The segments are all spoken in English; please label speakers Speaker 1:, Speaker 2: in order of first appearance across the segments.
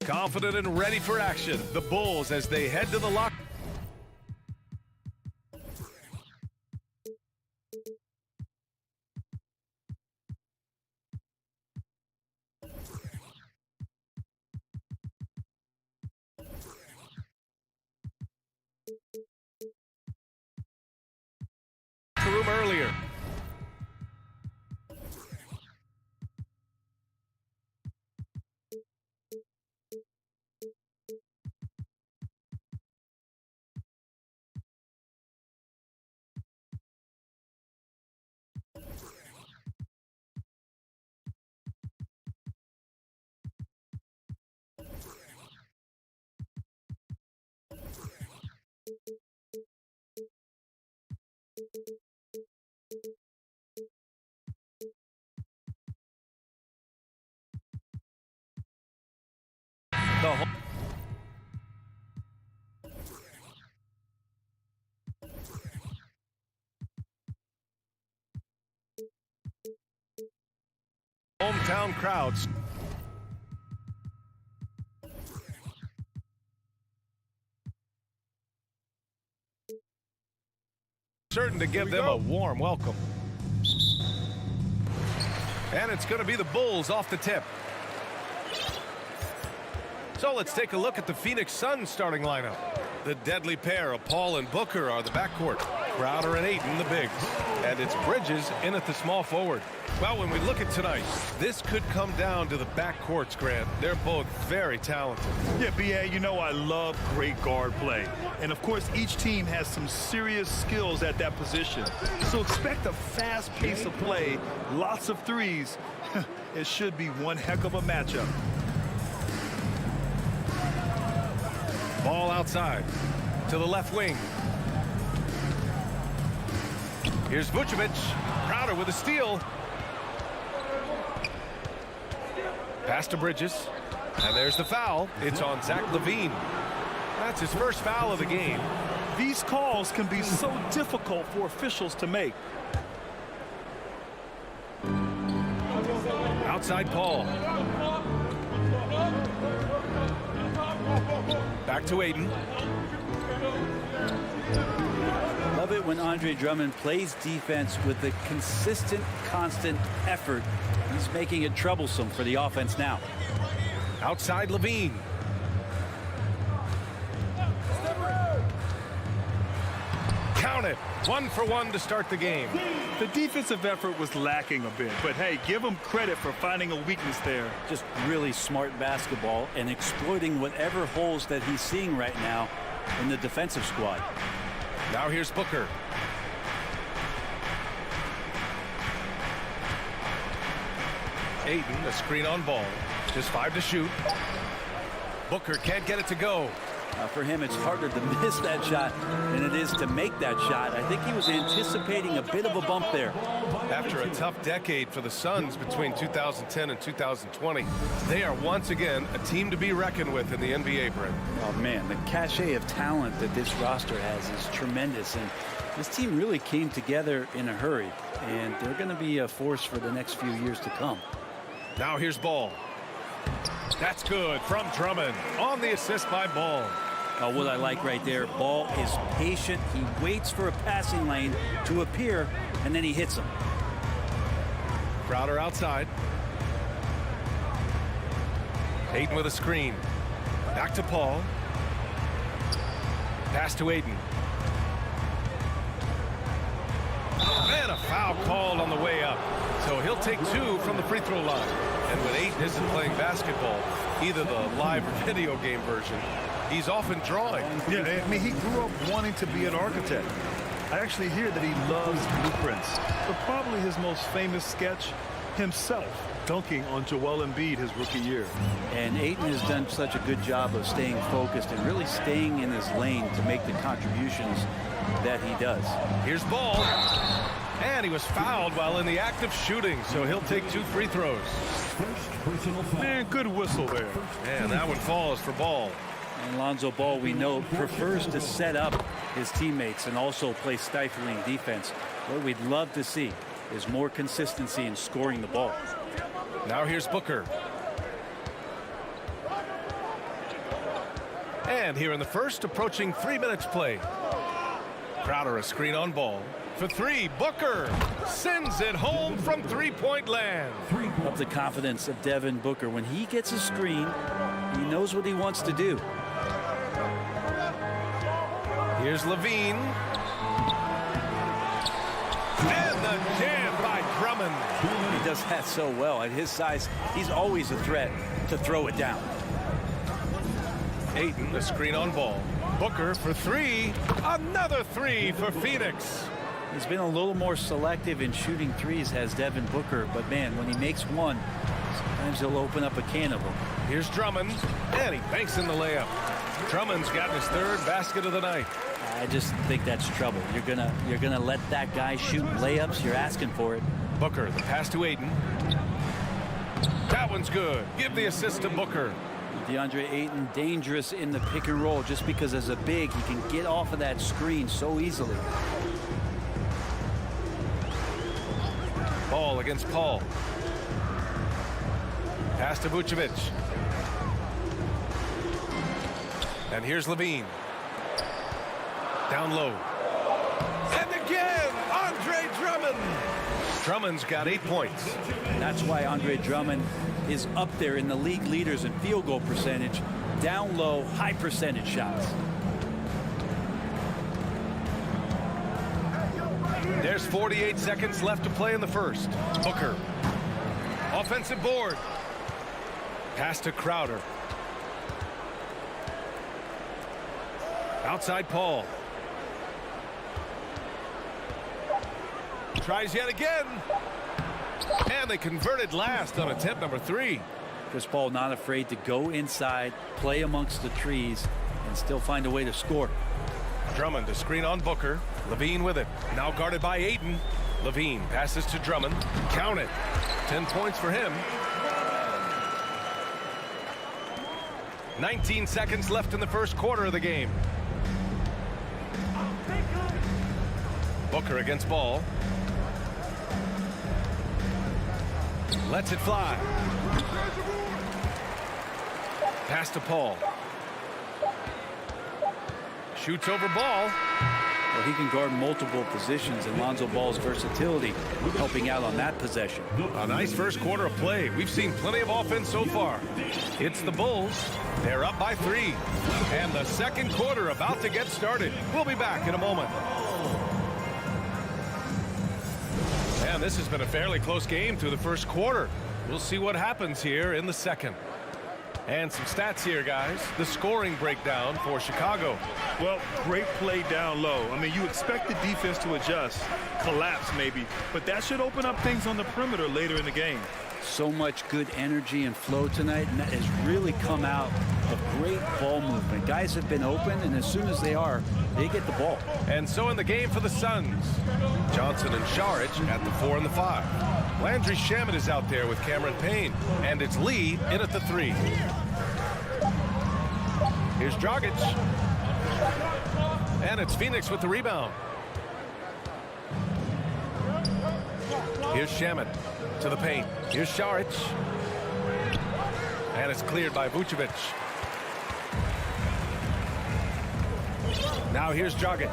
Speaker 1: Confident and ready for action. The Bulls as they head to the locker. Room earlier. The hometown crowds. Certain to give them a warm welcome. And it's going to be the Bulls off the tip. So let's take a look at the Phoenix Suns starting lineup. The deadly pair of Paul and Booker are the backcourt. Crowder and Ayton the bigs. And it's Bridges in at the small forward. Well, when we look at tonight, this could come down to the backcourts, Grant. They're both very talented.
Speaker 2: Yeah, B.A., you know I love great guard play. And, of course, each team has some serious skills at that position. So expect a fast pace of play, lots of threes. It should be one heck of a matchup.
Speaker 1: Ball outside to the left wing. Here's Vucevic. Crowder with a steal. Pass to Bridges. And there's the foul. It's on Zach LaVine. That's his first foul of the game.
Speaker 2: These calls can be so difficult for officials to make.
Speaker 1: Outside Paul. Back to Ayton.
Speaker 3: Love it when Andre Drummond plays defense with a consistent, constant effort. He's making it troublesome for the offense now.
Speaker 1: Outside LaVine. Count it. 1 for 1 to start the game.
Speaker 2: The defensive effort was lacking a bit, but hey, give him credit for finding a weakness there.
Speaker 3: Just really smart basketball and exploiting whatever holes that he's seeing right now in the defensive squad.
Speaker 1: Now here's Booker. Ayton, a screen on ball. Just 5 to shoot. Booker can't get it to go.
Speaker 3: For him, it's harder to miss that shot than it is to make that shot. I think he was anticipating a bit of a bump there.
Speaker 1: After a tough decade for the Suns between 2010 and 2020, they are once again a team to be reckoned with in the NBA, Brent.
Speaker 3: Oh, man, the cachet of talent that this roster has is tremendous. And this team really came together in a hurry. And they're going to be a force for the next few years to come.
Speaker 1: Now here's Ball. That's good from Drummond on the assist by Ball.
Speaker 3: What I like right there, Ball is patient. He waits for a passing lane to appear, and then he hits him.
Speaker 1: Crowder outside. Ayton with a screen. Back to Paul. Pass to Ayton. And a foul called on the way up. So he'll take 2 from the free throw line. And when Ayton isn't playing basketball, either the live or video game version, he's often drawing.
Speaker 2: Yeah, I mean, he grew up wanting to be an architect. I actually hear that he loves blueprints. But probably his most famous sketch, himself dunking on Joel Embiid his rookie year.
Speaker 3: And Ayton has done such a good job of staying focused and really staying in his lane to make the contributions that he does.
Speaker 1: Here's Ball. And he was fouled while in the act of shooting, so he'll take 2 free throws.
Speaker 2: Man, good whistle there.
Speaker 1: And that one falls for Ball.
Speaker 3: And Lonzo Ball, we know, prefers to set up his teammates and also play stifling defense. What we'd love to see is more consistency in scoring the ball.
Speaker 1: Now here's Booker. And here in the first, approaching 3 minutes play. Crowder a screen on ball. For three, Booker sends it home from three-point land.
Speaker 3: Love the confidence of Devin Booker. When he gets a screen, he knows what he wants to do.
Speaker 1: Here's Levine. And the jam by Drummond.
Speaker 3: He does that so well. At his size, he's always a threat to throw it down.
Speaker 1: Ayton, a screen on ball. Booker for three. Another three for Phoenix.
Speaker 3: He's been a little more selective in shooting threes, has Devin Booker. But, man, when he makes one, sometimes he'll open up a can of them.
Speaker 1: Here's Drummond, and he banks in the layup. Drummond's gotten his third basket of the night.
Speaker 3: I just think that's trouble. You're gonna let that guy shoot layups. You're asking for it.
Speaker 1: Booker, the pass to Ayton. That one's good. Give the assist to Booker.
Speaker 3: DeAndre Ayton dangerous in the pick and roll just because as a big, he can get off of that screen so easily.
Speaker 1: Ball against Paul. Pass to Vucevic. And here's Levine. Down low. And again, Andre Drummond. Drummond's got 8 points.
Speaker 3: That's why Andre Drummond is up there in the league leaders in field goal percentage. Down low, high percentage shots.
Speaker 1: There's 48 seconds left to play in the first. Booker. Offensive board. Pass to Crowder. Outside Paul. Tries yet again. And they converted last on attempt number 3.
Speaker 3: Chris Paul not afraid to go inside, play amongst the trees, and still find a way to score.
Speaker 1: Drummond to screen on Booker. Levine with it. Now guarded by Ayton. Levine passes to Drummond. Count it. 10 points for him. 19 seconds left in the first quarter of the game. Booker against Ball. Lets it fly. Pass to Paul. Shoots over Ball.
Speaker 3: Well, he can guard multiple positions, and Lonzo Ball's versatility helping out on that possession.
Speaker 1: A nice first quarter of play. We've seen plenty of offense so far. It's the Bulls. They're up by 3. And the second quarter about to get started. We'll be back in a moment. And this has been a fairly close game through the first quarter. We'll see what happens here in the second. And some stats here, guys. The scoring breakdown for Chicago.
Speaker 2: Well, great play down low. I mean, you expect the defense to adjust, collapse maybe, but that should open up things on the perimeter later in the game.
Speaker 3: So much good energy and flow tonight, and that has really come out of great ball movement. Guys have been open, and as soon as they are, they get the ball.
Speaker 1: And so in the game for the Suns, Johnson and Saric at the 4 and the 5. Landry Shamet is out there with Cameron Payne, and it's Lee in at the 3. Here's Dragic. And it's Phoenix with the rebound. Here's Shamet to the paint. Here's Saric. And it's cleared by Vucevic. Now here's Dragic.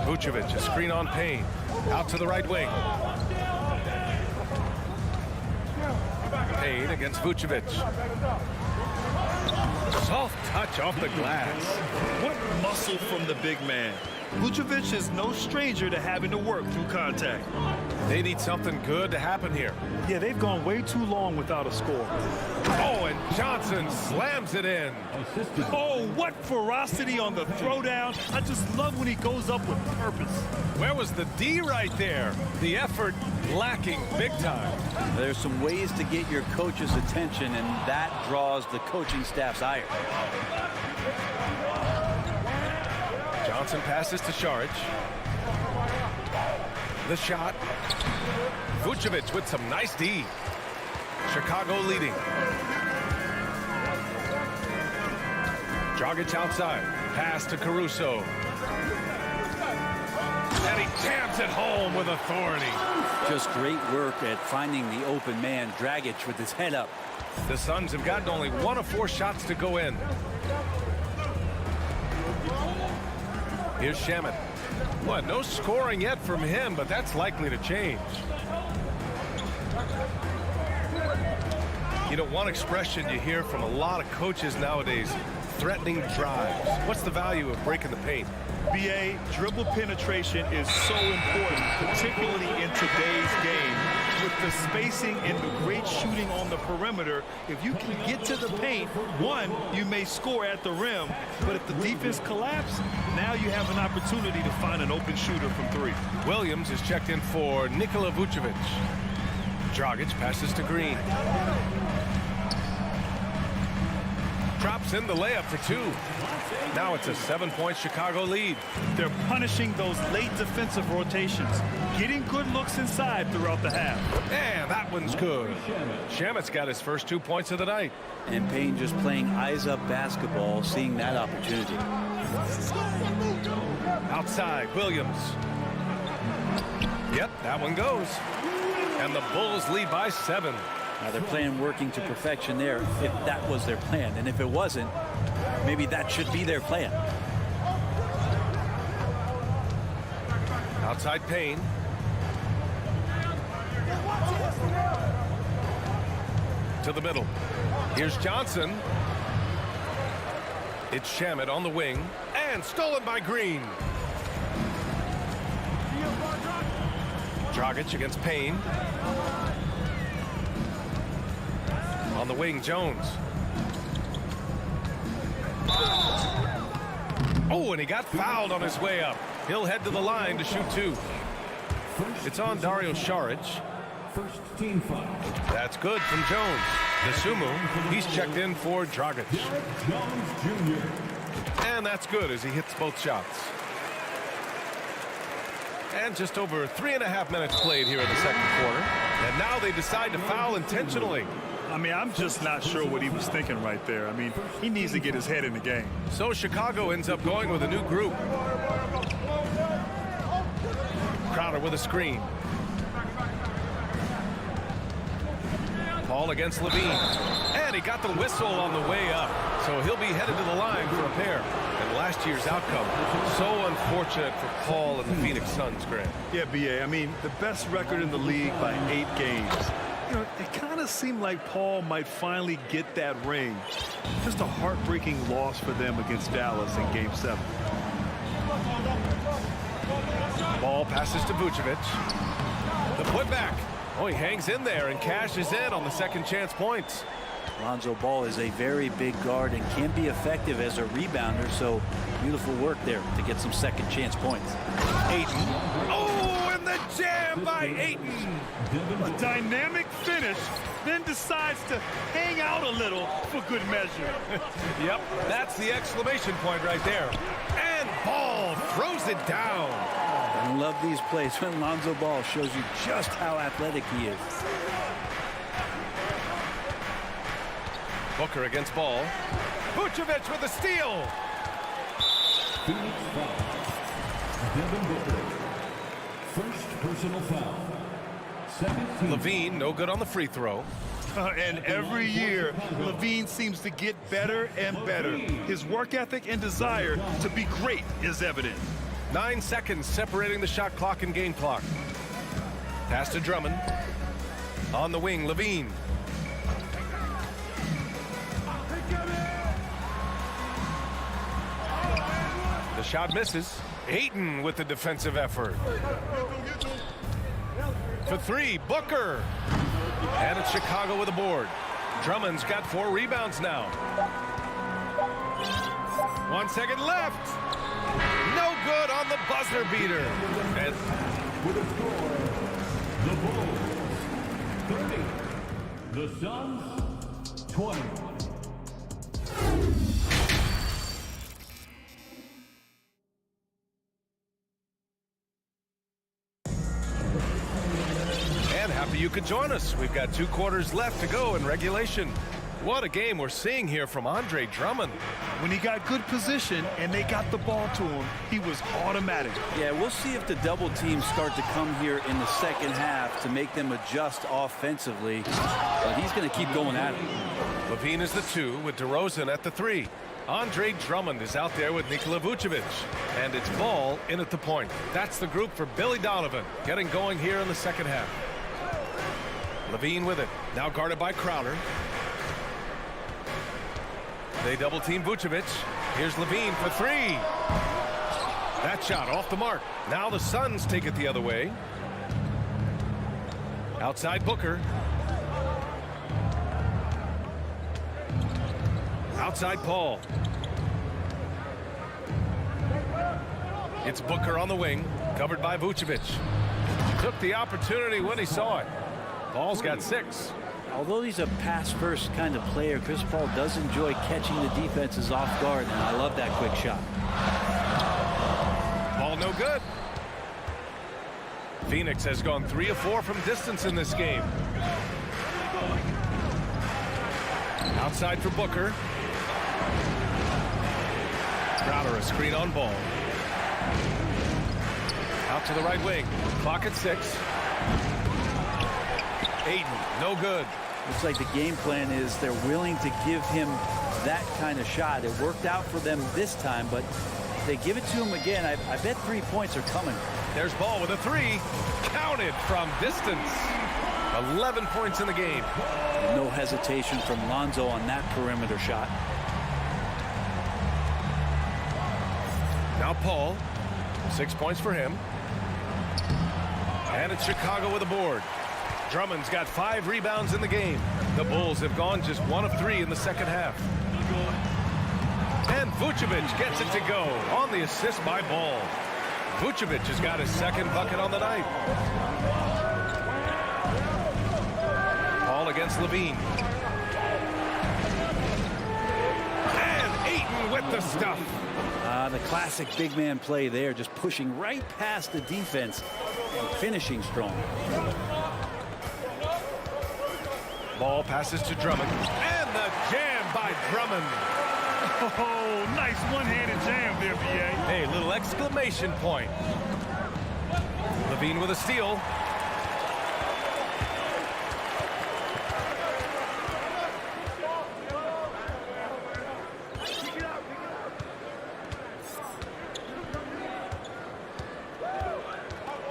Speaker 1: Vucevic, a screen on Payne. Out to the right wing. Payne against Vucevic. Soft touch off the glass.
Speaker 2: What muscle from the big man. Vucevic is no stranger to having to work through contact.
Speaker 1: They need something good to happen here.
Speaker 2: Yeah, they've gone way too long without a score.
Speaker 1: Oh, and Johnson slams it in.
Speaker 2: Oh, what ferocity on the throwdown. I just love when he goes up with purpose.
Speaker 1: Where was the D right there? The effort lacking big time.
Speaker 3: There's some ways to get your coach's attention, and that draws the coaching staff's ire.
Speaker 1: Johnson passes to Saric. The shot. Vucevic with some nice D. Chicago leading. Dragic outside. Pass to Caruso. And he jams it home with authority.
Speaker 3: Just great work at finding the open man. Dragic with his head up.
Speaker 1: The Suns have gotten only 1 of 4 shots to go in. Here's Shaman. What? No scoring yet from him, but that's likely to change. You know, one expression you hear from a lot of coaches nowadays, threatening drives. What's the value of breaking the paint?
Speaker 2: BA, dribble penetration is so important, particularly in today's game. With the spacing and the great shooting on the perimeter, if you can get to the paint, one, you may score at the rim, but if the defense collapses, now you have an opportunity to find an open shooter from three.
Speaker 1: Williams is checked in for Nikola Vucevic. Dragic passes to Green. Drops in the layup for two. Now it's a 7-point Chicago lead.
Speaker 2: They're punishing those late defensive rotations, getting good looks inside throughout the half.
Speaker 1: And that one's good. Shamet's got his first 2 points of the night.
Speaker 3: And Payne just playing eyes-up basketball, seeing that opportunity.
Speaker 1: Outside, Williams. Yep, that one goes. And the Bulls lead by 7.
Speaker 3: Now they're playing working to perfection there, if that was their plan. And if it wasn't, maybe that should be their plan.
Speaker 1: Outside Payne. To the middle. Here's Johnson. It's Shamet on the wing. And stolen by Green. Dragic against Payne. On the wing, Jones. Oh, and he got fouled on his way up. He'll head to the line to shoot 2. It's on Dario Saric.
Speaker 4: First team foul.
Speaker 1: That's good from Jones. Nasumu, he's checked in for Dragic.
Speaker 4: Jones Jr.
Speaker 1: And that's good as he hits both shots. And just over 3.5 minutes played here in the second quarter. And now they decide to foul intentionally.
Speaker 2: I mean, I'm just not sure what he was thinking right there. I mean, he needs to get his head in the game.
Speaker 1: So Chicago ends up going with a new group. Crowder with a screen. Paul against Levine. And he got the whistle on the way up. So he'll be headed to the line for a pair. And last year's outcome, so unfortunate for Paul and the Phoenix Suns, Grant.
Speaker 2: Yeah, BA, I mean, the best record in the league by 8 games. You know, it kind of seemed like Paul might finally get that ring. Just a heartbreaking loss for them against Dallas in Game 7.
Speaker 1: Ball passes to Vucevic. The putback. Oh, he hangs in there and cashes in on the second chance points.
Speaker 3: Lonzo Ball is a very big guard and can be effective as a rebounder, so beautiful work there to get some second chance points.
Speaker 1: Ayton. Oh, and the jam by Ayton.
Speaker 2: A dynamic finish, then decides to hang out a little for good measure.
Speaker 1: Yep, that's the exclamation point right there. And Ball throws it down.
Speaker 3: I love these plays when Lonzo Ball shows you just how athletic he is.
Speaker 1: Booker against Ball. Vucevic with the steal.
Speaker 4: Phoenix foul. Devin Booker. First personal foul. Second team.
Speaker 1: Levine, no good on the free throw.
Speaker 2: And every year, Levine seems to get better and better. His work ethic and desire to be great is evident.
Speaker 1: 9 seconds separating the shot clock and game clock. Pass to Drummond. On the wing, Levine. The shot misses. Ayton with the defensive effort. For 3, Booker. And it's Chicago with a board. Drummond's got 4 rebounds now. 1 second left. No good on the buzzer beater. And
Speaker 4: With a score, the Bulls 30. The Suns 20.
Speaker 1: And happy you could join us. We've got 2 quarters left to go in regulation. What a game we're seeing here from Andre Drummond.
Speaker 2: When he got good position and they got the ball to him, he was automatic.
Speaker 3: Yeah, we'll see if the double teams start to come here in the second half to make them adjust offensively. But he's going to keep going at it.
Speaker 1: Levine is the 2 with DeRozan at the 3. Andre Drummond is out there with Nikola Vucevic. And it's ball in at the point. That's the group for Billy Donovan. Getting going here in the second half. Levine with it. Now guarded by Crowder. They double team Vucevic. Here's Levine for three. That shot off the mark. Now the Suns take it the other way. Outside Booker. Outside Paul. It's Booker on the wing, covered by Vucevic. Took the opportunity when he saw it. Paul's got 6.
Speaker 3: Although he's a pass-first kind of player, Chris Paul does enjoy catching the defenses off guard, and I love that quick shot.
Speaker 1: Ball no good. Phoenix has gone 3 of 4 from distance in this game. Outside for Booker. Crowder a screen on Ball. Out to the right wing. Clock at 6. Ayton, no good.
Speaker 3: Looks like the game plan is they're willing to give him that kind of shot. It worked out for them this time, but if they give it to him again, I bet 3 points are coming.
Speaker 1: There's Ball with a 3. Counted from distance. 11 points in the game.
Speaker 3: No hesitation from Lonzo on that perimeter shot.
Speaker 1: Now Paul. 6 points for him. And it's Chicago with a board. Drummond's got 5 rebounds in the game. The Bulls have gone just 1 of 3 in the second half. And Vucevic gets it to go on the assist by Ball. Vucevic has got his 2nd bucket on the night. Ball against Levine. And Ayton with the stuff.
Speaker 3: The classic big man play there, just pushing right past the defense and finishing strong.
Speaker 1: Ball passes to Drummond. And the jam by Drummond.
Speaker 2: Oh, nice one-handed jam there, B.A.
Speaker 1: Hey, little exclamation point. Levine with a steal.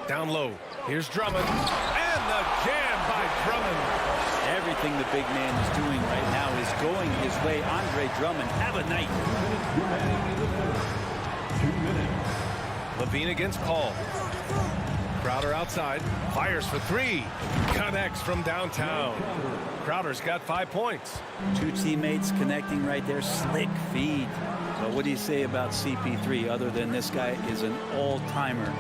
Speaker 1: Down low. Here's Drummond. And the jam by Drummond.
Speaker 3: Everything the big man is doing right now is going his way. Andre Drummond, have a night.
Speaker 4: 2 minutes.
Speaker 1: Levine against Paul. Crowder outside. Fires for 3. Connects from downtown. Crowder's got 5 points.
Speaker 3: 2 teammates connecting right there. Slick feed. But what do you say about CP3 other than this guy is an all-timer?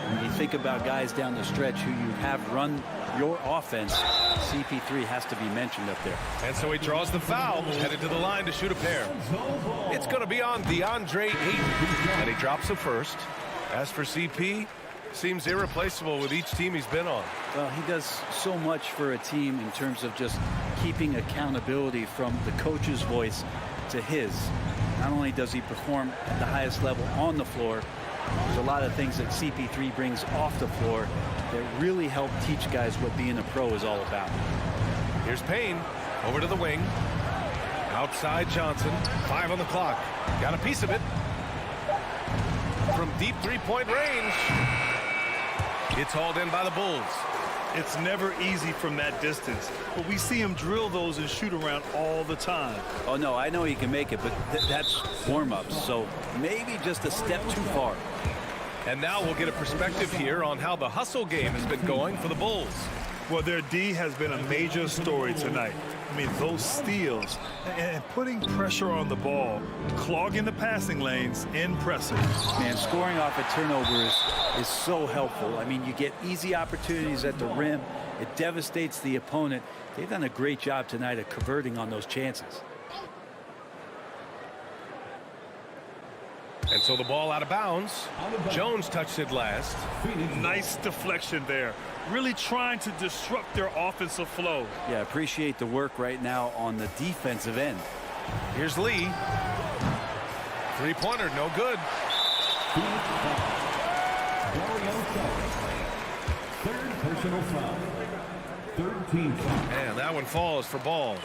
Speaker 3: When you think about guys down the stretch who you have run your offense, CP3 has to be mentioned up there.
Speaker 1: And so he draws the foul, headed to the line to shoot a pair. It's going to be on DeAndre Ayton, and he drops the first. As for CP, seems irreplaceable with each team he's been on.
Speaker 3: Well, he does so much for a team in terms of just keeping accountability from the coach's voice to his. Not only does he perform at the highest level on the floor, there's a lot of things that CP3 brings off the floor that really help teach guys what being a pro is all about.
Speaker 1: Here's Payne over to the wing. Outside Johnson. 5 on the clock. Got a piece of it. From deep 3-point range. It's hauled in by the Bulls.
Speaker 2: It's never easy from that distance, but we see him drill those and shoot around all the time.
Speaker 3: Oh, no, I know he can make it, but that's warm-ups, so maybe just a step too far.
Speaker 1: And now we'll get a perspective here on how the hustle game has been going for the Bulls.
Speaker 2: Well, their D has been a major story tonight. I mean, those steals and putting pressure on the ball, clogging the passing lanes, impressive.
Speaker 3: Man, scoring off a turnover is so helpful. I mean, you get easy opportunities at the rim. It devastates the opponent. They've done a great job tonight of converting on those chances.
Speaker 1: And so the ball out of bounds. Jones touched it last.
Speaker 2: Nice deflection there. Really trying to disrupt their offensive flow.
Speaker 3: Yeah, appreciate the work right now on the defensive end.
Speaker 1: Here's Lee. 3-pointer, no good.
Speaker 4: Third personal foul. Third team foul.
Speaker 1: And that one falls for Ball.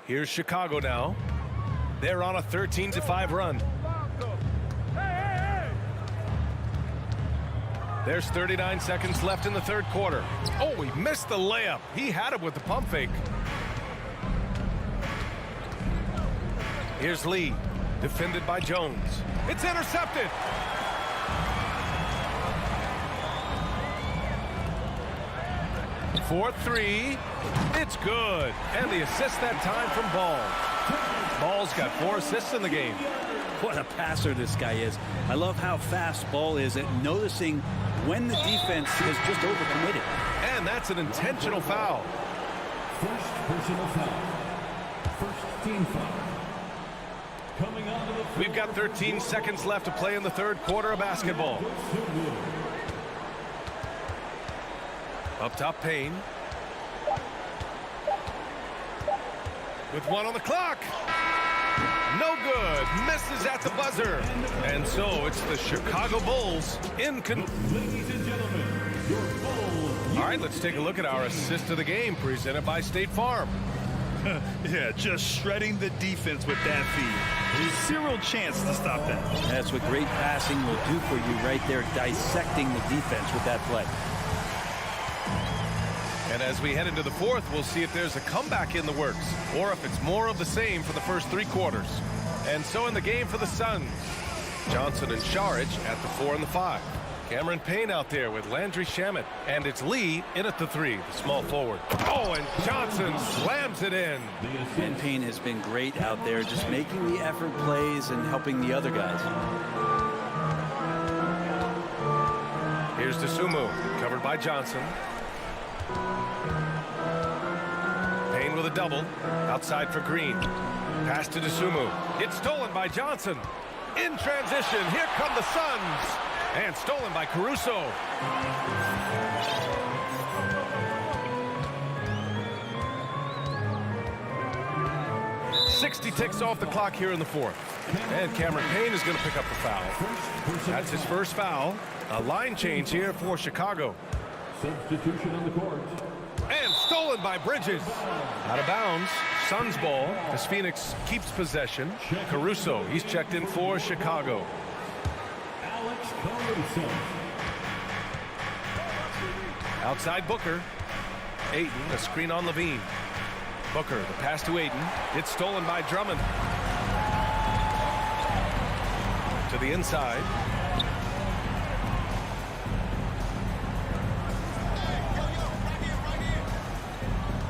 Speaker 1: Here's Chicago now. They're on a 13-5 run. There's 39 seconds left in the third quarter. Oh, he missed the layup. He had it with the pump fake. Here's Lee, defended by Jones. It's intercepted. For three. It's good. And the assist that time from Ball. Ball's got 4 assists in the game.
Speaker 3: What a passer this guy is. I love how fast Ball is at noticing when the defense is just overcommitted.
Speaker 1: And that's an intentional foul.
Speaker 4: First personal foul. First team foul. Coming onto the
Speaker 1: We've got 13 seconds left to play in the third quarter of basketball. Up top, Payne. With 1 on the clock. No good. Misses at the buzzer. And so it's the Chicago Bulls in
Speaker 4: Ladies and gentlemen, your Bulls.
Speaker 1: All right, let's take a look at our assist of the game presented by State Farm.
Speaker 2: Yeah, just shredding the defense with that feed. Zero chance to stop that.
Speaker 3: That's what great passing will do for you right there, dissecting the defense with that play.
Speaker 1: And as we head into the fourth, we'll see if there's a comeback in the works or if it's more of the same for the first 3 quarters. And so in the game for the Suns, Johnson and Saric at the 4 and the 5. Cameron Payne out there with Landry Shamet. And it's Lee in at the 3, the small forward. Oh, and Johnson slams it in.
Speaker 3: And Payne has been great out there, just making the effort plays and helping the other guys.
Speaker 1: Here's DeSumo, covered by Johnson. Payne with a double. Outside for Green. Pass to DeSumo. It's stolen by Johnson. In transition, here come the Suns. And stolen by Caruso. .60 ticks off the clock here in the fourth. And Cameron Payne is going to pick up the foul. That's his first foul. A line change here for Chicago.
Speaker 4: Substitution on the court.
Speaker 1: And stolen by Bridges. Out of bounds. Suns ball as Phoenix keeps possession. Caruso, he's checked in for Chicago.
Speaker 4: Alex Caruso.
Speaker 1: Outside Booker. Ayton, a screen on Levine. Booker, the pass to Ayton. It's stolen by Drummond. To the inside.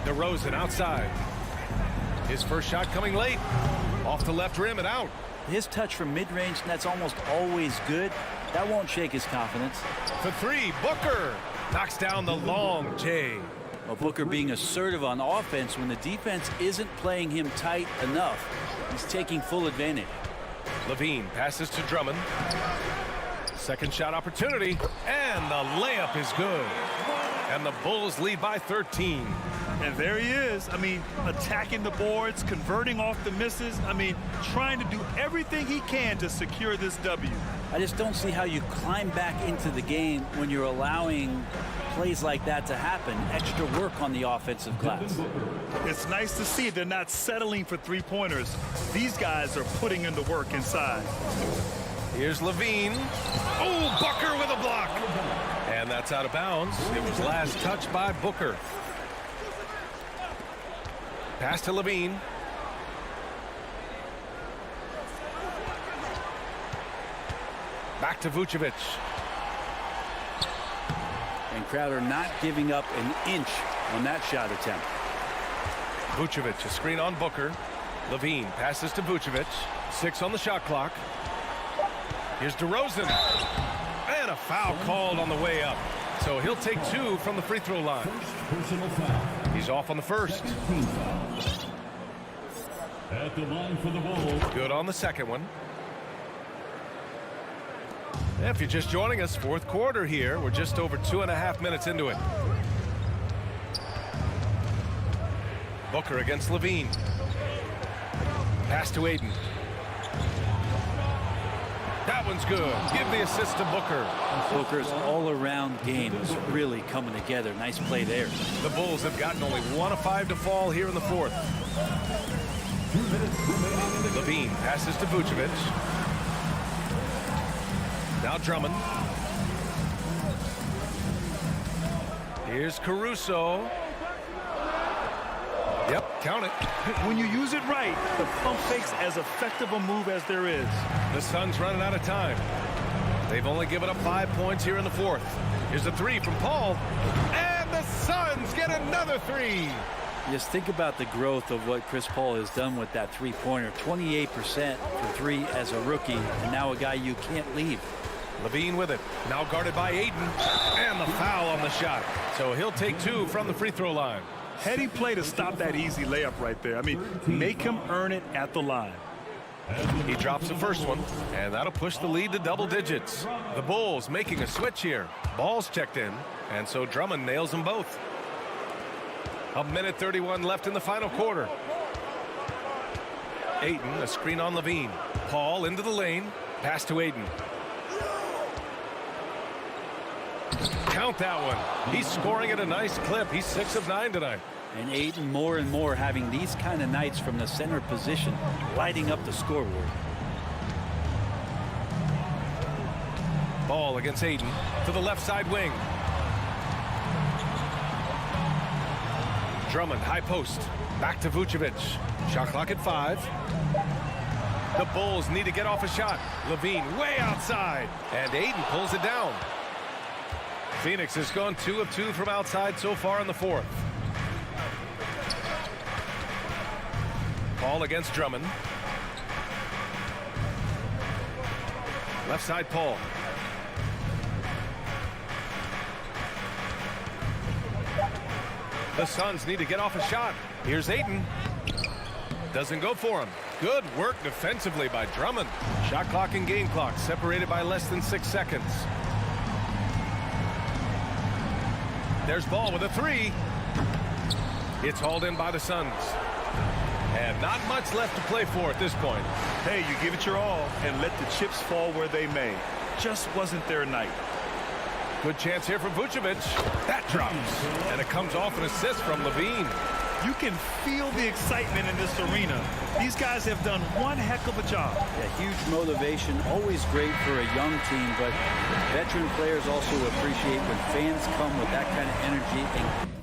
Speaker 1: DeRozan outside. His first shot coming late. Off the left rim and out.
Speaker 3: His touch from mid-range, that's almost always good. That won't shake his confidence.
Speaker 1: For 3, Booker knocks down the long J.
Speaker 3: Well, Booker being assertive on offense when the defense isn't playing him tight enough. He's taking full advantage.
Speaker 1: Levine passes to Drummond. Second shot opportunity. And the layup is good. And the Bulls lead by 13.
Speaker 2: And there he is. I mean, attacking the boards, converting off the misses. I mean, trying to do everything he can to secure this W.
Speaker 3: I just don't see how you climb back into the game when you're allowing plays like that to happen. Extra work on the offensive glass.
Speaker 2: It's nice to see they're not settling for 3-pointers. These guys are putting in the work inside.
Speaker 1: Here's Levine. Oh, Booker with a block. And that's out of bounds. It was last touched by Booker. Pass to Levine. Back to Vucevic.
Speaker 3: And Crowder not giving up an inch on that shot attempt.
Speaker 1: Vucevic, a screen on Booker. Levine passes to Vucevic. 6 on the shot clock. Here's DeRozan. And a foul called on the way up. So he'll take 2 from the free throw line.
Speaker 4: Personal foul.
Speaker 1: He's off on the first.
Speaker 4: Team foul. At the line for the Bulls.
Speaker 1: Good on the second one. If you're just joining us, fourth quarter here. We're just over 2.5 minutes into it. Booker against Levine. Pass to Ayton. That one's good. Give the assist to Booker.
Speaker 3: Booker's all-around game is really coming together. Nice play there.
Speaker 1: The Bulls have gotten only 1 of 5 to fall here in the fourth.
Speaker 4: 2 minutes remaining in the
Speaker 1: Levine passes to Vucevic. Now Drummond. Here's Caruso. Yep, count it.
Speaker 2: When you use it right, the pump fake's as effective a move as there is.
Speaker 1: The Suns running out of time. They've only given up 5 points here in the fourth. Here's a three from Paul. And the Suns get another three.
Speaker 3: Just think about the growth of what Chris Paul has done with that three-pointer. 28% for three as a rookie, and now a guy you can't leave.
Speaker 1: Levine with it. Now guarded by Aiden. And the foul on the shot. So he'll take two from the free throw line.
Speaker 2: Heady play to stop that easy layup right there. I mean, make him earn it at the line.
Speaker 1: He drops the first one, and that'll push the lead to double digits. The Bulls making a switch here. Ball's checked in, and so Drummond nails them both. A minute 31 left in the final quarter. Ayton, a screen on Levine. Paul into the lane. Pass to Ayton. Count that one. He's scoring at a nice clip. He's 6 of 9 tonight.
Speaker 3: And Ayton more and more having these kind of nights from the center position, lighting up the scoreboard.
Speaker 1: Ball against Ayton to the left side wing. Drummond, high post. Back to Vucevic. Shot clock at 5. The Bulls need to get off a shot. Levine way outside. And Ayton pulls it down. Phoenix has gone 2 of 2 from outside so far in the fourth. Paul against Drummond. Left side Paul. The Suns need to get off a shot. Here's Ayton. Doesn't go for him. Good work defensively by Drummond. Shot clock and game clock separated by less than 6 seconds. There's Ball with a three. It's hauled in by the Suns. And not much left to play for at this point.
Speaker 2: Hey, you give it your all and let the chips fall where they may. Just wasn't their night.
Speaker 1: Good chance here for Vucevic. That drops. And it comes off an assist from Levine.
Speaker 2: You can feel the excitement in this arena. These guys have done one heck of a job.
Speaker 3: Yeah, huge motivation, always great for a young team, but veteran players also appreciate when fans come with that kind of energy and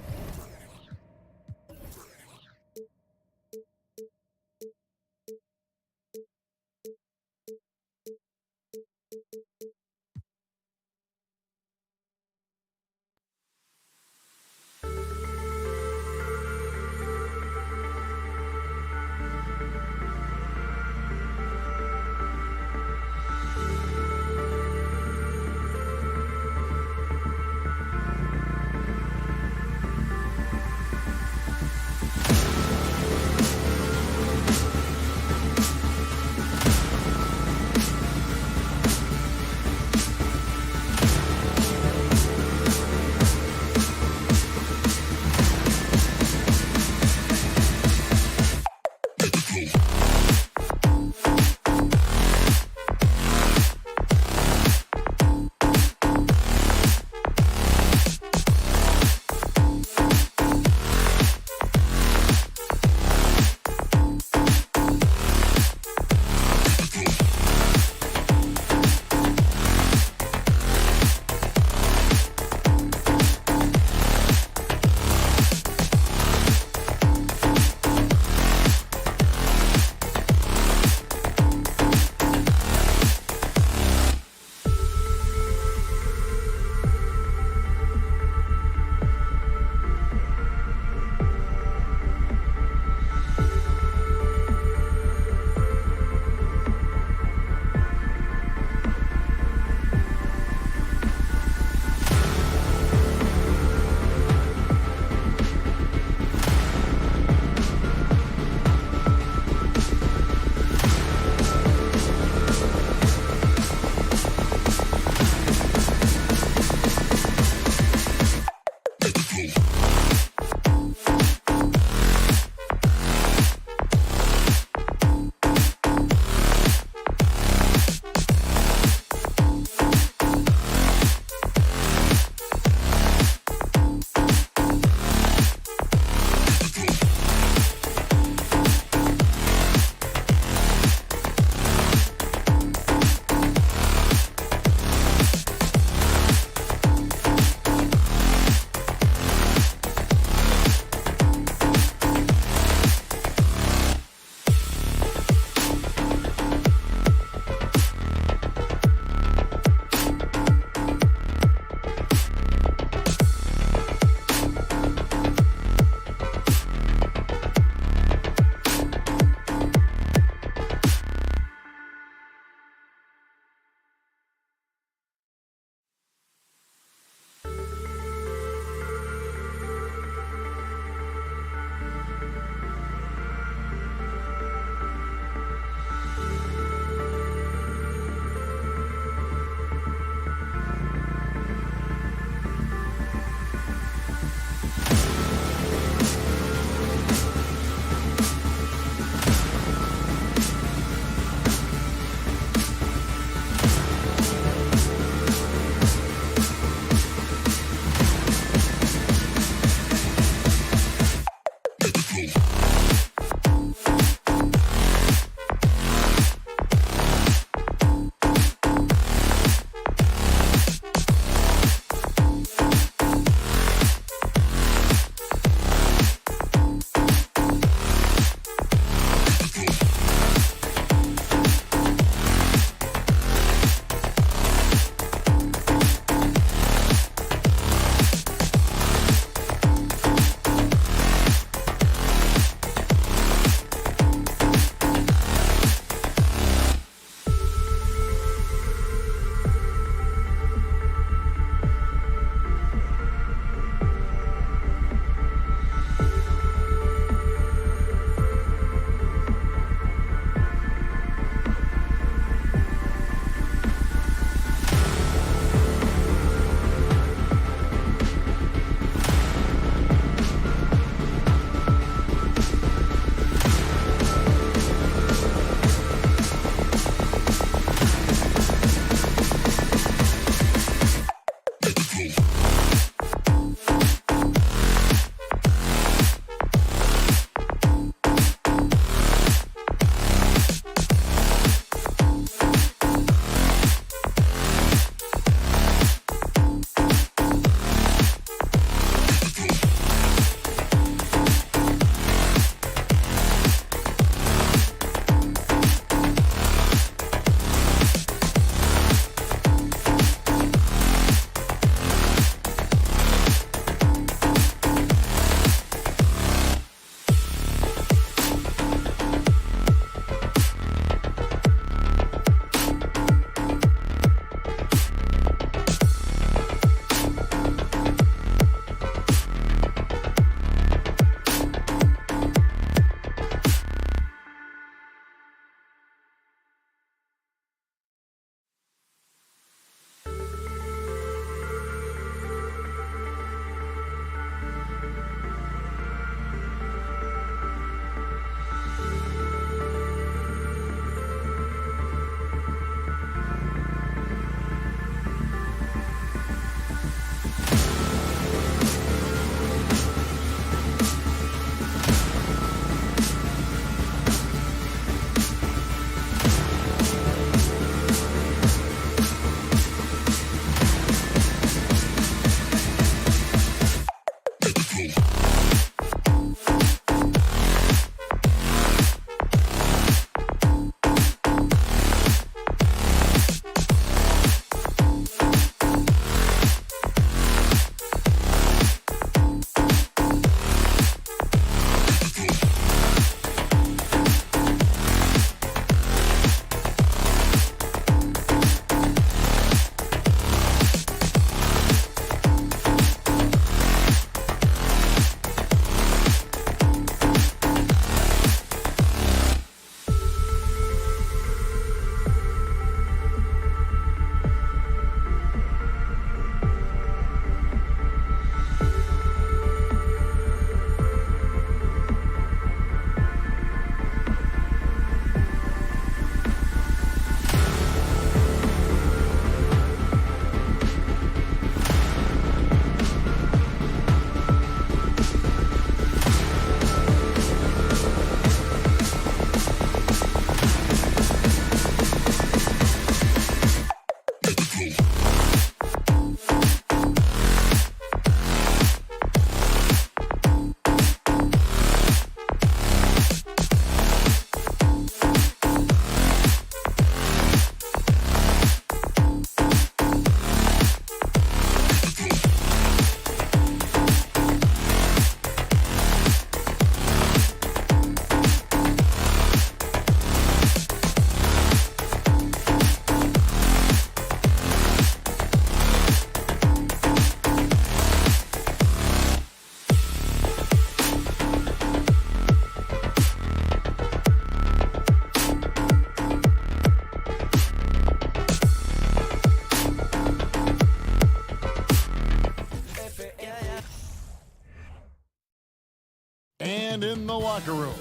Speaker 5: locker room.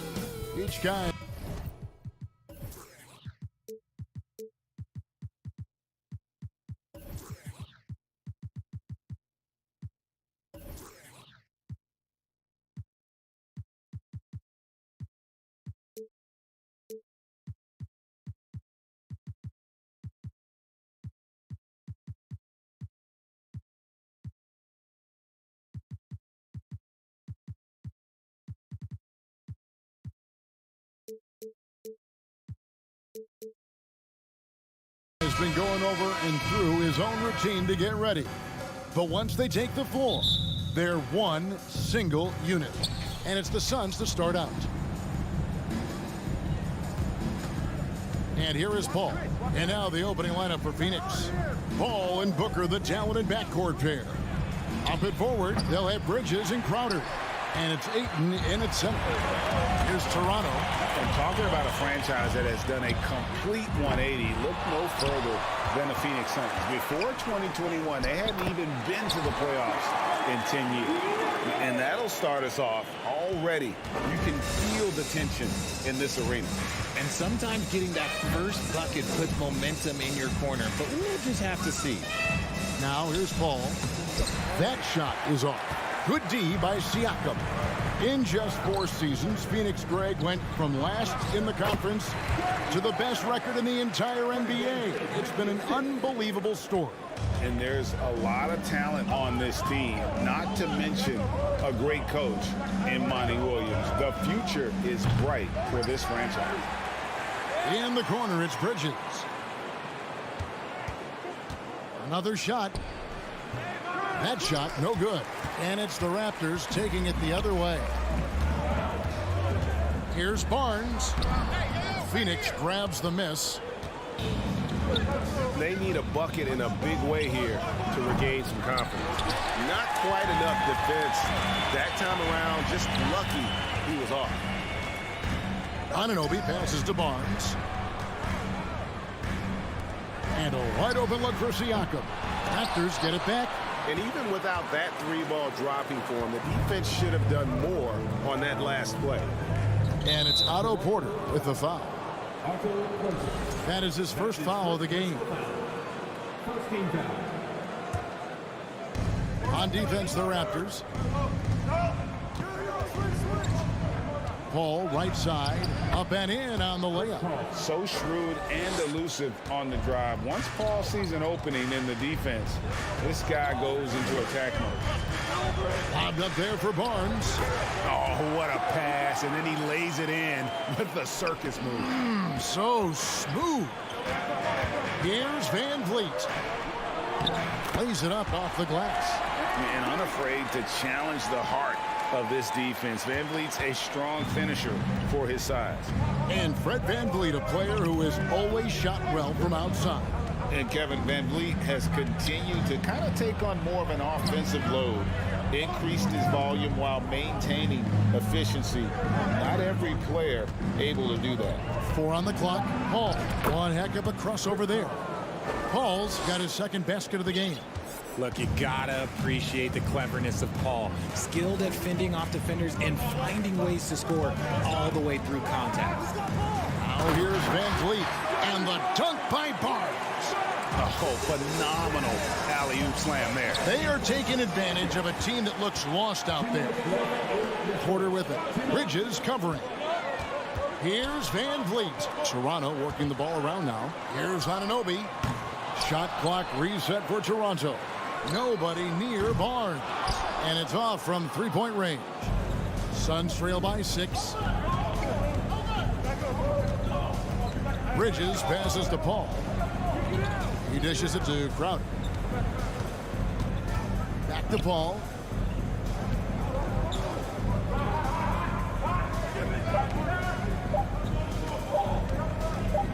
Speaker 5: Each guy has been going over and through his own routine to get ready. But once they take the floor, they're one single unit. And it's the Suns to start out. And here is Paul. And now the opening lineup for Phoenix. Paul and Booker, the talented backcourt pair. Up at forward, they'll have Bridges and Crowder. And it's Ayton in at center. Here's Toronto.
Speaker 6: And talking about a franchise that has done a complete 180, look no further than the Phoenix Suns. Before 2021, they hadn't even been to the playoffs in 10 years. And that'll start us off already. You can feel the tension in this arena.
Speaker 7: And sometimes getting that first bucket puts momentum in your corner, but we'll just have to see.
Speaker 5: Now here's Paul. That shot is off. Good D by Siakam. In just 4 seasons, Phoenix, Greg, went from last in the conference to the best record in the entire NBA. It's been an unbelievable story.
Speaker 6: And there's a lot of talent on this team, not to mention a great coach in Monty Williams. The future is bright for this franchise.
Speaker 5: In the corner, it's Bridges. Another shot. That shot, no good. And it's the Raptors taking it the other way. Here's Barnes. Phoenix grabs the miss.
Speaker 1: They need a bucket in a big way here to regain some confidence. Not quite enough defense that time around. Just lucky he was off.
Speaker 5: Anunoby passes to Barnes. And a wide open look for Siakam. Raptors get it back.
Speaker 1: And even without that 3-ball dropping for him, the defense should have done more on that last play.
Speaker 5: And it's Otto Porter with the foul. That is his first foul of the game. On defense, the Raptors. Paul, right side, up and in on the layup.
Speaker 6: So shrewd and elusive on the drive. Once Paul sees an opening in the defense, this guy goes into attack mode.
Speaker 5: Lobbed up there for Barnes.
Speaker 6: Oh, what a pass. And then he lays it in with the circus move.
Speaker 5: So smooth. Here's Van Vliet. Plays it up off the glass.
Speaker 6: And unafraid to challenge the heart of this defense. Van Vliet's a strong finisher for his size.
Speaker 5: And Fred Van Vliet, a player who has always shot well from outside.
Speaker 6: And Kevin Van Vliet has continued to kind of take on more of an offensive load. Increased his volume while maintaining efficiency. Not every player able to do that.
Speaker 5: 4 on the clock. Paul, one heck of a crossover there. Paul's got his second basket of the game.
Speaker 7: Look, you gotta appreciate the cleverness of Paul. Skilled at fending off defenders and finding ways to score all the way through contact.
Speaker 5: Now here's Van Vliet and the dunk by Barnes.
Speaker 6: Oh, phenomenal alley-oop slam there.
Speaker 5: They are taking advantage of a team that looks lost out there. Porter with it. Bridges covering. Here's Van Vliet. Toronto working the ball around now. Here's Anunoby. Shot clock reset for Toronto. Nobody near Barnes. And it's off from three-point range. Suns trail by 6. Bridges passes to Paul. He dishes it to Crowder. Back to Paul.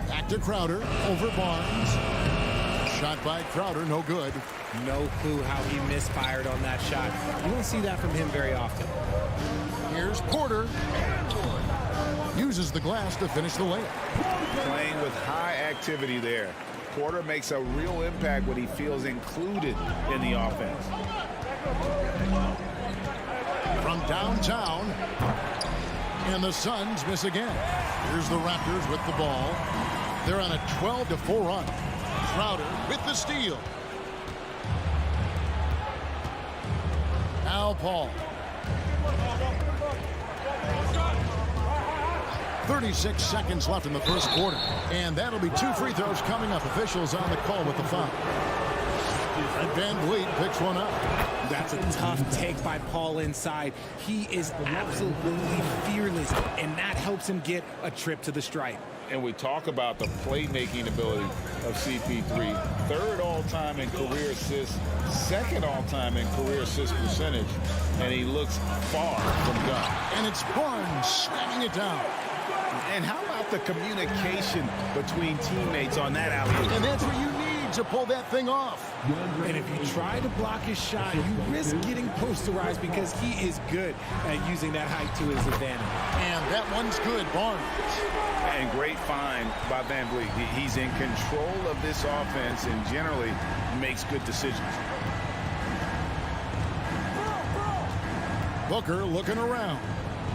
Speaker 5: Back to Crowder. Over Barnes. Shot by Crowder, no good.
Speaker 7: No clue how he misfired on that shot. You don't see that from him very often.
Speaker 5: Here's Porter. Uses the glass to finish the layup.
Speaker 6: Playing with high activity there. Porter makes a real impact when he feels included in the offense.
Speaker 5: From downtown, And the Suns miss again. Here's the Raptors with the ball. They're on a 12-4 run. Crowder with the steal. Now Paul. 36 seconds left in the first quarter. And that'll be 2 free throws coming up. Officials on the call with the foul. And Van Vliet picks one up.
Speaker 7: That's a tough take by Paul inside. He is absolutely fearless, and that helps him get a trip to the stripe.
Speaker 6: And we talk about the playmaking ability of CP3. 3rd all-time in career assists, 2nd all-time in career assist percentage, and he looks far from done.
Speaker 5: And it's Barnes slamming it down.
Speaker 6: And how about the communication between teammates on that alley-oop?
Speaker 5: And that's what you need to pull that thing off.
Speaker 7: And if you try to block his shot, you risk getting posterized because he is good at using that height to his advantage.
Speaker 5: And that one's good, Barnes.
Speaker 6: And great find by Van Vliet. He's in control of this offense and generally makes good decisions.
Speaker 5: Booker looking around.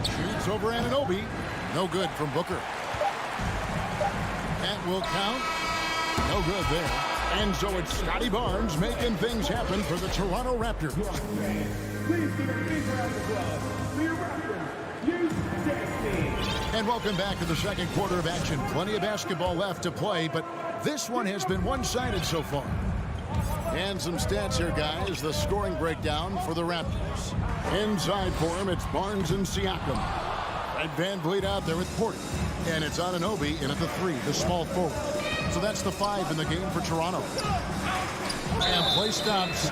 Speaker 5: Shoots over Anunoby. No good from Booker. That will count. No good there. And so it's Scotty Barnes making things happen for the Toronto Raptors. And welcome back to the second quarter of action. Plenty of basketball left to play, but this one has been one-sided so far. And some stats here, guys. The scoring breakdown for the Raptors. Inside for him, it's Barnes and Siakam. And Van Vliet out there with Porter. And it's Anunoby in at the 3, the small forward. So that's the 5 in the game for Toronto. And play stops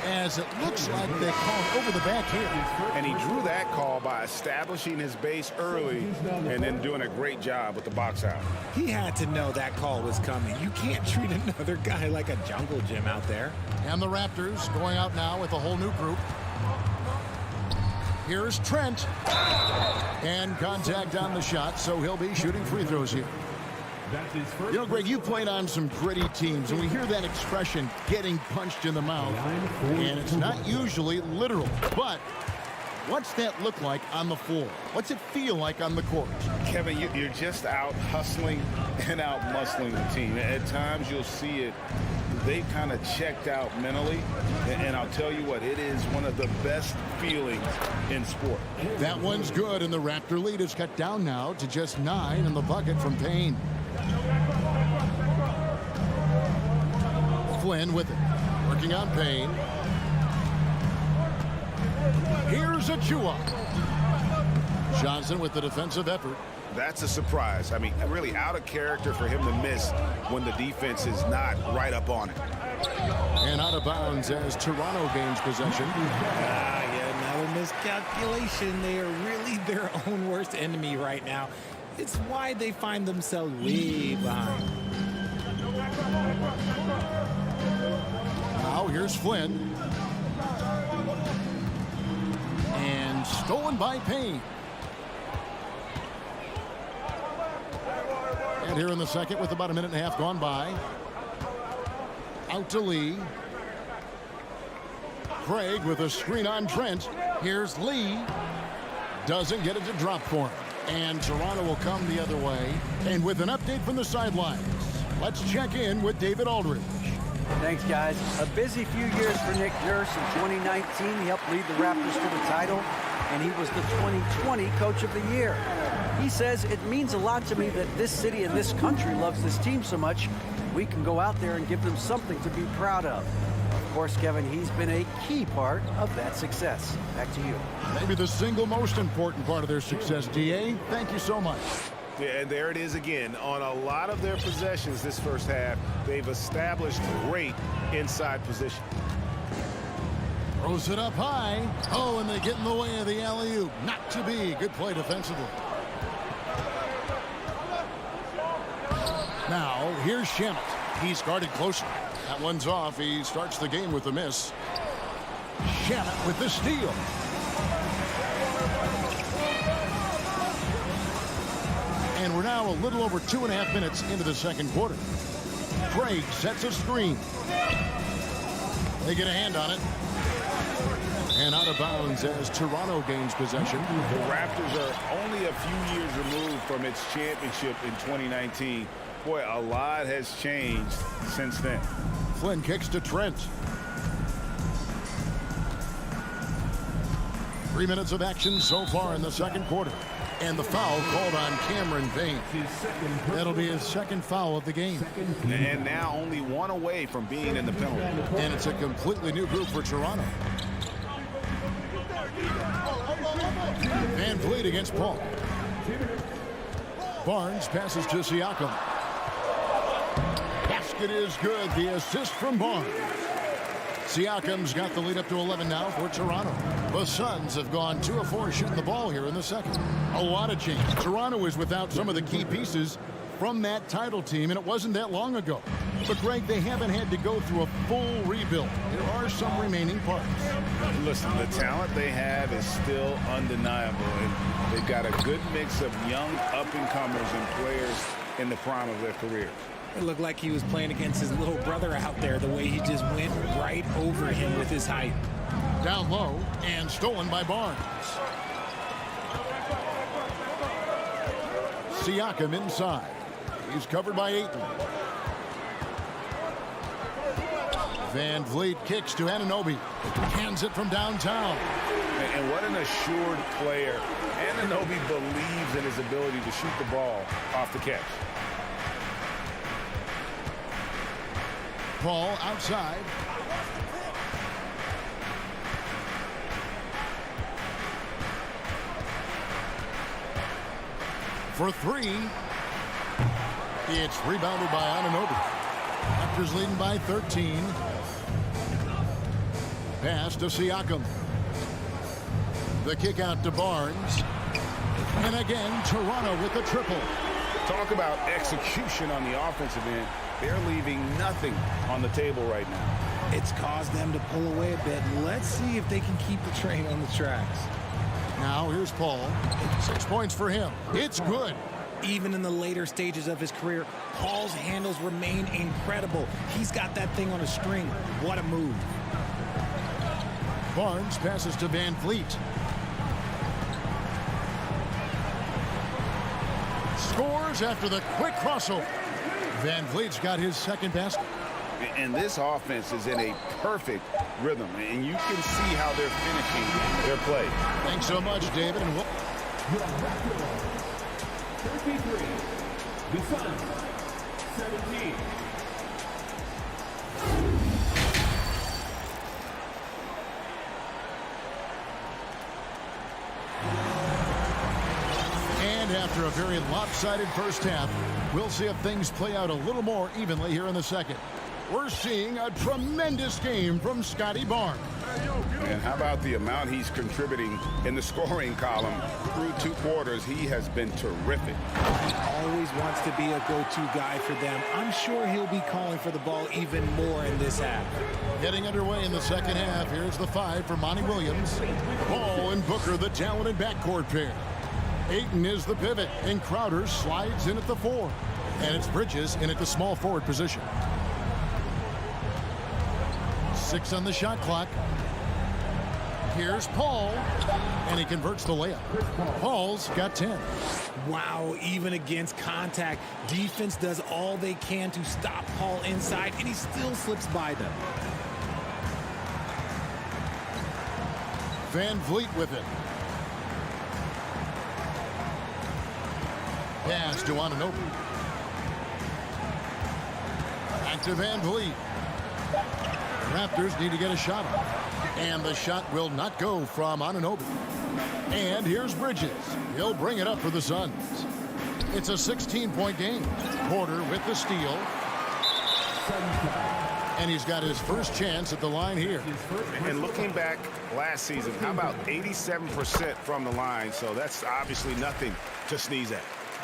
Speaker 5: as it looks like they called over the back here.
Speaker 6: And he drew that call by establishing his base early and then doing a great job with the box out.
Speaker 7: He had to know that call was coming. You can't treat another guy like a jungle gym out there.
Speaker 5: And the Raptors going out now with a whole new group. Here's Trent. And contact on the shot, so he'll be shooting free throws here. You know, Greg, you played on some gritty teams, and we hear that expression, getting punched in the mouth. And it's not usually literal. But what's that look like on the floor? What's it feel like on the court?
Speaker 6: Kevin, you're just out hustling and out muscling the team. At times you'll see it. They kind of checked out mentally. And I'll tell you what, it is one of the best feelings in sport.
Speaker 5: That one's good, and the Raptor lead is cut down now to just 9 in the bucket from Payne. Flynn with it. Working on Payne. Here's Achua. Johnson with the defensive effort.
Speaker 6: That's a surprise. I mean, really out of character for him to miss when the defense is not right up on it.
Speaker 5: And out of bounds as Toronto gains possession.
Speaker 7: Another miscalculation. They are really their own worst enemy right now. It's why they find themselves way behind.
Speaker 5: Now here's Flynn. And stolen by Payne. And here in the second with about a minute and a half gone by. Out to Lee. Craig with a screen on Trent. Here's Lee. Doesn't get it to drop for him. And Toronto will come the other way. And with an update from the sidelines, let's check in with David Aldridge.
Speaker 8: Thanks, guys. A busy few years for Nick Nurse. In 2019, he helped lead the Raptors to the title, and he was the 2020 Coach of the Year. He says, it means a lot to me that this city and this country loves this team so much. We can go out there and give them something to be proud of. Of course, Kevin, he's been a key part of that success. Back to you.
Speaker 5: Maybe the single most important part of their success, D.A. Thank you so much.
Speaker 6: Yeah, and there it is again. On a lot of their possessions this first half, they've established great inside position.
Speaker 5: Throws it up high. Oh, and they get in the way of the alley-oop. Not to be. Good play defensively. Now, here's Shamet. He's guarded closer. That one's off. He starts the game with a miss. Shamet with the steal. And we're now a little over 2.5 minutes into the second quarter. Craig sets a screen. They get a hand on it. And out of bounds as Toronto gains possession.
Speaker 6: The Raptors are only a few years removed from its championship in 2019. Boy, a lot has changed since then.
Speaker 5: Flynn kicks to Trent. 3 minutes of action so far in the second quarter. And the foul called on Cameron Payne. That'll be his second foul of the game.
Speaker 6: And now only one away from being in the penalty.
Speaker 5: And it's a completely new group for Toronto. Van Vliet against Paul. Barnes passes to Siakam. Basket is good. The assist from Barnes. Siakam's got the lead up to 11 now for Toronto. The Suns have gone 2 of 4 shooting the ball here in the second. A lot of change. Toronto is without some of the key pieces from that title team, and it wasn't that long ago. But, Greg, they haven't had to go through a full rebuild. There are some remaining parts.
Speaker 6: Listen, the talent they have is still undeniable. And they've got a good mix of young up-and-comers and players in the prime of their careers.
Speaker 7: It looked like he was playing against his little brother out there, the way he just went right over him with his height.
Speaker 5: Down low and stolen by Barnes. Siakam inside. He's covered by Ayton. Van Vliet kicks to Anunoby. Hands it from downtown.
Speaker 6: And what an assured player. Anunoby believes in his ability to shoot the ball off the catch.
Speaker 5: Paul outside. For 3. It's rebounded by Anunoby. Raptors leading by 13. Pass to Siakam. The kick out to Barnes. And again, Toronto with the triple.
Speaker 6: Talk about execution on the offensive end. They're leaving nothing on the table right now.
Speaker 7: It's caused them to pull away a bit. Let's see if they can keep the train on the tracks.
Speaker 5: Now here's Paul. 6 points for him. It's good.
Speaker 7: Even in the later stages of his career, Paul's handles remain incredible. He's got that thing on a string. What a move.
Speaker 5: Barnes passes to Van Vliet. Scores after the quick crossover. Van Vliet's got his second basket.
Speaker 6: And this offense is in a perfect rhythm, and you can see how they're finishing their play.
Speaker 5: Thanks so much, David. And
Speaker 4: 33. The Suns, 17.
Speaker 5: And after a very lopsided first half, we'll see if things play out a little more evenly here in the second. We're seeing a tremendous game from Scotty Barnes.
Speaker 6: And how about the amount he's contributing in the scoring column through 2 quarters? He has been terrific.
Speaker 7: He always wants to be a go-to guy for them. I'm sure he'll be calling for the ball even more in this half.
Speaker 5: Getting underway in the second half. Here's the 5 for Monty Williams. Ball and Booker, the talented backcourt pair. Ayton is the pivot, and Crowder slides in at the 4. And it's Bridges in at the small forward position. 6 on the shot clock. Here's Paul, and he converts the layup. Paul's got 10.
Speaker 7: Wow, even against contact, defense does all they can to stop Paul inside, and he still slips by them.
Speaker 5: Van Vliet with it. Pass to Anunoby. Back to Van Vliet. The Raptors need to get a shot off. And the shot will not go from Anunoby. And here's Bridges. He'll bring it up for the Suns. It's a 16-point game. Porter with the steal. And he's got his first chance at the line here.
Speaker 6: And looking back last season, how about 87% from the line? So that's obviously nothing to sneeze at.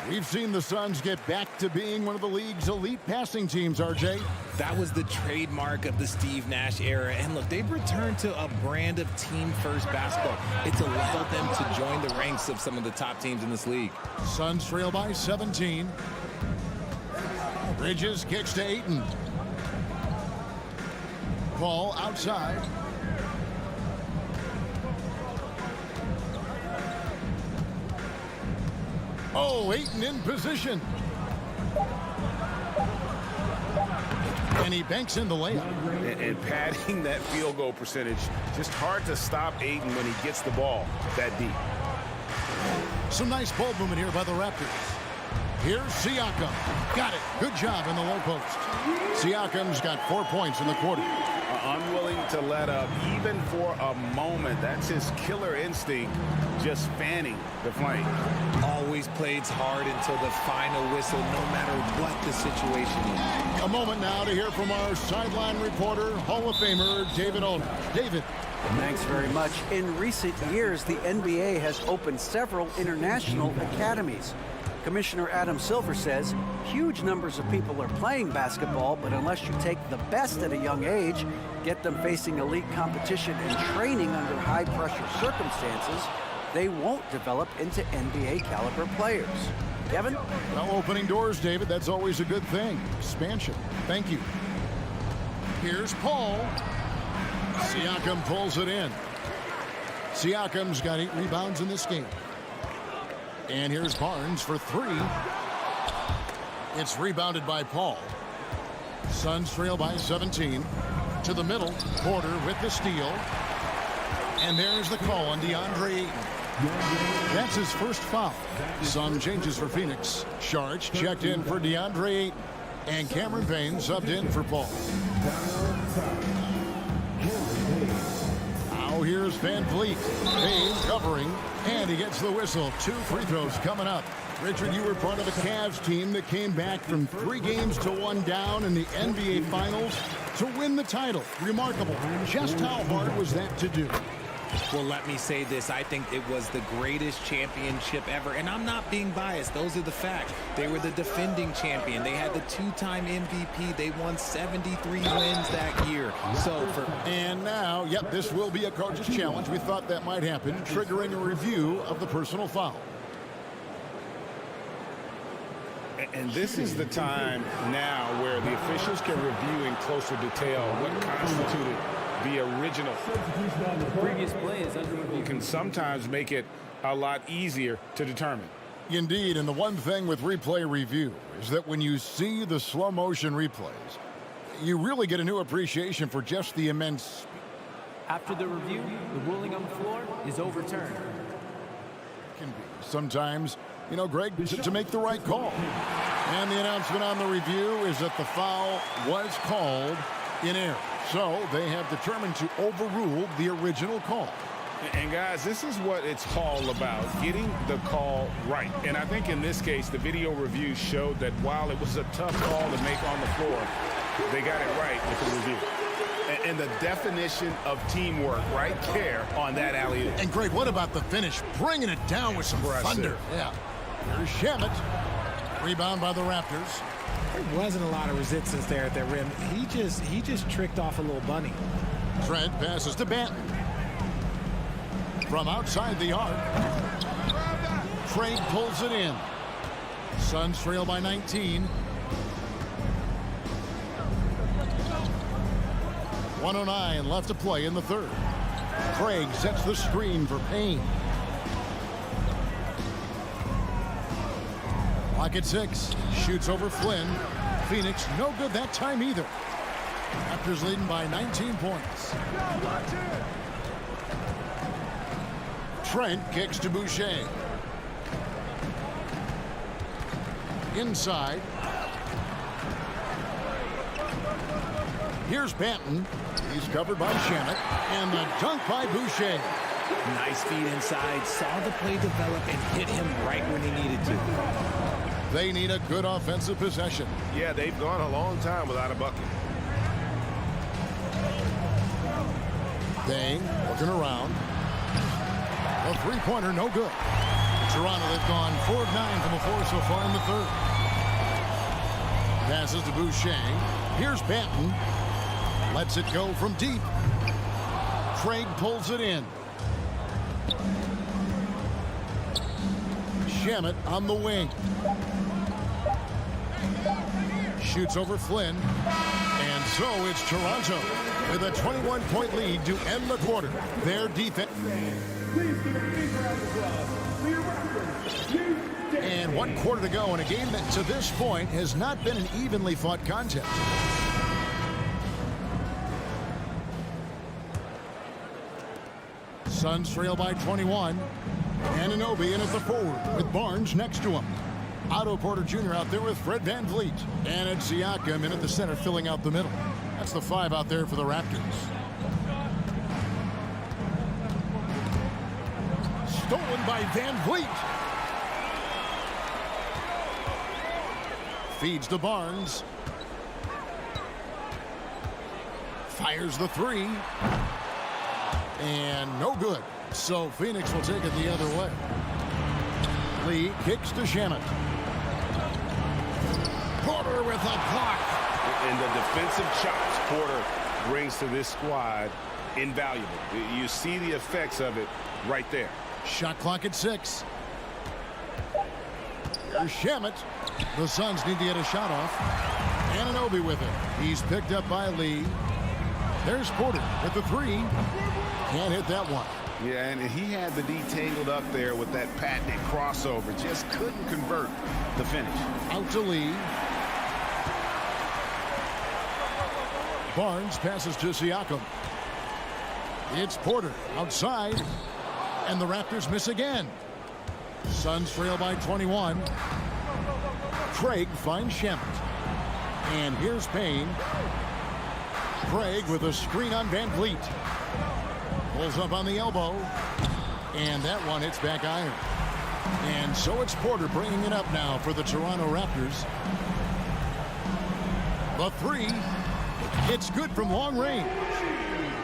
Speaker 5: We've seen the Suns get back to being one of the league's elite passing teams, RJ.
Speaker 7: That was the trademark of the Steve Nash era. And look, they've returned to a brand of team-first basketball. It's allowed them to join the ranks of some of the top teams in this league.
Speaker 5: Suns trail by 17. Bridges kicks to Ayton. Ball outside. Oh, Ayton in position. And he banks in the layup.
Speaker 6: And padding that field goal percentage. Just hard to stop Ayton when he gets the ball that deep.
Speaker 5: Some nice ball movement here by the Raptors. Here's Siakam. Got it. Good job in the low post. Siakam's got 4 points in the quarter.
Speaker 6: Unwilling to let up even for a moment. That's his killer instinct, just fanning the flame.
Speaker 7: Always plays hard until the final whistle, no matter what the situation is.
Speaker 5: A moment now to hear from our sideline reporter, Hall of Famer David Olin. David.
Speaker 8: Thanks very much. In recent years, the NBA has opened several international academies. Commissioner Adam Silver says huge numbers of people are playing basketball, but unless you take the best at a young age, get them facing elite competition and training under high-pressure circumstances, they won't develop into NBA-caliber players. Kevin?
Speaker 5: Well, opening doors, David. That's always a good thing. Expansion. Thank you. Here's Paul. Siakam pulls it in. Siakam's got 8 rebounds in this game. And here's Barnes for 3. It's rebounded by Paul. Suns trail by 17. To the middle. Porter with the steal. And there's the call on DeAndre Ayton. That's his first foul. Some changes for Phoenix. Sharch checked in for DeAndre Ayton. And Cameron Payne subbed in for Paul. Now here's Van Vliet. Payne covering. And he gets the whistle. 2 free throws coming up. Richard, you were part of a Cavs team that came back from 3 games to 1 down in the NBA Finals to win the title. Remarkable. Just how hard was that to do?
Speaker 7: Well, let me say this. I think it was the greatest championship ever. And I'm not being biased. Those are the facts. They were the defending champion. They had the 2-time MVP. They won 73 wins that year.
Speaker 5: And now, yep, this will be a coach's challenge. We thought that might happen, triggering a review of the personal foul.
Speaker 6: And this is the time now where the officials can review in closer detail what constituted the original.
Speaker 9: The previous play is under review.
Speaker 6: You can sometimes make it a lot easier to determine.
Speaker 5: Indeed, and the one thing with replay review is that when you see the slow motion replays, you really get a new appreciation for just the immense.
Speaker 9: After the review, the ruling on the floor is overturned.
Speaker 5: Can be sometimes, you know, Greg, to make the right call. And the announcement on the review is that the foul was called in error. So they have determined to overrule the original call.
Speaker 6: And guys, this is what it's all about, getting the call right. And I think in this case, the video review showed that while it was a tough call to make on the floor, they got it right with the review. And the definition of teamwork right there on that alley-oop.
Speaker 5: And Greg, what about the finish? Bringing it down with some thunder. Yeah. Here's Shamet. Rebound by the Raptors.
Speaker 7: There wasn't a lot of resistance there at the rim. He just tricked off a little bunny.
Speaker 5: Trent passes to Banton. From outside the arc. Craig pulls it in. Suns trail by 19. 1:09 left to play in the third. Craig sets the screen for Payne. Clock at 6. Shoots over Flynn. Phoenix no good that time either. Raptors leading by 19 points. Trent kicks to Boucher. Inside. Here's Banton. He's covered by Shamet. And the dunk by Boucher.
Speaker 7: Nice feed inside. Saw the play develop and hit him right when he needed to.
Speaker 5: They need a good offensive possession.
Speaker 1: Yeah, they've gone a long time without a bucket.
Speaker 5: Dang, looking around. A three-pointer, no good. Toronto, they've gone 4 of 9 from the floor so far in the third. Passes to Boucher. Here's Banton. Lets it go from deep. Craig pulls it in. Shamet on the wing. Shoots over Flynn. And so it's Toronto with a 21-point lead to end the quarter. Their defense.
Speaker 4: Please give a big round of applause
Speaker 5: And 1 quarter to go in a game that to this point has not been an evenly fought contest. Suns trail by 21. Anunoby in at the forward with Barnes next to him. Otto Porter Jr. out there with Fred VanVleet. And it's Siakam in at the center filling out the middle. That's the 5 out there for the Raptors. Stolen by VanVleet. Feeds to Barnes. Fires the 3. And no good. So Phoenix will take it the other way. Lee kicks to Shamet. Porter with a block.
Speaker 6: And the defensive chops Porter brings to this squad, invaluable. You see the effects of it right there.
Speaker 5: Shot clock at 6. Here's Shamet. The Suns need to get a shot off. Anunoby with it. He's picked up by Lee. There's Porter with the 3. Can't hit that one.
Speaker 6: Yeah, and he had the D tangled up there with that patented crossover. Just couldn't convert the finish.
Speaker 5: Out to Lee. Barnes passes to Siakam. It's Porter outside. And the Raptors miss again. Suns trail by 21. Craig finds Shamet. And here's Payne. Craig with a screen on VanVleet. Pulls up on the elbow. And that one hits back iron. And so it's Porter bringing it up now for the Toronto Raptors. The 3. It's good from long range.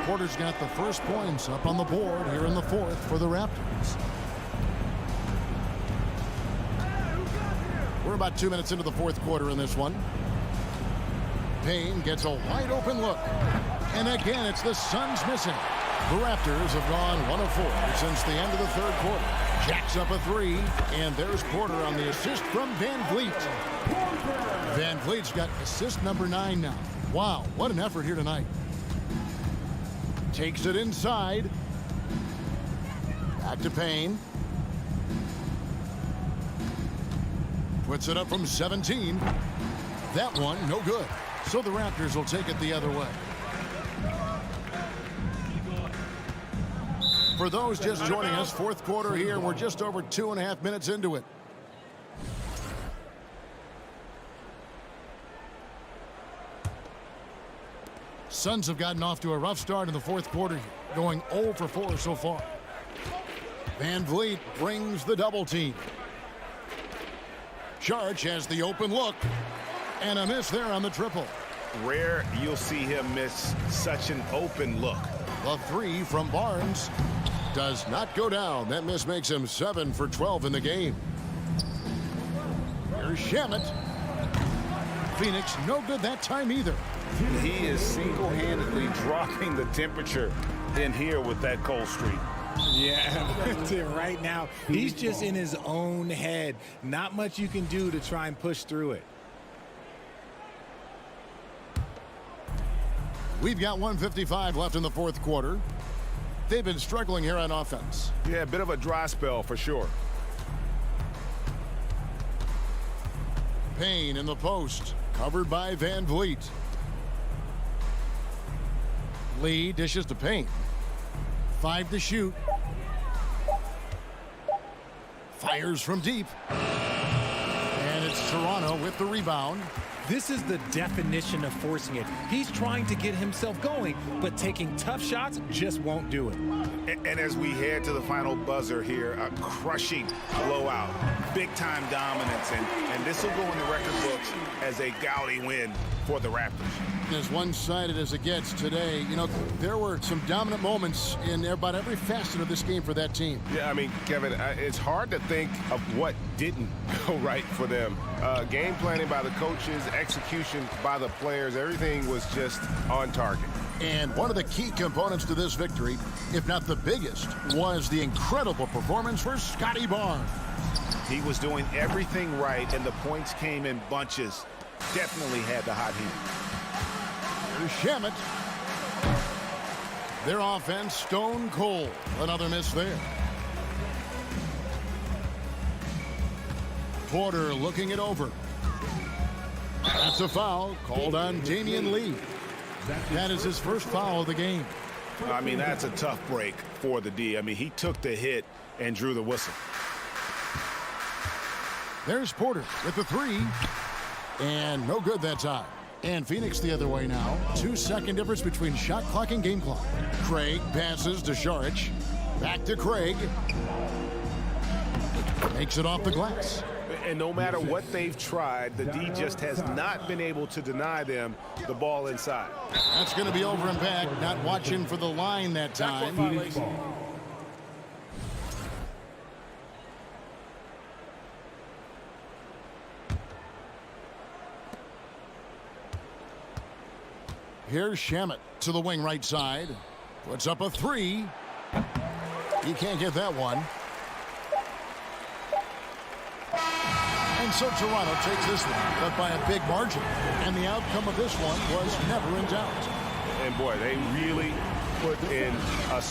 Speaker 5: Porter's got the first points up on the board here in the 4th for the Raptors. We're about 2 minutes into the 4th quarter in this one. Payne gets a wide open look. And again, it's the Suns missing. The Raptors have gone 1 of 4 since the end of the 3rd quarter. Jacks up a 3, and there's Porter on the assist from VanVleet. VanVleet's got assist number 9 now. Wow, what an effort here tonight. Takes it inside. Back to Payne. Puts it up from 17. That one, no good. So the Raptors will take it the other way. For those just joining us, 4th quarter here. We're just over 2.5 minutes into it. Suns have gotten off to a rough start in the 4th quarter here, going 0 for 4 so far. VanVleet brings the double team. Charge has the open look. And a miss there on the triple.
Speaker 6: Rare you'll see him miss such an open look.
Speaker 5: The 3 from Barnes does not go down. That miss makes him 7 for 12 in the game. Here's Shamet. Phoenix no good that time either.
Speaker 6: He is single-handedly dropping the temperature in here with that cold streak.
Speaker 7: Yeah, right now, he's just in his own head. Not much you can do to try and push through it.
Speaker 5: We've got 1:55 left in the 4th quarter. They've been struggling here on offense.
Speaker 6: Yeah, a bit of a dry spell for sure.
Speaker 5: Payne in the post, covered by VanVleet. Lee dishes to Payne. 5 to shoot. Fires from deep. And it's Toronto with the rebound.
Speaker 7: This is the definition of forcing it. He's trying to get himself going, but taking tough shots just won't do it.
Speaker 6: And as we head to the final buzzer here, a crushing blowout, big-time dominance, and this will go in the record books as a gaudy win for the Raptors.
Speaker 5: As one-sided as it gets today, you know, there were some dominant moments in about every facet of this game for that team.
Speaker 1: Yeah, I mean, Kevin, it's hard to think of what didn't go right for them. Game planning by the coaches, execution by the players, everything was just on target.
Speaker 5: And one of the key components to this victory, if not the biggest, was the incredible performance for Scotty Barnes.
Speaker 6: He was doing everything right, and the points came in bunches. Definitely had the hot hand.
Speaker 5: Here's Shamet. Their offense stone cold. Another miss there. Porter looking it over. That's a foul called on Damian Lee. That is his first foul of the game.
Speaker 6: I mean, that's a tough break for the D. I mean, he took the hit and drew the whistle.
Speaker 5: There's Porter with the three. And no good that time. And Phoenix the other way now. 2-second difference between shot clock and game clock. Craig passes to Šarić. Back to Craig. Makes it off the glass.
Speaker 6: And no matter what they've tried, the D just has not been able to deny them the ball inside.
Speaker 5: That's going to be over and back. Not watching for the line that time. Here's Shamet to the wing right side. Puts up a three. He can't get that one. And so Toronto takes this one, but by a big margin. And the outcome of this one was never in doubt.
Speaker 6: And boy, they really put in a...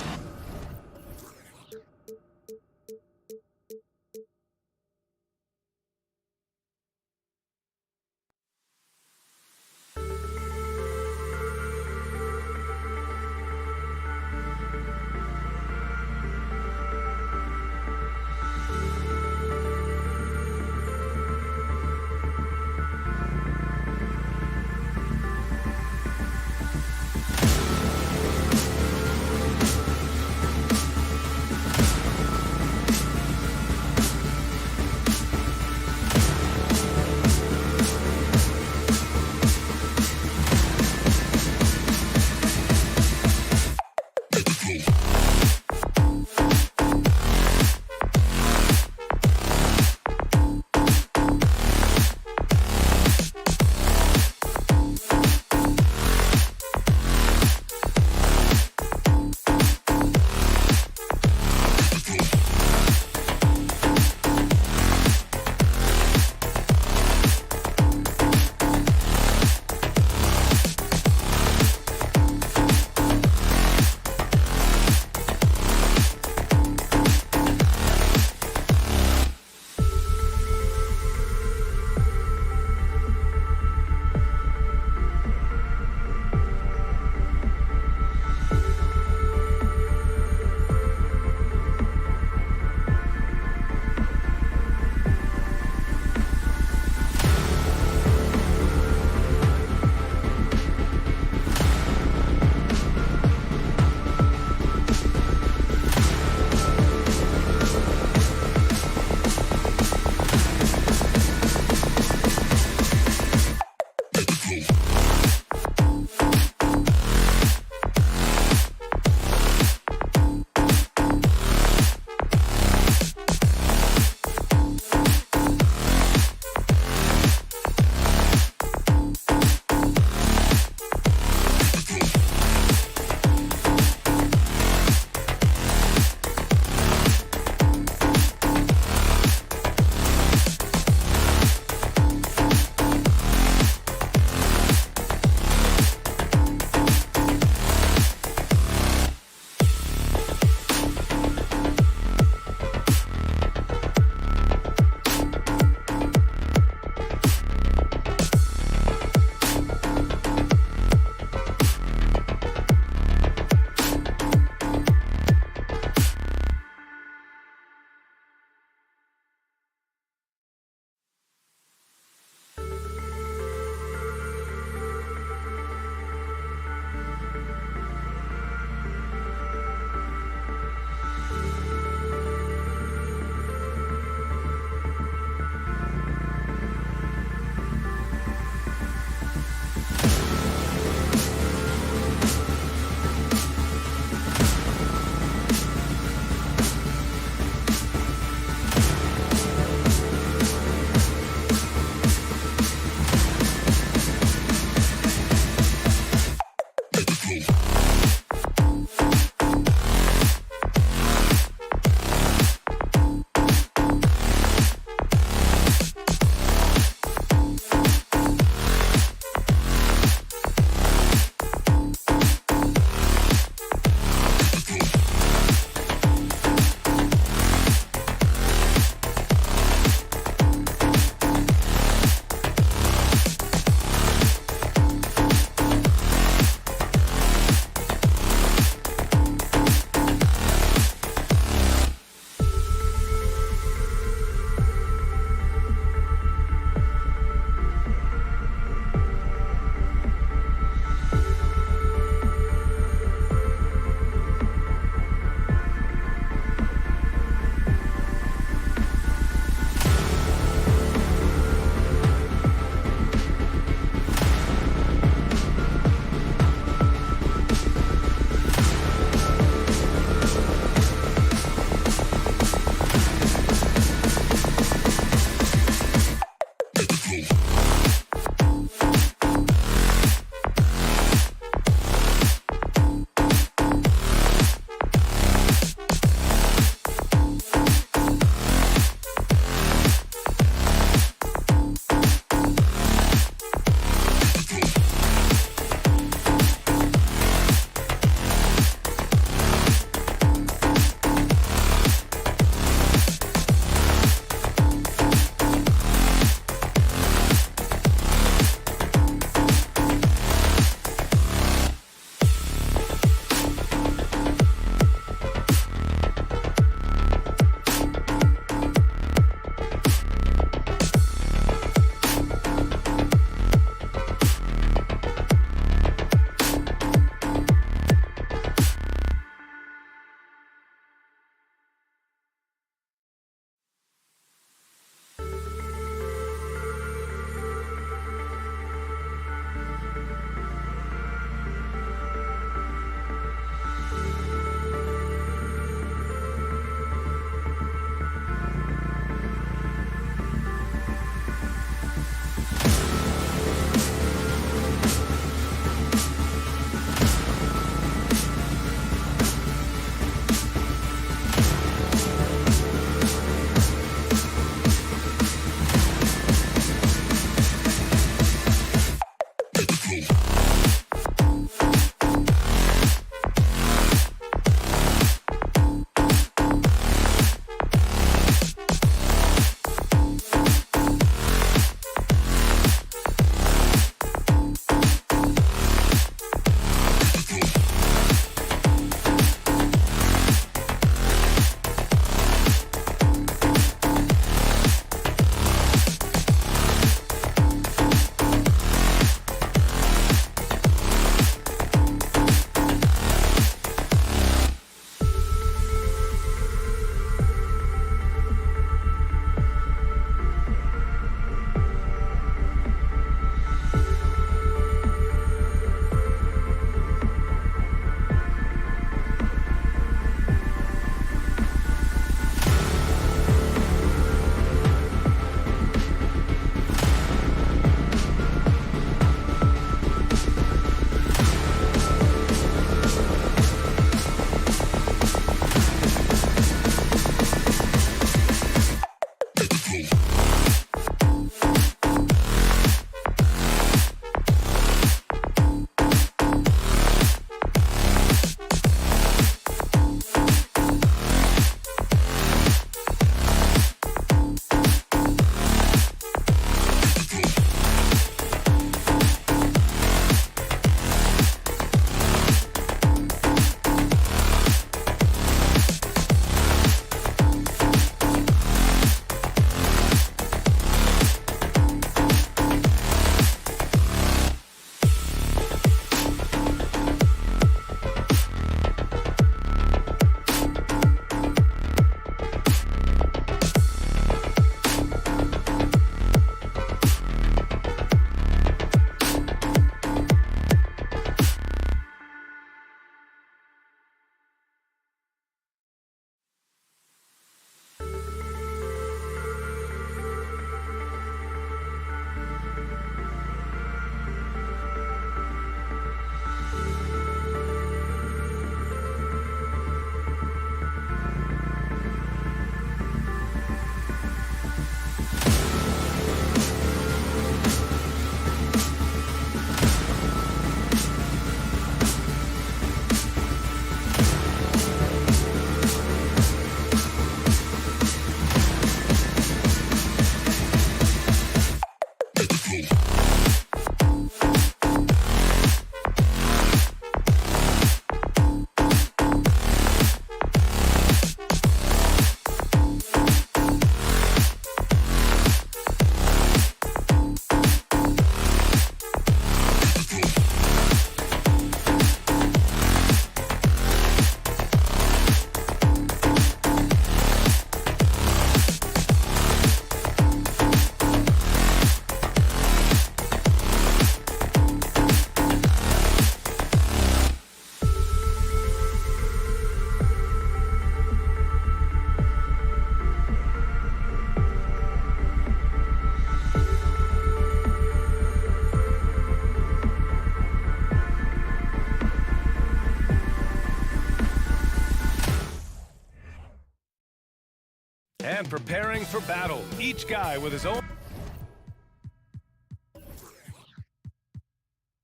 Speaker 1: and preparing for battle. Each guy with his own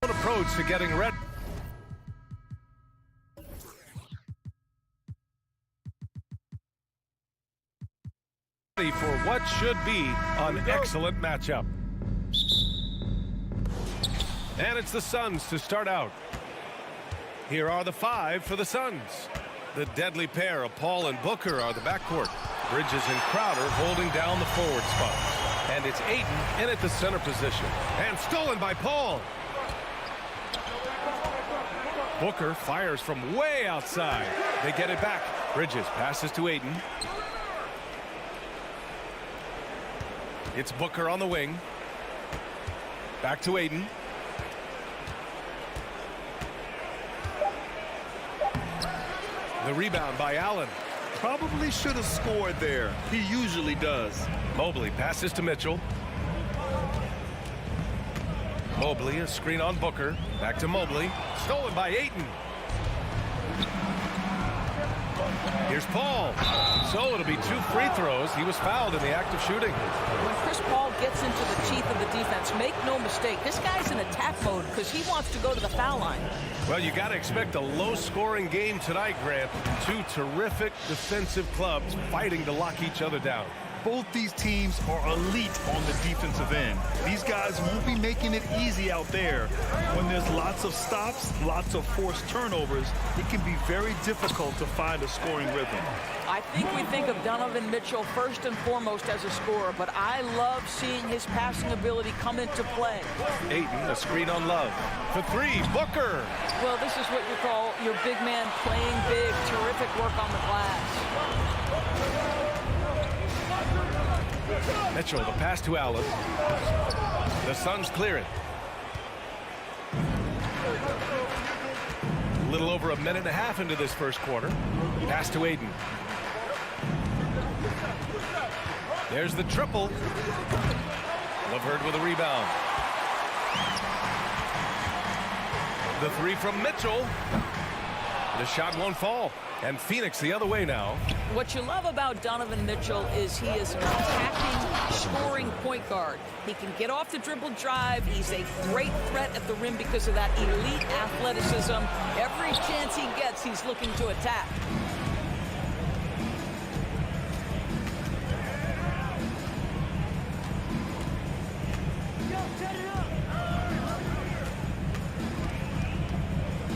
Speaker 1: approach to getting ready for what should be an excellent matchup. And it's the Suns to start out. Here are the 5 for the Suns. The deadly pair of Paul and Booker are the backcourt. Bridges and Crowder holding down the forward spots. And it's Ayton in at the center position. And stolen by Paul. Booker fires from way outside. They get it back. Bridges passes to Ayton. It's Booker on the wing. Back to Ayton. The rebound by Allen.
Speaker 2: Probably should have scored there. He usually does.
Speaker 1: Mobley passes to Mitchell. Mobley, a screen on Booker. Back to Mobley. Stolen by Ayton. Here's Paul. So it'll be 2 free throws. He was fouled in the act of shooting.
Speaker 10: When Chris Paul gets into the teeth of the defense, make no mistake, this guy's in attack mode because he wants to go to the foul line.
Speaker 1: Well, you got to expect a low-scoring game tonight, Grant. 2 terrific defensive clubs fighting to lock each other down.
Speaker 2: Both these teams are elite on the defensive end. These guys won't be making it easy out there. When there's lots of stops, lots of forced turnovers, it can be very difficult to find a scoring rhythm.
Speaker 10: I think we think of Donovan Mitchell first and foremost as a scorer, but I love seeing his passing ability come into play.
Speaker 1: Ayton, a screen on Love. For 3, Booker.
Speaker 10: Well, this is what you call your big man playing big. Terrific work on the glass.
Speaker 1: Mitchell, the pass to Allen. The Suns clear it. A little over a minute and a half into this first quarter. Pass to Ayton. There's the triple. LeVert with a rebound. The 3 from Mitchell. The shot won't fall. And Phoenix the other way now.
Speaker 10: What you love about Donovan Mitchell is he is an attacking, scoring point guard. He can get off the dribble drive. He's a great threat at the rim because of that elite athleticism. Every chance he gets, he's looking to attack.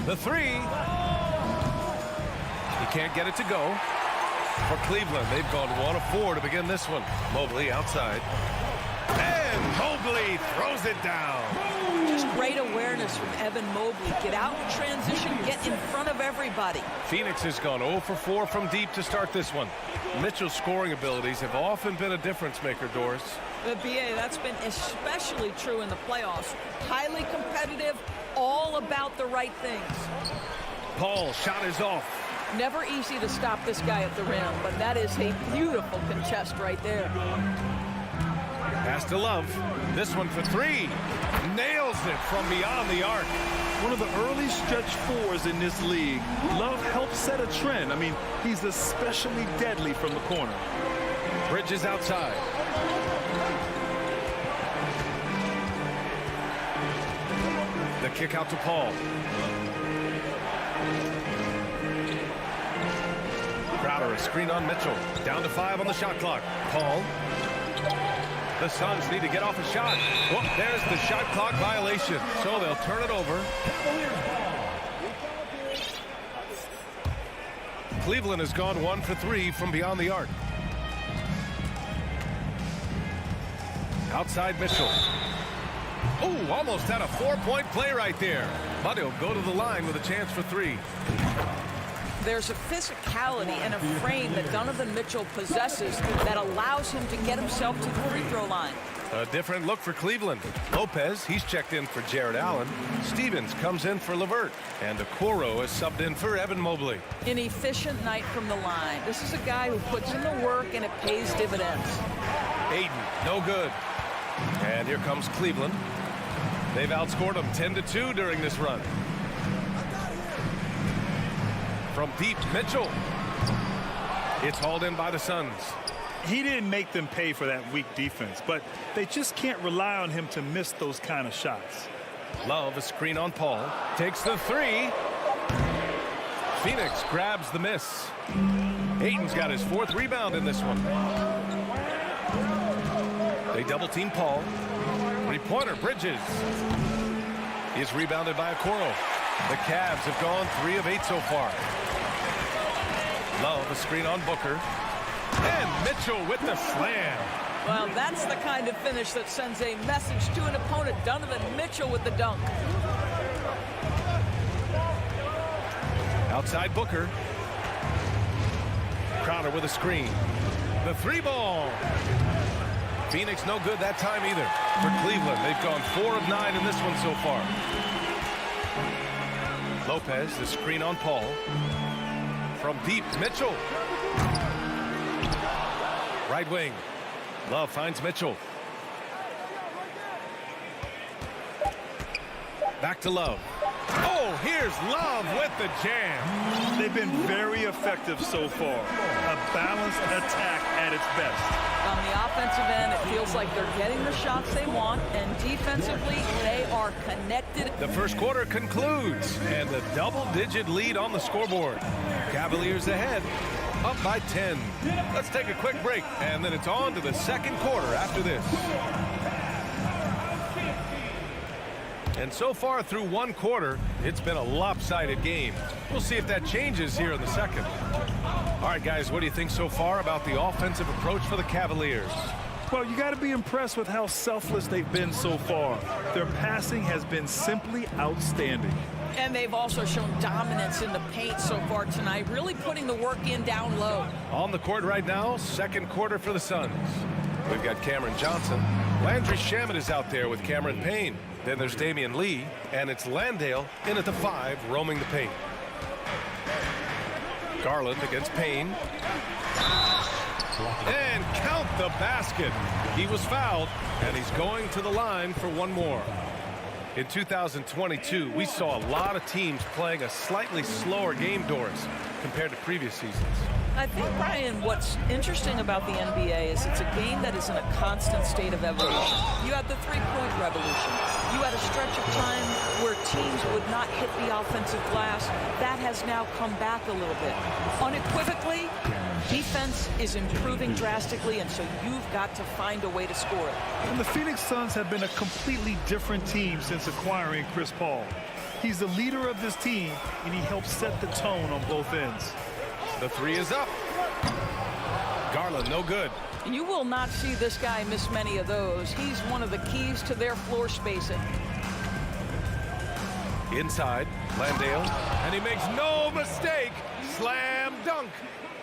Speaker 1: The 3. Can't get it to go. For Cleveland, they've gone 1 of 4 to begin this one. Mobley outside. And Mobley throws it down.
Speaker 10: Just great awareness from Evan Mobley. Get out in transition, get in front of everybody.
Speaker 1: Phoenix has gone 0 for 4 from deep to start this one. Mitchell's scoring abilities have often been a difference maker, Doris.
Speaker 10: The BA, that's been especially true in the playoffs. Highly competitive, all about the right things.
Speaker 1: Paul, shot is off.
Speaker 10: Never easy to stop this guy at the rim, but that is a beautiful contest right there.
Speaker 1: Pass to Love. This one for 3. Nails it from beyond the arc.
Speaker 2: One of the early stretch 4s in this league. Love helps set a trend. I mean, he's especially deadly from the corner.
Speaker 1: Bridges outside. The kick out to Paul. Crowder, a screen on Mitchell. Down to 5 on the shot clock. Paul. The Suns need to get off a shot. Well, there's the shot clock violation. So they'll turn it over. Cleveland has gone 1 for 3 from beyond the arc. Outside Mitchell. Oh, almost had a 4-point play right there. But he'll go to the line with a chance for 3.
Speaker 10: There's a physicality and a frame that Donovan Mitchell possesses that allows him to get himself to the free throw line.
Speaker 1: A different look for Cleveland. Lopez, he's checked in for Jared Allen. Stevens comes in for LeVert. And Okoro is subbed in for Evan Mobley.
Speaker 10: An efficient night from the line. This is a guy who puts in the work and it pays dividends.
Speaker 1: Ayton, no good. And here comes Cleveland. They've outscored them 10-2 during this run. From deep, Mitchell. It's hauled in by the Suns.
Speaker 2: He didn't make them pay for that weak defense, but they just can't rely on him to miss those kind of shots.
Speaker 1: Love, a screen on Paul. Takes the three. Phoenix grabs the miss. Ayton's got his 4th rebound in this one. They double team Paul. 3-pointer, Bridges. He's rebounded by Okoro. The Cavs have gone 3 of 8 so far. Love, a screen on Booker. And Mitchell with the slam.
Speaker 10: Well, that's the kind of finish that sends a message to an opponent. Donovan Mitchell with the dunk.
Speaker 1: Outside Booker. Crowder with a screen. The 3-ball. Phoenix no good that time either. For Cleveland, they've gone 4 of 9 in this one so far. Lopez, the screen on Paul. From deep, Mitchell. Right wing. Love finds Mitchell. Back to Love. Oh, here's Love with the jam.
Speaker 2: They've been very effective so far. A balanced attack at its best.
Speaker 10: On the offensive end, it feels like they're getting the shots they want, and defensively, they are connected.
Speaker 1: The first quarter concludes, and a double-digit lead on the scoreboard. Cavaliers ahead, up by 10. Let's take a quick break, and then it's on to the second quarter after this. And so far through one quarter, it's been a lopsided game. We'll see if that changes here in the second. All right, guys, what do you think so far about the offensive approach for the Cavaliers?
Speaker 2: Well, you got to be impressed with how selfless they've been so far. Their passing has been simply outstanding.
Speaker 10: And they've also shown dominance in the paint so far tonight, really putting the work in down low.
Speaker 1: On the court right now, second quarter for the Suns. We've got Cameron Johnson. Landry Shamet is out there with Cameron Payne. Then there's Damian Lee, and it's Landale in at the 5, roaming the paint. Garland against Payne. And count the basket. He was fouled, and he's going to the line for one more. In 2022, we saw a lot of teams playing a slightly slower game, Doris, compared to previous seasons.
Speaker 10: I think, Brian, what's interesting about the NBA is it's a game that is in a constant state of evolution. You had the three-point revolution. You had a stretch of time where teams would not hit the offensive glass. That has now come back a little bit. Unequivocally, defense is improving drastically, and so you've got to find a way to score it.
Speaker 2: And the Phoenix Suns have been a completely different team since acquiring Chris Paul. He's the leader of this team, and he helps set the tone on both ends.
Speaker 1: The 3 is up. Garland, no good.
Speaker 10: You will not see this guy miss many of those. He's one of the keys to their floor spacing.
Speaker 1: Inside, Landale, and he makes no mistake. Slam dunk.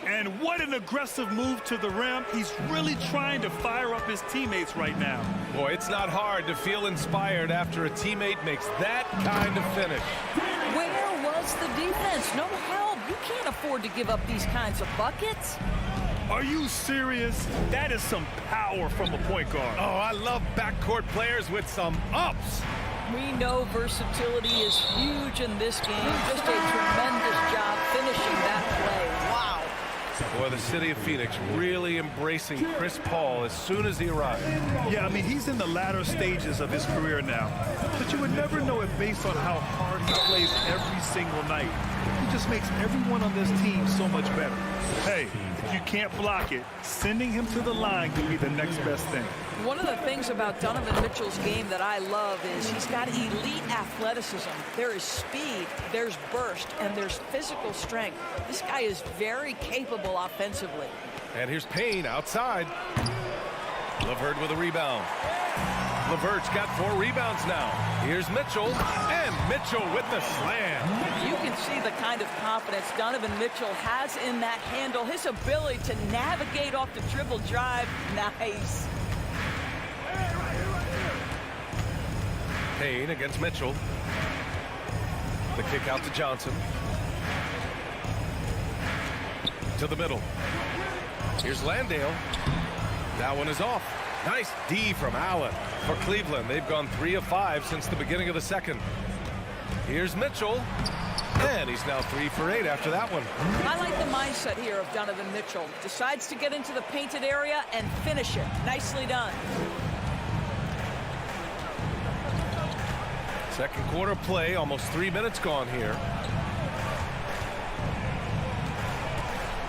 Speaker 2: And what an aggressive move to the rim. He's really trying to fire up his teammates right now.
Speaker 1: Boy, it's not hard to feel inspired after a teammate makes that kind of finish.
Speaker 10: Where was the defense? No help. You can't afford to give up these kinds of buckets.
Speaker 2: Are you serious? That is some power from a point guard.
Speaker 1: Oh, I love backcourt players with some ups.
Speaker 10: We know versatility is huge in this game. Just a tremendous job finishing that play. Wow.
Speaker 1: Boy, the city of Phoenix really embracing Chris Paul as soon as he arrived.
Speaker 2: Yeah, I mean, he's in the latter stages of his career now. But you would never know it based on how hard he plays every single night. He just makes everyone on this team so much better. Hey, if you can't block it, sending him to the line could be the next best thing.
Speaker 10: One of the things about Donovan Mitchell's game that I love is he's got elite athleticism. There is speed, there's burst, and there's physical strength. This guy is very capable offensively.
Speaker 1: And here's Payne outside. LeVert with a rebound. LeVert's got 4 rebounds now. Here's Mitchell, and Mitchell with the slam.
Speaker 10: You can see the kind of confidence Donovan Mitchell has in that handle. His ability to navigate off the dribble drive, nice.
Speaker 1: Payne against Mitchell. The kick out to Johnson. To the middle. Here's Landale. That one is off. Nice D from Allen. For Cleveland, they've gone 3 of 5 since the beginning of the second. Here's Mitchell. And he's now 3 for 8 after that one.
Speaker 10: I like the mindset here of Donovan Mitchell. Decides to get into the painted area and finish it. Nicely done.
Speaker 1: Second quarter play, almost 3 minutes gone here.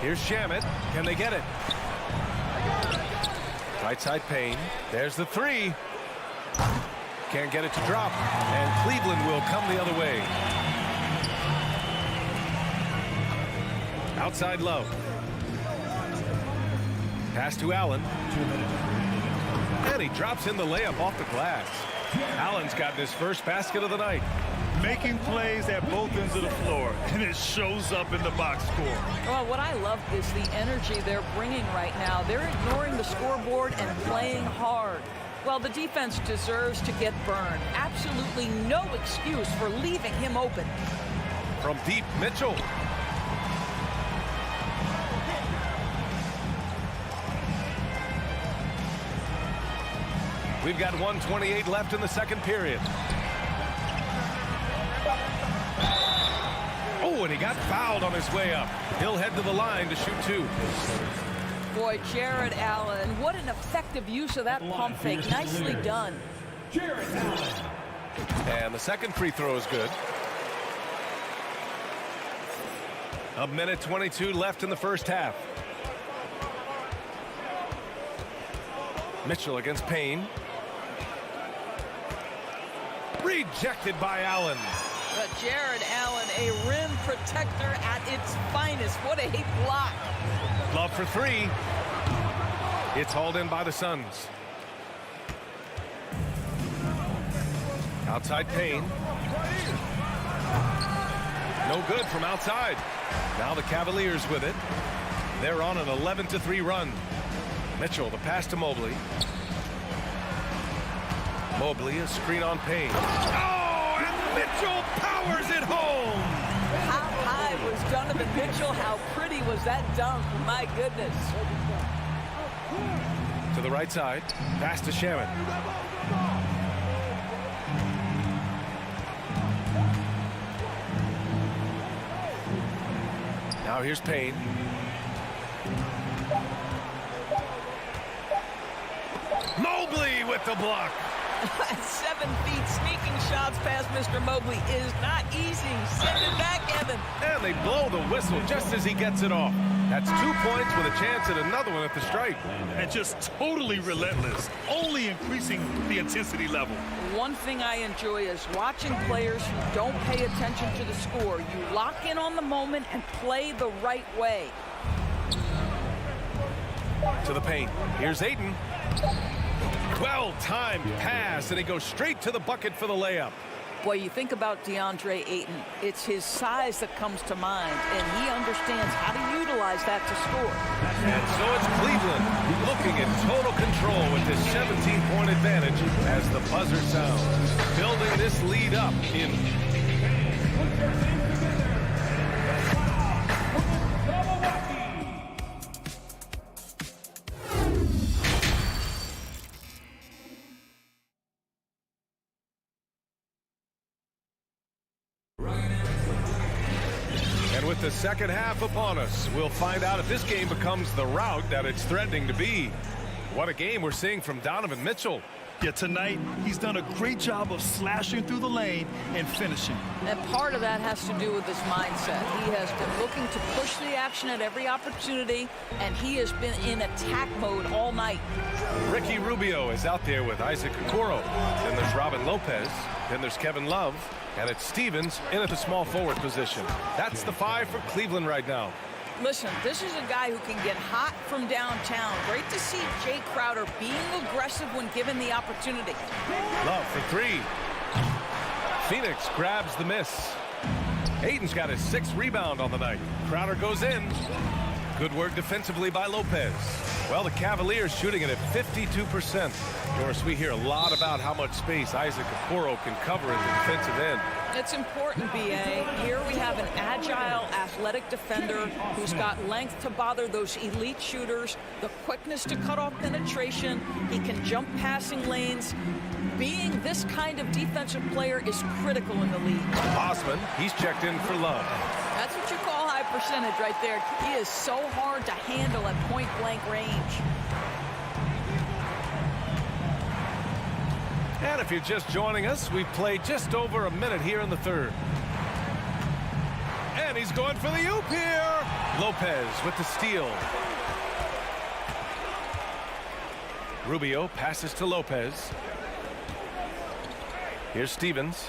Speaker 1: Here's Shamet. Can they get it? Right side Payne. There's the three. Can't get it to drop. And Cleveland will come the other way. Outside Love. Pass to Allen. And he drops in the layup off the glass. Allen's gotten his first basket of the night.
Speaker 2: Making plays at both ends of the floor, and it shows up in the box score.
Speaker 10: Well, what I love is the energy they're bringing right now. They're ignoring the scoreboard and playing hard. Well, the defense deserves to get burned. Absolutely no excuse for leaving him open.
Speaker 1: From deep, Mitchell. We've got 1:28 left in the second period. Oh, and he got fouled on his way up. He'll head to the line to shoot two.
Speaker 10: Boy, Jared Allen, what an effective use of that pump fake. Nicely done.
Speaker 4: Jared Allen.
Speaker 1: And the second free throw is good. 1:22 left in the first half. Mitchell against Payne. Rejected by Allen.
Speaker 10: But Jared Allen, a rim protector at its finest. What a block.
Speaker 1: Love for three. It's hauled in by the Suns. Outside Payne. No good from outside. Now the Cavaliers with it. They're on an 11-3 run. Mitchell, the pass to Mobley. Mobley, a screen on Payne. Oh, and Mitchell powers it home.
Speaker 10: How high was Donovan Mitchell? How pretty was that dunk? My goodness.
Speaker 1: To the right side. Pass to Shamet. Now here's Payne. Mobley with the block.
Speaker 10: 7 feet sneaking shots past Mr. Mobley is not easy. Send it back, Evan.
Speaker 1: And they blow the whistle just as he gets it off. That's 2 points with a chance at another one at the stripe.
Speaker 2: And just totally relentless, only increasing the intensity level.
Speaker 10: One thing I enjoy is watching players who don't pay attention to the score. You lock in on the moment and play the right way.
Speaker 1: To the paint. Here's Ayton. Well-timed pass, and he goes straight to the bucket for the layup.
Speaker 10: Boy, you think about DeAndre Ayton. It's his size that comes to mind, and he understands how to utilize that to score.
Speaker 1: And so it's Cleveland looking at total control with this 17-point advantage as the buzzer sounds. Building this lead up in... With the second half upon us, we'll find out if this game becomes the rout that it's threatening to be. What a game we're seeing from Donovan Mitchell.
Speaker 2: Yeah, tonight, he's done a great job of slashing through the lane and finishing.
Speaker 10: And part of that has to do with his mindset. He has been looking to push the action at every opportunity, and he has been in attack mode all night.
Speaker 1: Ricky Rubio is out there with Isaac Okoro. Then there's Robin Lopez. Then there's Kevin Love. And it's Stevens in at the small forward position. That's the 5 for Cleveland right now.
Speaker 10: Listen, this is a guy who can get hot from downtown. Great to see Jay Crowder being aggressive when given the opportunity.
Speaker 1: Love for 3. Phoenix grabs the miss. Ayton's got his 6th rebound on the night. Crowder goes in. Good work defensively by Lopez. Well, the Cavaliers shooting it at 52%. Of course, we hear a lot about how much space Isaac Okoro can cover in the defensive end.
Speaker 10: It's important, B.A. Here we have have an agile, athletic defender who's got length to bother those elite shooters, the quickness to cut off penetration. He can jump passing lanes. Being this kind of defensive player is critical in the league.
Speaker 1: Osman, he's checked in for Love.
Speaker 10: That's what you call high percentage right there. He is so hard to handle at point-blank range.
Speaker 1: And if you're just joining us, we've played just over a minute here in the third. And he's going for the oop here. Lopez with the steal. Rubio passes to Lopez. Here's Stevens.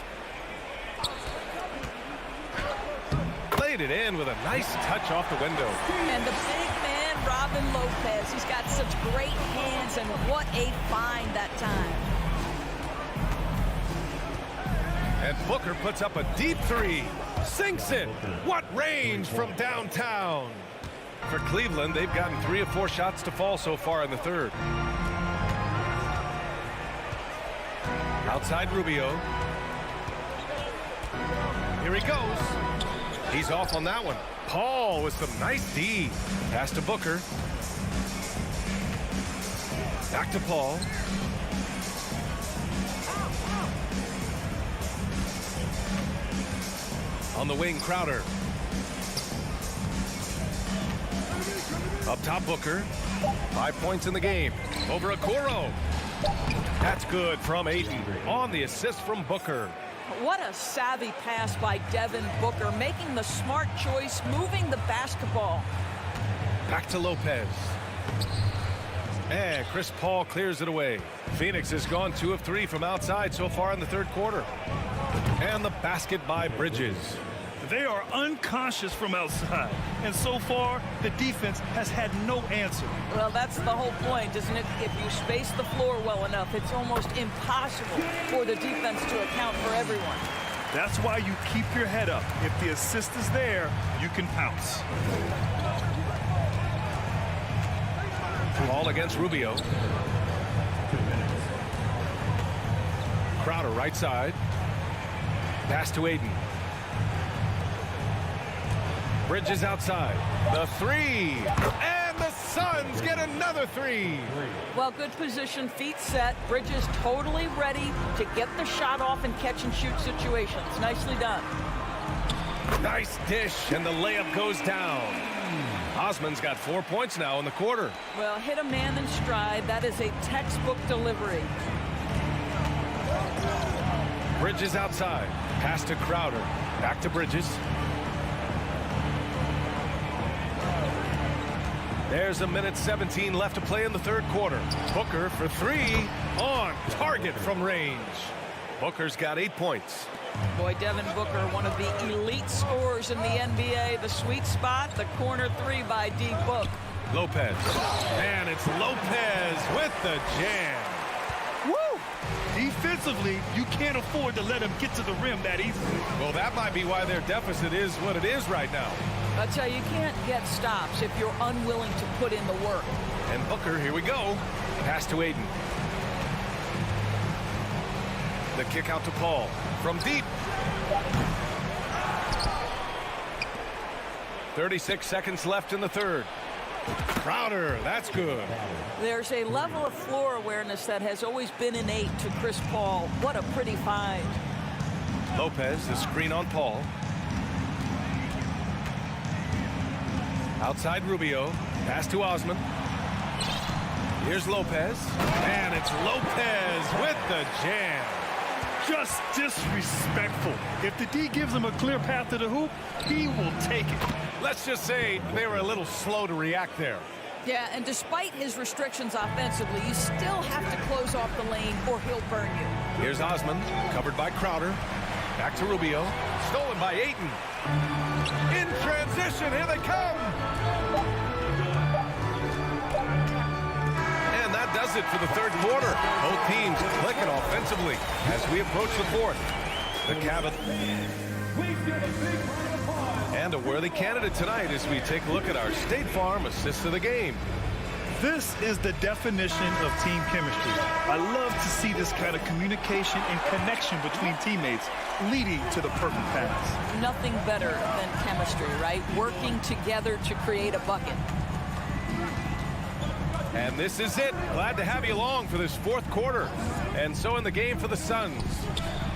Speaker 1: Laid it in with a nice touch off the window.
Speaker 10: And the big man, Robin Lopez. He's got such great hands, and what a find that time.
Speaker 1: And Booker puts up a deep three. Sinks it. What range from downtown. For Cleveland, they've gotten 3 of 4 shots to fall so far in the third. Outside Rubio. Here he goes. He's off on that one. Paul with some nice D. Pass to Booker. Back to Paul. On the wing, Crowder. Up top, Booker. 5 points in the game. Over Okoro. That's good from Ayton. On the assist from Booker.
Speaker 10: What a savvy pass by Devin Booker, making the smart choice, moving the basketball.
Speaker 1: Back to Lopez. And Chris Paul clears it away. Phoenix has gone 2 of 3 from outside so far in the third quarter. And the basket by Bridges.
Speaker 2: They are unconscious from outside, and so far the defense has had no answer.
Speaker 10: Well, that's the whole point, isn't it? If you space the floor well enough, it's almost impossible for the defense to account for everyone.
Speaker 2: That's why you keep your head up. If the assist is there, you can pounce.
Speaker 1: Ball against Rubio. Crowder right side. Pass to Ayton. Bridges outside. The three. And the Suns get another 3.
Speaker 10: Well, good position, feet set. Bridges totally ready to get the shot off in catch-and-shoot situations. Nicely done.
Speaker 1: Nice dish, and the layup goes down. Osman's got 4 points now in the quarter.
Speaker 10: Well, hit a man in stride. That is a textbook delivery.
Speaker 1: Bridges outside. Pass to Crowder. Back to Bridges. There's a minute 17 left to play in the third quarter. Booker for 3 on target from range. Booker's got 8 points.
Speaker 10: Boy, Devin Booker, one of the elite scorers in the NBA. The sweet spot, the corner 3 by D. Book.
Speaker 1: Lopez. And it's Lopez with the jam.
Speaker 2: Woo! Defensively, you can't afford to let him get to the rim that easily.
Speaker 1: Well, that might be why their deficit is what it is right now.
Speaker 10: I tell you, you can't get stops if you're unwilling to put in the work.
Speaker 1: And Booker, here we go. Pass to Ayton. The kick out to Paul from deep. 36 seconds left in the third. Crowder, that's good.
Speaker 10: There's a level of floor awareness that has always been innate to Chris Paul. What a pretty find.
Speaker 1: Lopez, the screen on Paul. Outside Rubio. Pass to Osman. Here's Lopez. And it's Lopez with the jam.
Speaker 2: Just disrespectful. If the D gives him a clear path to the hoop, he will take it.
Speaker 1: Let's just say they were a little slow to react there.
Speaker 10: Yeah, and despite his restrictions offensively, you still have to close off the lane or he'll burn you.
Speaker 1: Here's Osman, covered by Crowder. Back to Rubio. Stolen by Ayton. In transition, here they come. And that does it for the third quarter. Both teams clicking offensively as we approach the fourth. The Cavaliers. And a worthy candidate tonight as we take a look at our State Farm assist of the game.
Speaker 2: This is the definition of team chemistry. I love to see this kind of communication and connection between teammates leading to the perfect pass.
Speaker 10: Nothing better than chemistry, right? Working together to create a bucket.
Speaker 1: And this is it. Glad to have you along for this fourth quarter. And so in the game for the Suns,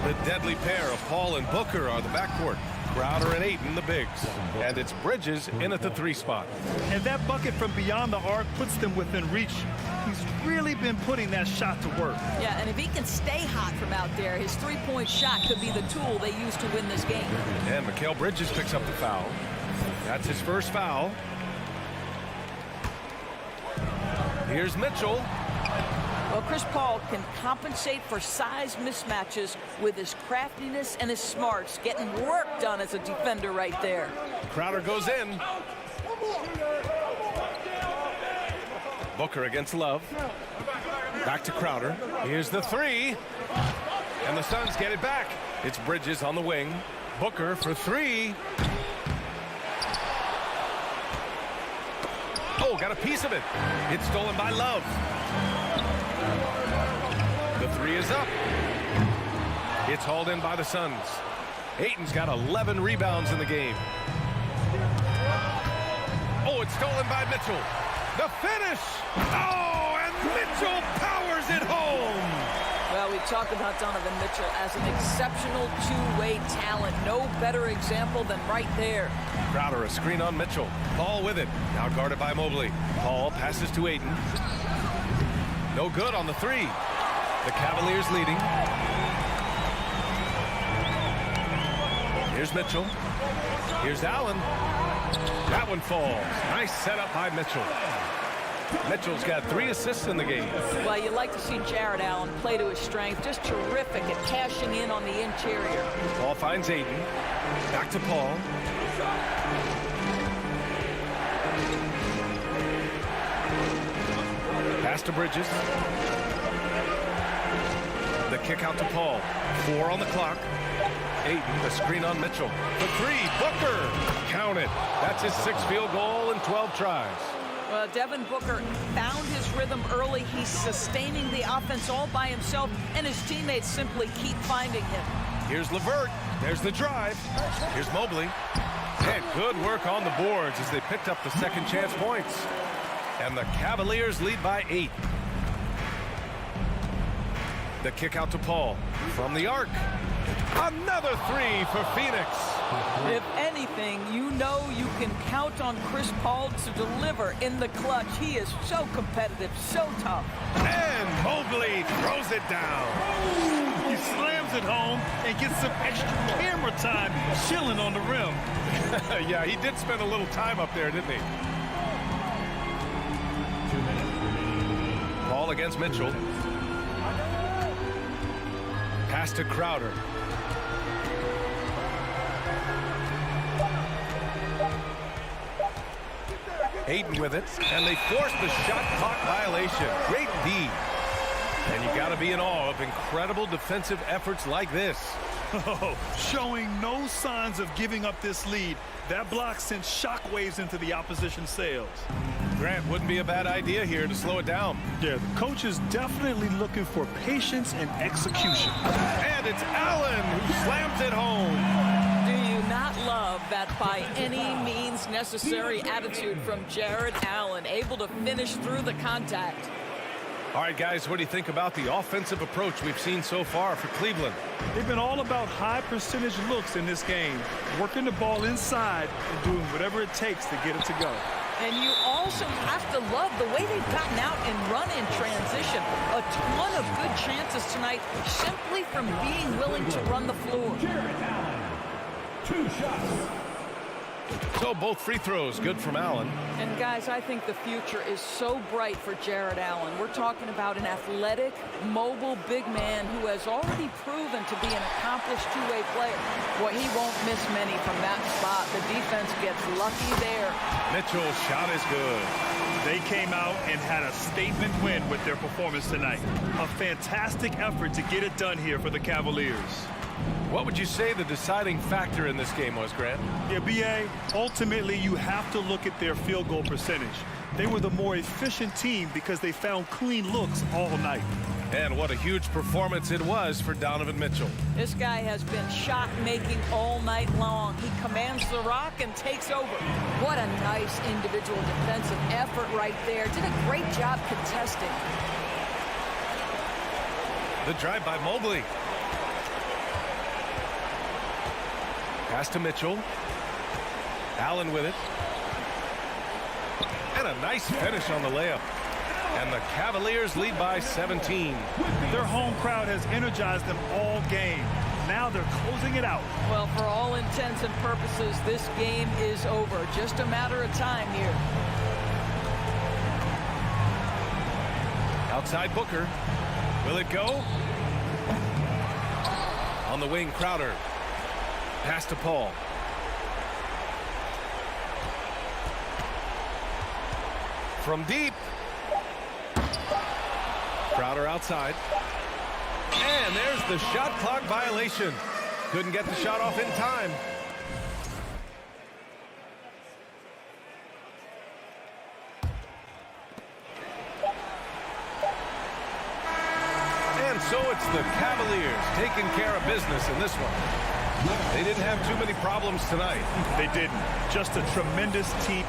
Speaker 1: the deadly pair of Paul and Booker are the backcourt. Crowder and Ayton, the bigs. And it's Bridges in at the 3 spot.
Speaker 2: And that bucket from beyond the arc puts them within reach. He's really been putting that shot to work.
Speaker 10: Yeah, and if he can stay hot from out there, his three-point shot could be the tool they use to win this game.
Speaker 1: And Mikal Bridges picks up the foul. That's his first foul. Here's Mitchell.
Speaker 10: Well, Chris Paul can compensate for size mismatches with his craftiness and his smarts, getting work done as a defender right there.
Speaker 1: Crowder goes in. Booker against Love. Back to Crowder. Here's the 3. And the Suns get it back. It's Bridges on the wing. Booker for 3. Oh, got a piece of it. It's stolen by Love. The 3 is up. It's hauled in by the Suns. Ayton's got 11 rebounds in the game. Oh, it's stolen by Mitchell. The finish. Oh, and Mitchell powers it home.
Speaker 10: Well, we talk about Donovan Mitchell as an exceptional two-way talent. No better example than right there.
Speaker 1: Crowder, a screen on Mitchell. Paul with it. Now guarded by Mobley. Paul passes to Ayton. No good on the 3. The Cavaliers leading. Here's Mitchell. Here's Allen. That one falls. Nice setup by Mitchell. Mitchell's got 3 assists in the game.
Speaker 10: Well, you like to see Jared Allen play to his strength. Just terrific at cashing in on the interior.
Speaker 1: Paul finds Ayton. Back to Paul. Pass to Bridges. The kick out to Paul. 4 on the clock. Ayton, the screen on Mitchell. The 3, Booker. Count it. That's his 6th field goal in 12 tries.
Speaker 10: Well, Devin Booker found his rhythm early. He's sustaining the offense all by himself, and his teammates simply keep finding him.
Speaker 1: Here's LeVert. There's the drive. Here's Mobley. And good work on the boards as they picked up the second chance points. And the Cavaliers lead by 8. The kick out to Paul from the arc. Another 3 for Phoenix.
Speaker 10: If anything, you know you can count on Chris Paul to deliver in the clutch. He is so competitive, so tough.
Speaker 1: And Mobley throws it down.
Speaker 2: He slams it home and gets some extra camera time chilling on the rim.
Speaker 1: Yeah, he did spend a little time up there, didn't he? Paul against Mitchell. Pass to Crowder. Ayton with it, and they force the shot clock violation. Great D. And you got to be in awe of incredible defensive efforts like this.
Speaker 2: Oh, showing no signs of giving up this lead. That block sent shockwaves into the opposition sails.
Speaker 1: Grant, wouldn't be a bad idea here to slow it down.
Speaker 2: Yeah, the coach is definitely looking for patience and execution.
Speaker 1: And it's Allen who slams it home.
Speaker 10: Do you not love that by any means necessary attitude from Jared Allen, able to finish through the contact?
Speaker 1: All right, guys, what do you think about the offensive approach we've seen so far for Cleveland?
Speaker 2: They've been all about high percentage looks in this game, working the ball inside and doing whatever it takes to get it to go.
Speaker 10: And you also have to love the way they've gotten out and run in transition. A ton of good chances tonight simply from being willing to run the floor.
Speaker 4: 2 shots.
Speaker 1: So both free throws good from Allen.
Speaker 10: And guys, I think the future is so bright for Jared Allen. We're talking about an athletic, mobile big man who has already proven to be an accomplished two-way player. Boy, he won't miss many from that spot. The defense gets lucky there.
Speaker 1: Mitchell's shot is good.
Speaker 2: They came out and had a statement win with their performance tonight. A fantastic effort to get it done here for the Cavaliers.
Speaker 1: What would you say the deciding factor in this game was, Grant?
Speaker 2: Yeah, B.A., ultimately you have to look at their field goal percentage. They were the more efficient team because they found clean looks all night.
Speaker 1: And what a huge performance it was for Donovan Mitchell.
Speaker 10: This guy has been shot-making all night long. He commands the rock and takes over. What a nice individual defensive effort right there. Did a great job contesting.
Speaker 1: The drive by Mobley. Pass to Mitchell. Allen with it. And a nice finish on the layup. And the Cavaliers lead by 17.
Speaker 2: Their home crowd has energized them all game. Now they're closing it out.
Speaker 10: Well, for all intents and purposes, this game is over. Just a matter of time here.
Speaker 1: Outside Booker. Will it go? On the wing, Crowder. Pass to Paul. From deep. Crowder outside. And there's the shot clock violation. Couldn't get the shot off in time. And so it's the Cavaliers taking care of business in this one. They didn't have too many problems tonight.
Speaker 2: They didn't. Just a tremendous team.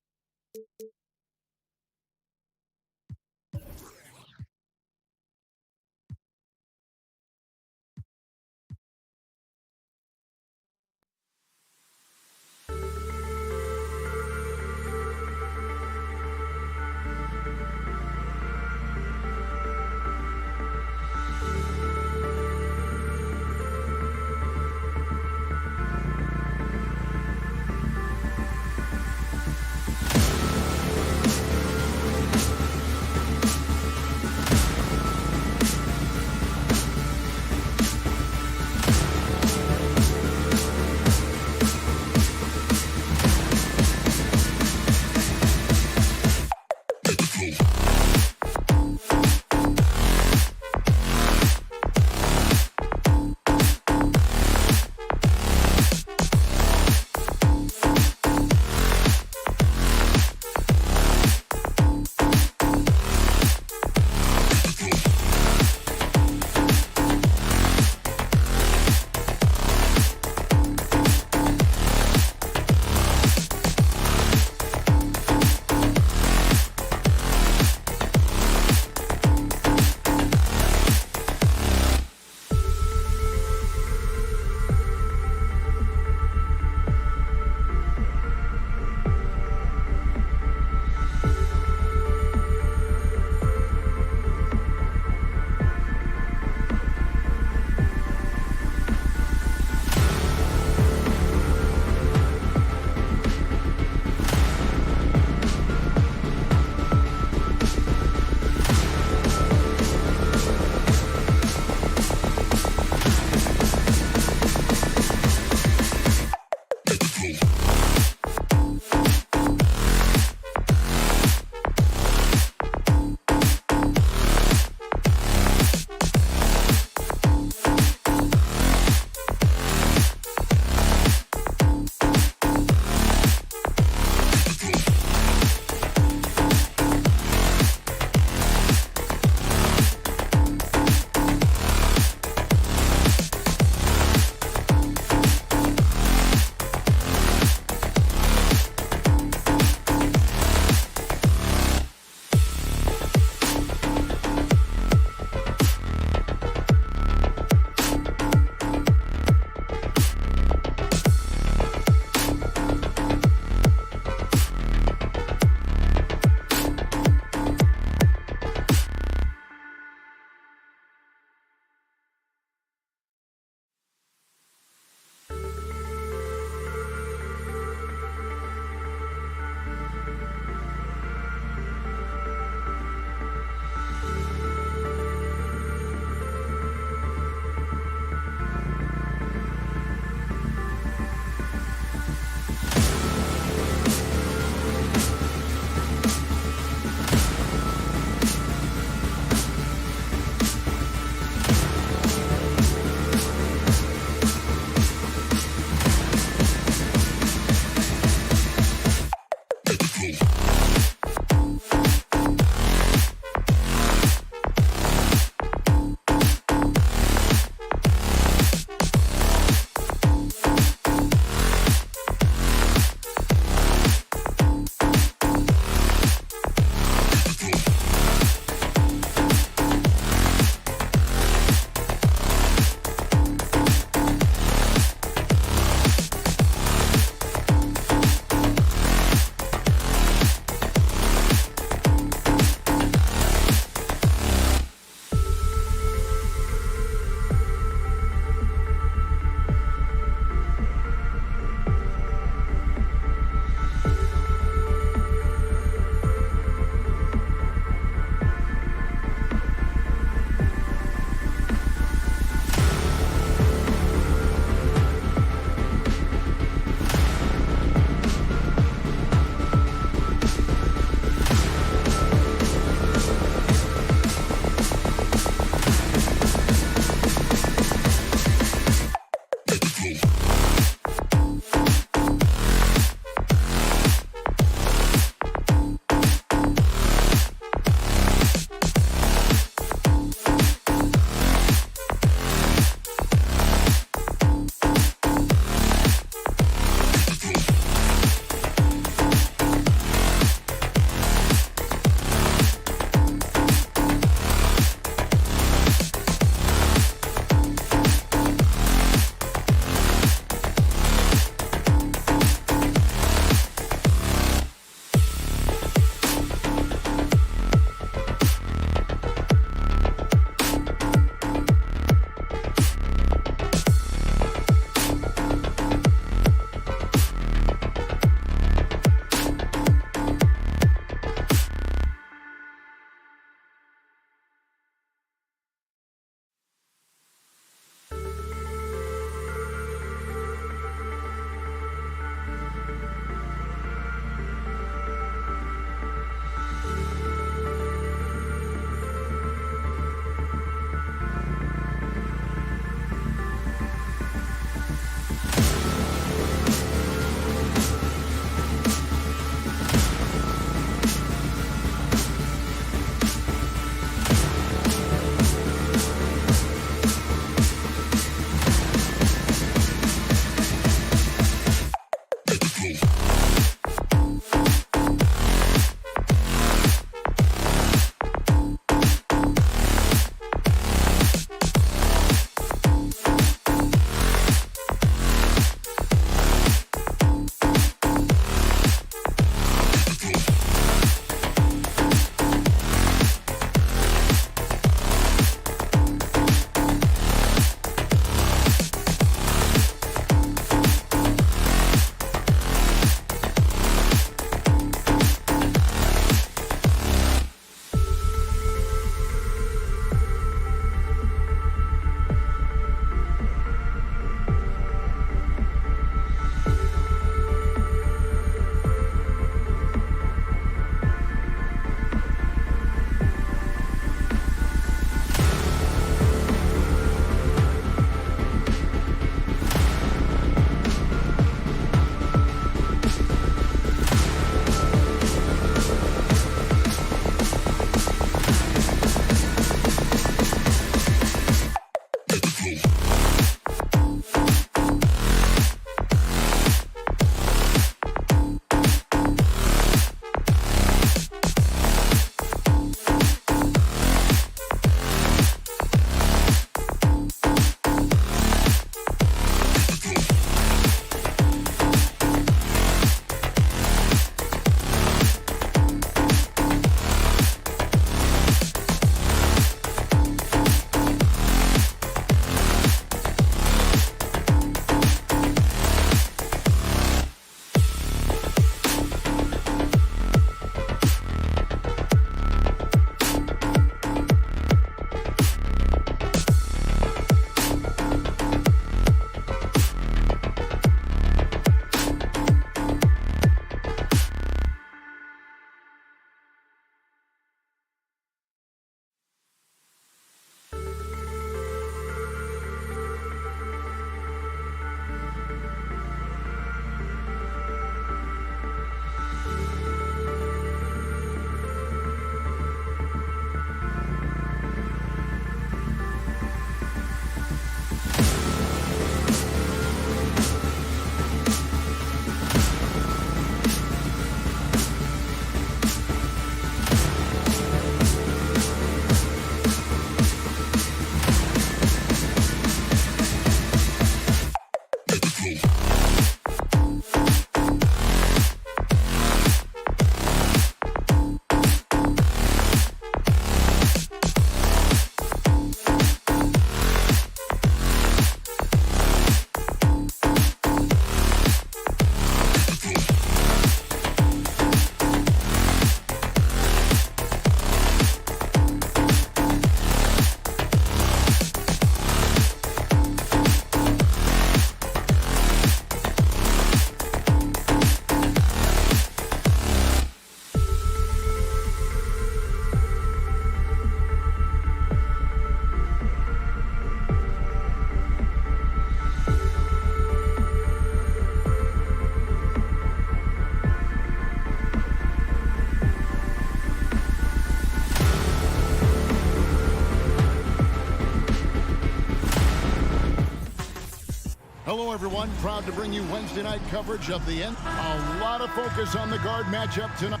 Speaker 5: Hello, everyone. Proud to bring you Wednesday night coverage of the end. A lot of focus on the guard matchup tonight.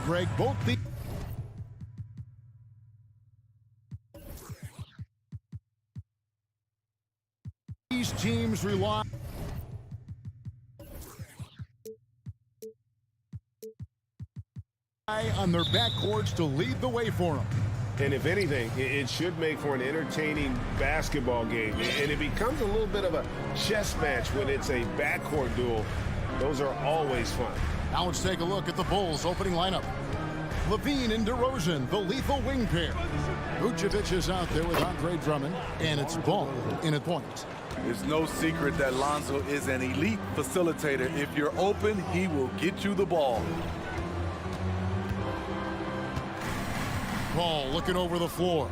Speaker 5: Greg, both these teams rely on their backcourts to lead the way for them.
Speaker 6: And if anything, it should make for an entertaining basketball game. And it becomes a little bit of a chess match when it's a backcourt duel. Those are always fun.
Speaker 5: Now let's take a look at the Bulls' opening lineup. Levine and DeRozan, the lethal wing pair. Vucevic is out there with Andre Drummond, and it's Ball in at point.
Speaker 11: It's no secret that Lonzo is an elite facilitator. If you're open, he will get you the ball.
Speaker 5: Ball looking over the floor.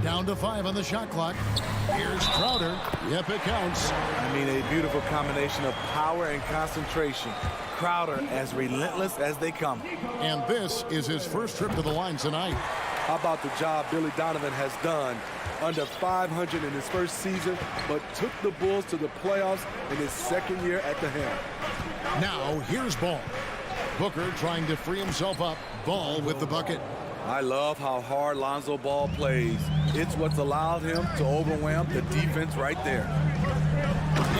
Speaker 5: Down to 5 on the shot clock. Here's Crowder. Yep, it counts.
Speaker 11: I mean, a beautiful combination of power and concentration. Crowder as relentless as they come.
Speaker 5: And this is his first trip to the line tonight.
Speaker 11: How about the job Billy Donovan has done? Under 500 in his first season, but took the Bulls to the playoffs in his second year at the helm.
Speaker 5: Now, here's Ball. Booker trying to free himself up. Ball with the bucket.
Speaker 11: I love how hard Lonzo Ball plays. It's what's allowed him to overwhelm the defense right there.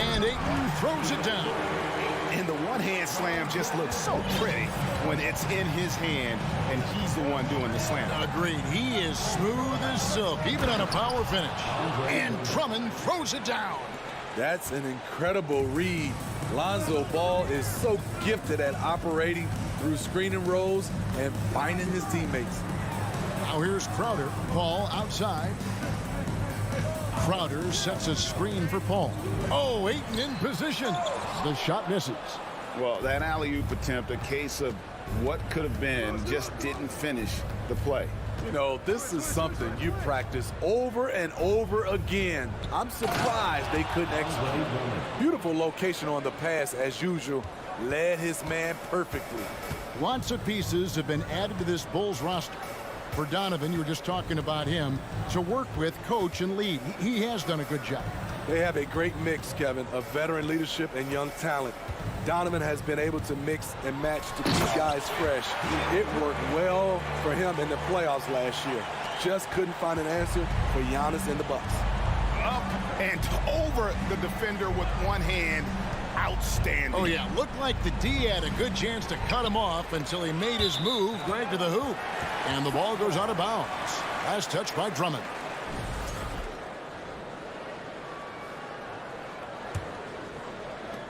Speaker 5: And Ayton throws it down.
Speaker 6: And the one-hand slam just looks so pretty when it's in his hand and he's the one doing the slam.
Speaker 5: Agreed. He is smooth as silk, even on a power finish. And Drummond throws it down.
Speaker 11: That's an incredible read. Lonzo Ball is so gifted at operating through screening roles and finding his teammates.
Speaker 5: Now here's Crowder. Ball outside. Crowder sets a screen for Paul. Oh, Ayton in position. The shot misses.
Speaker 6: Well, that alley-oop attempt, a case of what could have been, just didn't finish the play.
Speaker 11: You know, this is something you practice over and over again. I'm surprised they couldn't execute. Beautiful location on the pass, as usual. Led his man perfectly.
Speaker 5: Lots of pieces have been added to this Bulls roster. For Donovan, you were just talking about him, to work with, coach, and lead. He has done a good job.
Speaker 11: They have a great mix, Kevin, of veteran leadership and young talent. Donovan has been able to mix and match to keep guys fresh. It worked well for him in the playoffs last year. Just couldn't find an answer for Giannis and the Bucks.
Speaker 6: Up and over the defender with one hand. Outstanding.
Speaker 5: Oh, yeah. Looked like the D had a good chance to cut him off until he made his move right to the hoop. And the ball goes out of bounds. Last touch by Drummond.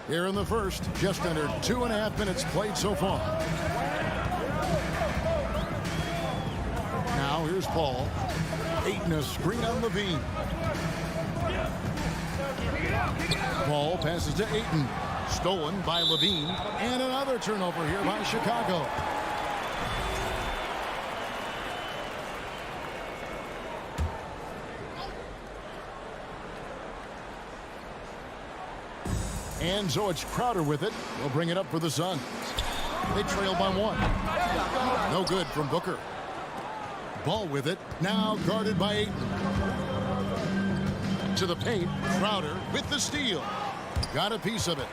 Speaker 5: Here in the first, just under 2.5 minutes played so far. Now here's Paul. Ayton a screen on Levine. Ball passes to Ayton. Stolen by Levine. And another turnover here by Chicago. And so it's Crowder with it. They'll bring it up for the Suns. They trail by 1. No good from Booker. Ball with it. Now guarded by Ayton. To the paint. Crowder with the steal. Got a piece of it.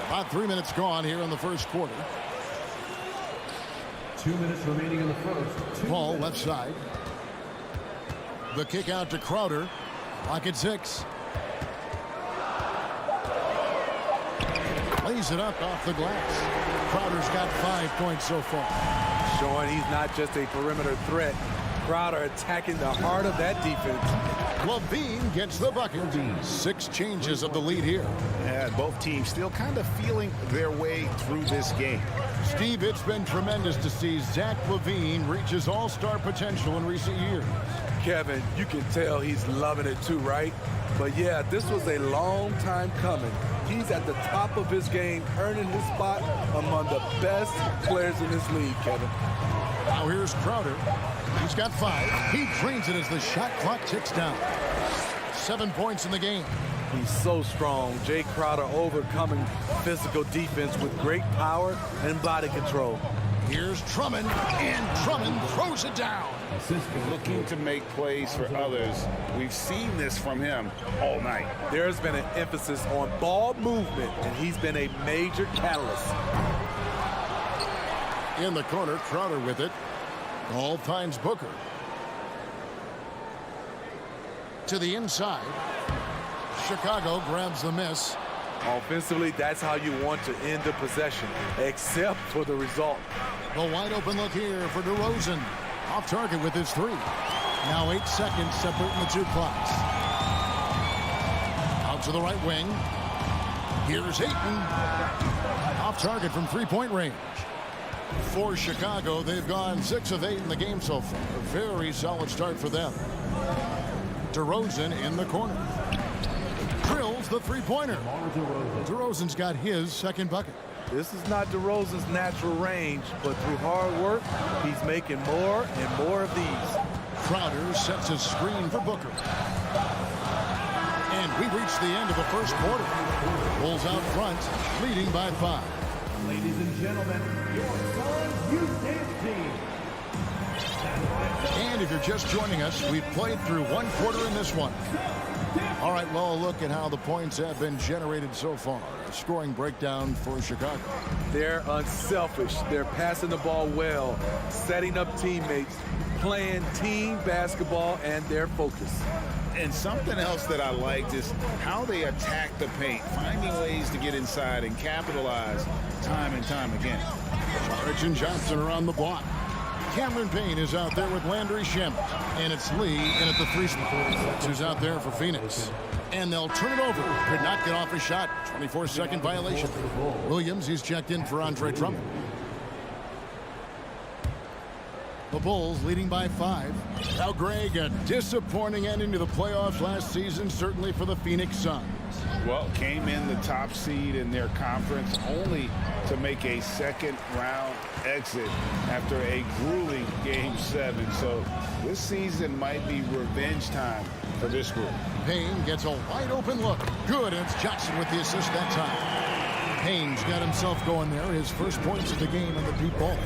Speaker 5: About 3 minutes gone here in the first quarter.
Speaker 4: 2 minutes remaining in the first.
Speaker 5: Ball left side. The kick out to Crowder. Clock at 6. Lays it up off the glass. Crowder's got 5 points so far.
Speaker 11: Showing he's not just a perimeter threat. Crowder attacking the heart of that defense.
Speaker 5: Levine gets the bucket. 6 changes of the lead here.
Speaker 6: Yeah, both teams still kind of feeling their way through this game.
Speaker 5: Steve, it's been tremendous to see Zach LaVine reach his all-star potential in recent years.
Speaker 11: Kevin, you can tell he's loving it too, right? But yeah, this was a long time coming. He's at the top of his game, earning his spot among the best players in this league, Kevin.
Speaker 5: Now here's Crowder. He's got 5. He drains it as the shot clock ticks down. 7 points in the game.
Speaker 11: He's so strong. Jay Crowder overcoming physical defense with great power and body control.
Speaker 5: Here's Drummond, and Drummond throws it down.
Speaker 6: Looking to make plays for others. We've seen this from him all night.
Speaker 11: There's been an emphasis on ball movement, and he's been a major catalyst.
Speaker 5: In the corner, Crowder with it. Ball finds Booker. To the inside. Chicago grabs the miss.
Speaker 11: Offensively, that's how you want to end the possession, except for the result.
Speaker 5: The wide open look here for DeRozan. Off target with his 3. Now 8 seconds separating the 2 clocks. Out to the right wing. Here's Ayton. Off target from 3-point range. For Chicago, they've gone 6 of 8 in the game so far. A very solid start for them. DeRozan in the corner. Drills the 3-pointer. DeRozan's got his second bucket.
Speaker 11: This is not DeRozan's natural range, but through hard work, he's making more and more of these.
Speaker 5: Crowder sets a screen for Booker. And we reach the end of the first quarter. Bulls out front, leading by 5.
Speaker 12: Ladies and gentlemen, your Suns youth dance team.
Speaker 5: And if you're just joining us, we've played through 1 quarter in this one. All right, well, a look at how the points have been generated so far. A scoring breakdown for Chicago.
Speaker 11: They're unselfish. They're passing the ball well, setting up teammates, playing team basketball, and their focus.
Speaker 6: And something else that I liked is how they attack the paint, finding ways to get inside and capitalize time and time again.
Speaker 5: Sarge and Johnson are on the block. Cameron Payne is out there with Landry Shamet. And it's Lee in at the 3 spot. Who's out there for Phoenix. And they'll turn it over. Could not get off his shot. 24-second violation. Williams, he's checked in for Andre Drummond. The Bulls leading by 5. Now, Greg, a disappointing ending to the playoffs last season, certainly for the Phoenix Suns.
Speaker 6: Well, came in the top seed in their conference only to make a second-round exit after a grueling Game 7. So this season might be revenge time for this group.
Speaker 5: Payne gets a wide-open look. Good, and it's Jackson with the assist that time. Payne's got himself going there. His first points of the game on the deep ball.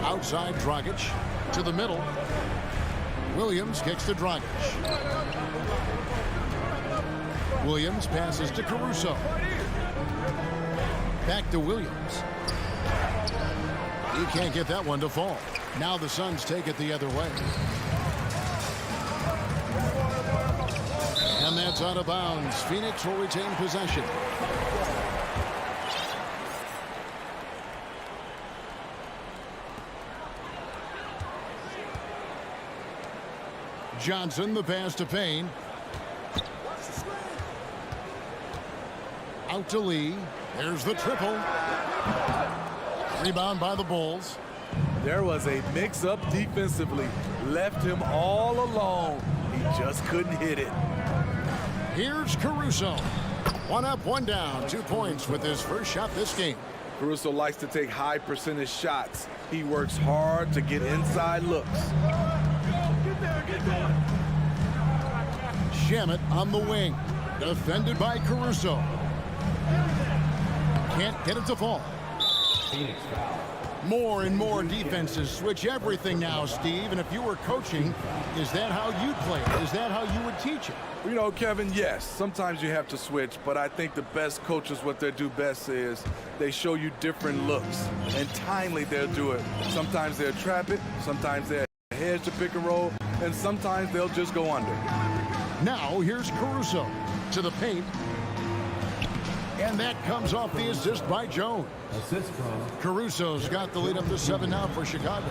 Speaker 5: Outside Dragic to the middle. Williams kicks to Dragic. Williams passes to Caruso. Back to Williams. He can't get that one to fall. Now the Suns take it the other way. And that's out of bounds. Phoenix will retain possession. Johnson, the pass to Payne. Out to Lee. There's the triple. Rebound by the Bulls.
Speaker 11: There was a mix-up defensively. Left him all alone. He just couldn't hit it.
Speaker 5: Here's Caruso. 1 up, 1 down. 2 points with his first shot this game.
Speaker 11: Caruso likes to take high percentage shots. He works hard to get inside looks.
Speaker 5: Shamet on the wing. Defended by Caruso. Can't get it to fall. More and more defenses switch everything now, Steve. And if you were coaching, is that how you'd play it? Is that how you would teach it?
Speaker 11: You know, Kevin, yes. Sometimes you have to switch, but I think the best coaches, what they do best is they show you different looks. And timely, they'll do it. Sometimes they'll trap it. Sometimes they'll hedge the pick and roll. And sometimes they'll just go under.
Speaker 5: Now, here's Caruso to the paint. And that comes off the assist by Jones.
Speaker 12: Assist from
Speaker 5: Caruso's got the lead up to 7 now for Chicago.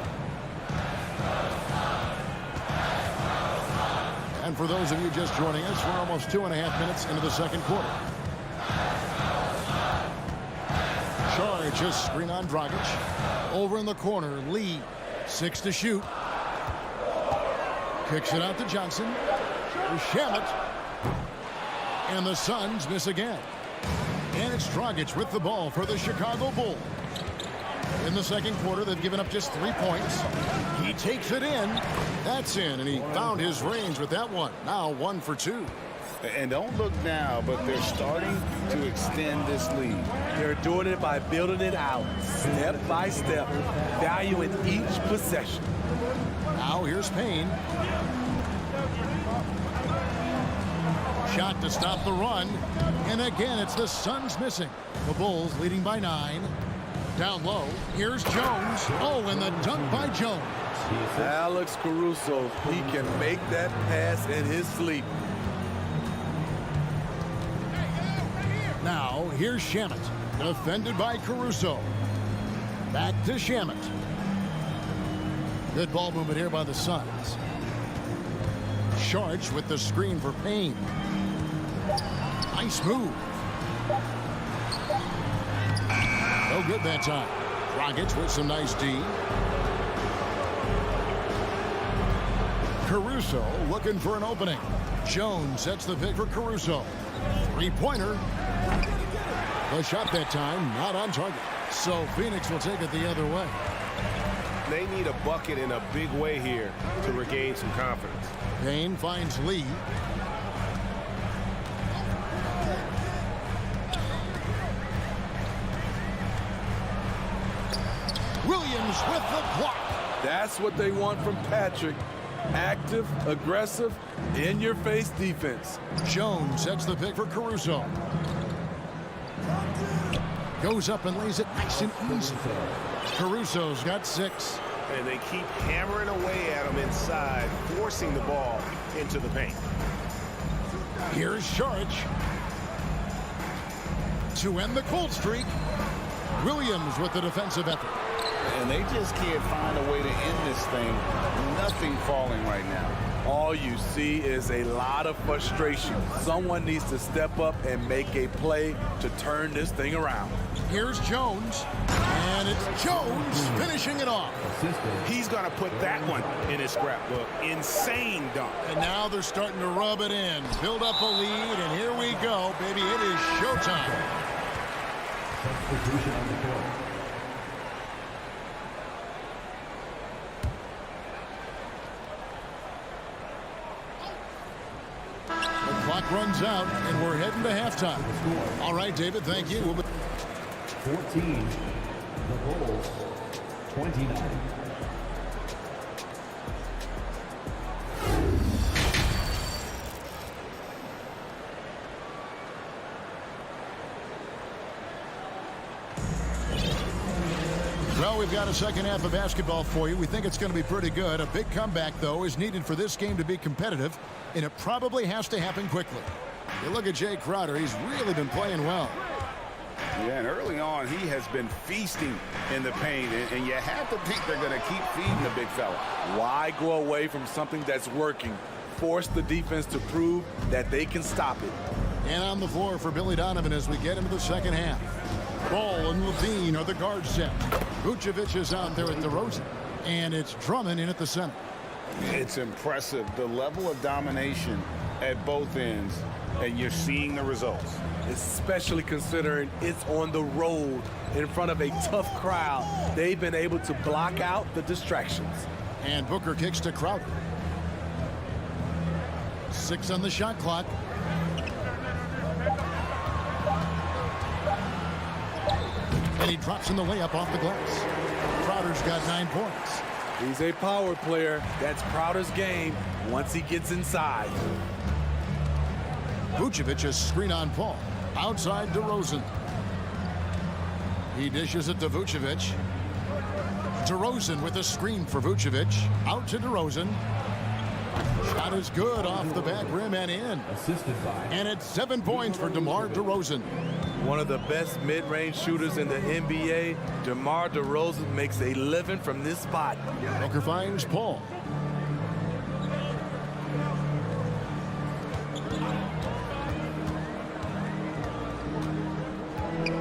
Speaker 5: And for those of you just joining us, we're almost 2.5 minutes into the second quarter. Charge, just screen on Dragic. Over in the corner, Lee, 6 to shoot. Kicks it out to Johnson. Shamet. And the Suns miss again. And it's Dragic with the ball for the Chicago Bulls. In the second quarter, they've given up just 3 points. He takes it in. That's in, and he found his range with that one. Now 1 for 2.
Speaker 6: And don't look now, but they're starting to extend this lead.
Speaker 11: They're doing it by building it out, step by step, valuing each possession.
Speaker 5: Now here's Payne. Shot to stop the run. And again, it's the Suns missing. The Bulls leading by 9. Down low. Here's Jones. Oh, and the dunk by Jones.
Speaker 11: Alex Caruso, he can make that pass in his sleep.
Speaker 5: Now, here's Shamet. Defended by Caruso. Back to Shamet. Good ball movement here by the Suns. Sharch with the screen for Payne. Nice move. No good that time. Dragic with some nice D. Caruso looking for an opening. Jones sets the pick for Caruso. Three-pointer. The shot that time not on target. So Phoenix will take it the other way.
Speaker 1: They need a bucket in a big way here to regain some confidence.
Speaker 5: Payne finds Lee. Williams with the block.
Speaker 11: That's what they want from Patrick. Active, aggressive, in-your-face defense.
Speaker 5: Jones sets the pick for Caruso. Goes up and lays it nice and easy. Caruso's got 6.
Speaker 1: And they keep hammering away at him inside, forcing the ball into the paint.
Speaker 5: Here's Sharch. To end the cold streak. Williams with the defensive effort.
Speaker 6: And they just can't find a way to end this thing. Nothing falling right now.
Speaker 11: All you see is a lot of frustration. Someone needs to step up and make a play to turn this thing around.
Speaker 5: Here's Jones. And it's Jones finishing it off.
Speaker 1: He's going to put that one in his scrapbook. Insane dunk.
Speaker 5: And now they're starting to rub it in. Build up a lead, and here we go, baby. It is showtime.
Speaker 12: Substitution on the court.
Speaker 5: The clock runs out, and we're heading to halftime. All right, David, thank you.
Speaker 12: 14, the Bulls, 29.
Speaker 5: Well, we've got a second half of basketball for you. We think it's going to be pretty good. A big comeback, though, is needed for this game to be competitive, and it probably has to happen quickly. You look at Jay Crowder. He's really been playing well.
Speaker 6: Yeah, and early on, he has been feasting in the paint, and you have to think they're going to keep feeding the big fella.
Speaker 11: Why go away from something that's working? Force the defense to prove that they can stop it.
Speaker 5: And on the floor for Billy Donovan as we get into the second half. Ball and Levine are the guard set. Vucevic is out there at DeRozan. And it's Drummond in at the center.
Speaker 6: It's impressive, the level of domination at both ends, and you're seeing the results.
Speaker 11: Especially considering it's on the road in front of a tough crowd. They've been able to block out the distractions.
Speaker 5: And Booker kicks to Crowder. 6 on the shot clock. And he drops in the layup off the glass. Crowder's got 9 points.
Speaker 11: He's a power player. That's Crowder's game once he gets inside.
Speaker 5: Vucevic is screen on Paul. Outside DeRozan. He dishes it to Vucevic. DeRozan with a screen for Vucevic. Out to DeRozan. Shot is good off the back rim and in.
Speaker 12: Assisted by.
Speaker 5: And it's 7 points for DeMar DeRozan.
Speaker 11: One of the best mid-range shooters in the NBA, DeMar DeRozan makes a living from this spot.
Speaker 5: Booker finds Paul.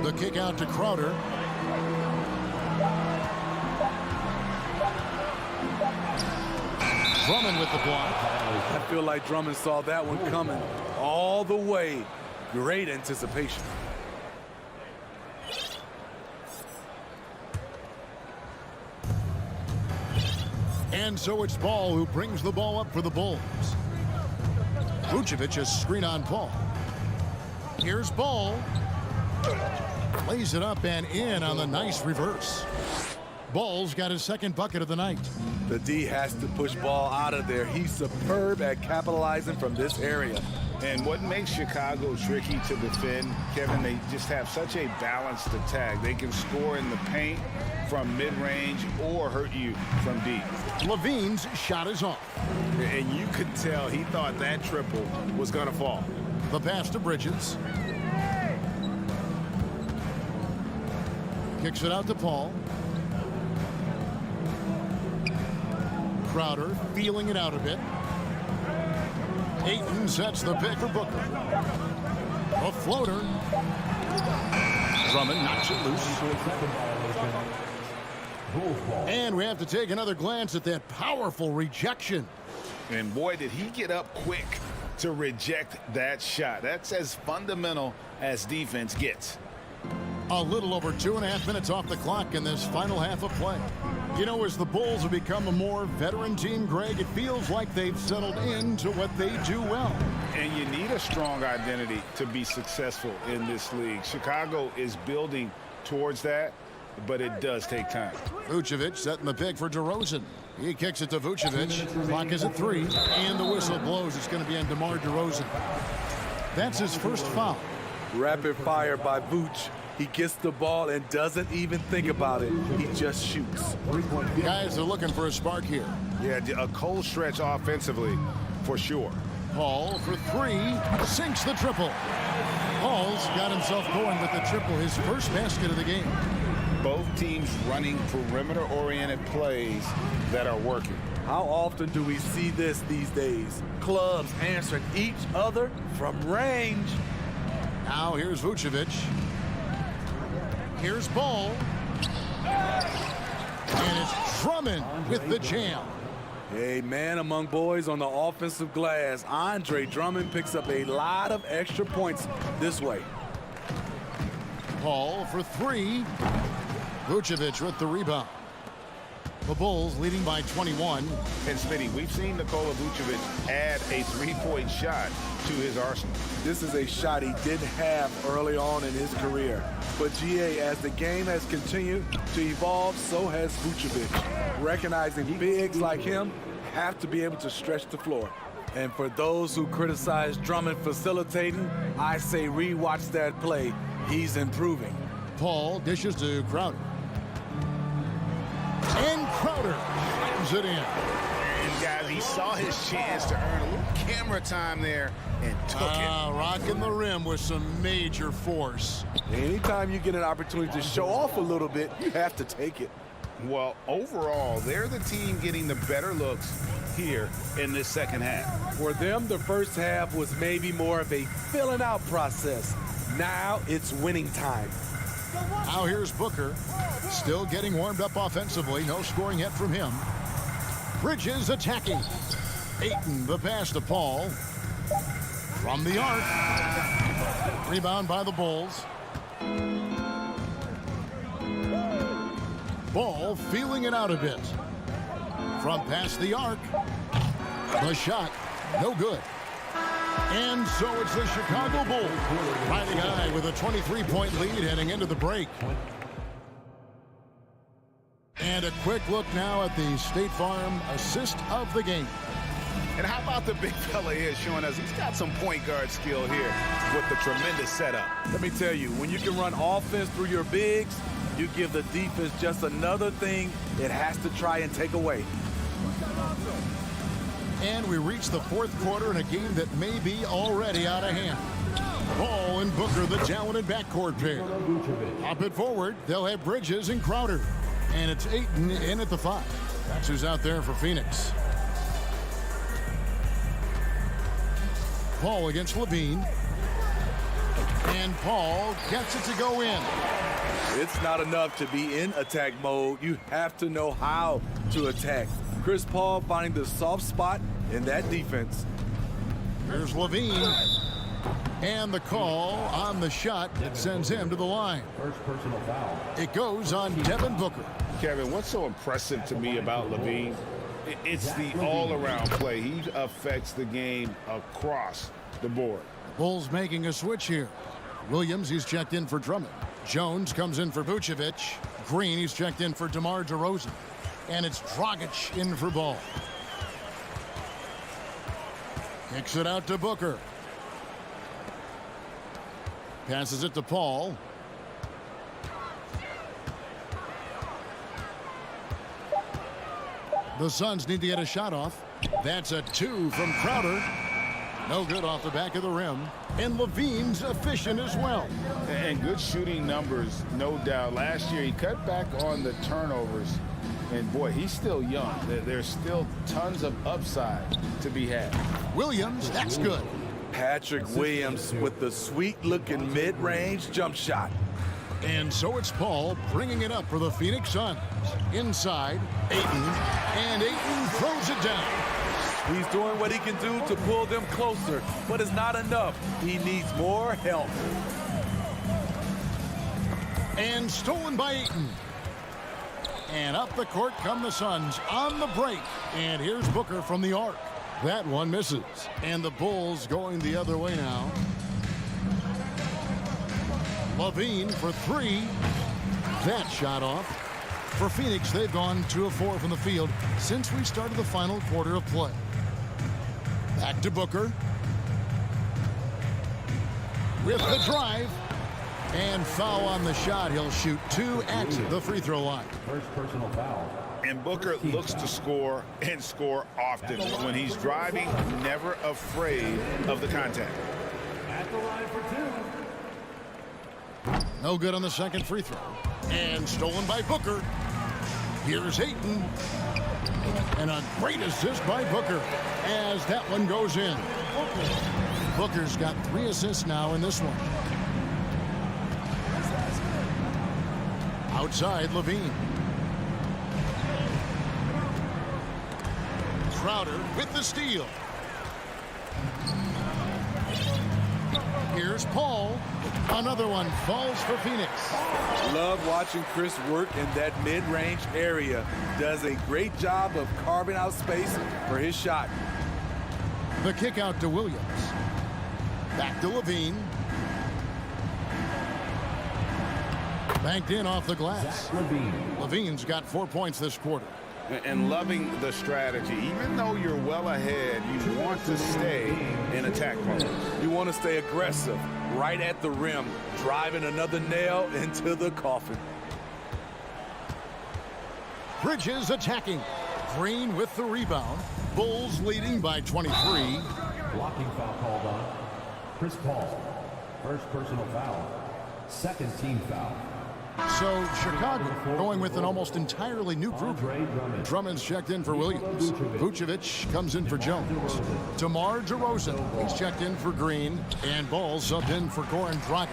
Speaker 5: The kick out to Crowder. Drummond with the block.
Speaker 11: I feel like Drummond saw that one coming all the way. Great anticipation.
Speaker 5: And so it's Ball who brings the ball up for the Bulls. Vucevic is screen on Paul. Here's Ball. Lays it up and in on the nice reverse. Ball's got his second bucket of the night.
Speaker 11: The D has to push Ball out of there. He's superb at capitalizing from this area.
Speaker 6: And what makes Chicago tricky to defend, Kevin, they just have such a balanced attack. They can score in the paint from mid-range or hurt you from deep.
Speaker 5: Levine's shot is off.
Speaker 6: And you could tell he thought that triple was going to fall.
Speaker 5: The pass to Bridges. Kicks it out to Paul. Crowder feeling it out a bit. Ayton sets the pick for Booker. A floater. Drummond knocks it loose. And we have to take another glance at that powerful rejection.
Speaker 6: And boy, did he get up quick to reject that shot. That's as fundamental as defense gets.
Speaker 5: A little over 2.5 minutes off the clock in this final half of play. You know, as the Bulls have become a more veteran team, Greg, it feels like they've settled into what they do well.
Speaker 6: And you need a strong identity to be successful in this league. Chicago is building towards that, but it does take time.
Speaker 5: Vucevic setting the pick for DeRozan. He kicks it to Vucevic. Clock is at 3, and the whistle blows. It's going to be on DeMar DeRozan. That's his first foul.
Speaker 11: Rapid fire by Vooch. He gets the ball and doesn't even think about it. He just shoots.
Speaker 5: Guys are looking for a spark here.
Speaker 6: Yeah, a cold stretch offensively for sure.
Speaker 5: Paul for 3, sinks the triple. Paul's got himself going with the triple, his first basket of the game.
Speaker 6: Both teams running perimeter-oriented plays that are working.
Speaker 11: How often do we see this these days? Clubs answering each other from range.
Speaker 5: Now here's Vucevic. Here's Ball. And it's Drummond with the jam.
Speaker 11: A man among boys on the offensive glass. Andre Drummond picks up a lot of extra points this way.
Speaker 5: Paul for 3. Vucevic with the rebound. The Bulls leading by 21.
Speaker 6: And Smitty, we've seen Nikola Vucevic add a three-point shot to his arsenal.
Speaker 11: This is a shot he didn't have early on in his career. But GA, as the game has continued to evolve, so has Vucevic. Recognizing bigs like him have to be able to stretch the floor. And for those who criticize Drummond facilitating, I say rewatch that play. He's improving.
Speaker 5: Paul dishes to Crowder. And Crowder slams it in.
Speaker 6: And guys, he saw his chance to earn a little camera time there and took it.
Speaker 5: Rocking the rim with some major force.
Speaker 11: Anytime you get an opportunity to show off a little bit, you have to take it.
Speaker 6: Well, overall, they're the team getting the better looks here in this second half.
Speaker 11: For them, the first half was maybe more of a filling out process. Now it's winning time.
Speaker 5: Now here's Booker, still getting warmed up offensively. No scoring yet from him. Bridges attacking. Ayton, the pass to Paul. From the arc. Rebound by the Bulls. Ball feeling it out a bit. From past the arc. The shot, no good. And so it's the Chicago Bulls riding high with a 23-point lead heading into the break. And a quick look now at the State Farm assist of the game.
Speaker 6: And how about the big fella here showing us he's got some point guard skill here with the tremendous setup.
Speaker 11: Let me tell you, when you can run offense through your bigs, you give the defense just another thing it has to try and take away.
Speaker 5: And we reach the fourth quarter in a game that may be already out of hand. Ball and Booker, the talented backcourt pair. Up it forward, they'll have Bridges and Crowder. And it's Ayton in at the 5. That's who's out there for Phoenix. Paul against Levine. And Paul gets it to go in.
Speaker 11: It's not enough to be in attack mode. You have to know how to attack. Chris Paul finding the soft spot in that defense.
Speaker 5: Here's Levine. And the call on the shot that sends him to the line.
Speaker 12: First personal foul.
Speaker 5: It goes on Devin Booker.
Speaker 6: Kevin, what's so impressive to me about Levine? It's the all-around play. He affects the game across the board.
Speaker 5: Bulls making a switch here. Williams, he's checked in for Drummond. Jones comes in for Vucevic. Green, he's checked in for DeMar DeRozan. And it's Dragic in for Ball. Kicks it out to Booker. Passes it to Paul. The Suns need to get a shot off. That's a 2 from Crowder. No good off the back of the rim. And Levine's efficient as well.
Speaker 6: And good shooting numbers, no doubt. Last year, he cut back on the turnovers. And, boy, he's still young. There's still tons of upside to be had.
Speaker 5: Williams, that's good.
Speaker 11: Patrick Williams with the sweet-looking mid-range jump shot.
Speaker 5: And so it's Paul bringing it up for the Phoenix Suns. Inside, Ayton. And Ayton throws it down.
Speaker 11: He's doing what he can do to pull them closer, but it's not enough. He needs more help.
Speaker 5: And stolen by Ayton. And up the court come the Suns on the break. And here's Booker from the arc. That one misses. And the Bulls going the other way now. Levine for 3. That shot off. For Phoenix, they've gone 2 of 4 from the field since we started the final quarter of play. Back to Booker. With the drive. And foul on the shot. He'll shoot 2 at the free throw line.
Speaker 12: First personal foul.
Speaker 6: And Booker looks to score and score often. When he's driving, never afraid of the contact.
Speaker 12: At the line for 2.
Speaker 5: No good on the second free throw. And stolen by Booker. Here's Ayton. And a great assist by Booker as that one goes in. Booker's got 3 assists now in this one. Outside, Levine. Crowder with the steal. Here's Paul. Another one falls for Phoenix.
Speaker 11: Love watching Chris work in that mid-range area. Does a great job of carving out space for his shot.
Speaker 5: The kick out to Williams. Back to Levine. Banked in off the glass. Levine's got 4 points this quarter.
Speaker 6: And loving the strategy. Even though you're well ahead, you want to stay in attack mode.
Speaker 11: You want to stay aggressive, right at the rim, driving another nail into the coffin.
Speaker 5: Bridges attacking. Green with the rebound. Bulls leading by 23.
Speaker 12: Blocking foul called on Chris Paul. First personal foul. Second team foul.
Speaker 5: So Chicago going with an almost entirely new group. Drummond's checked in for Williams. Vucevic comes in for Jones. DeMar DeRozan, he's checked in for Green. And Ball subbed in for Goran Dragic.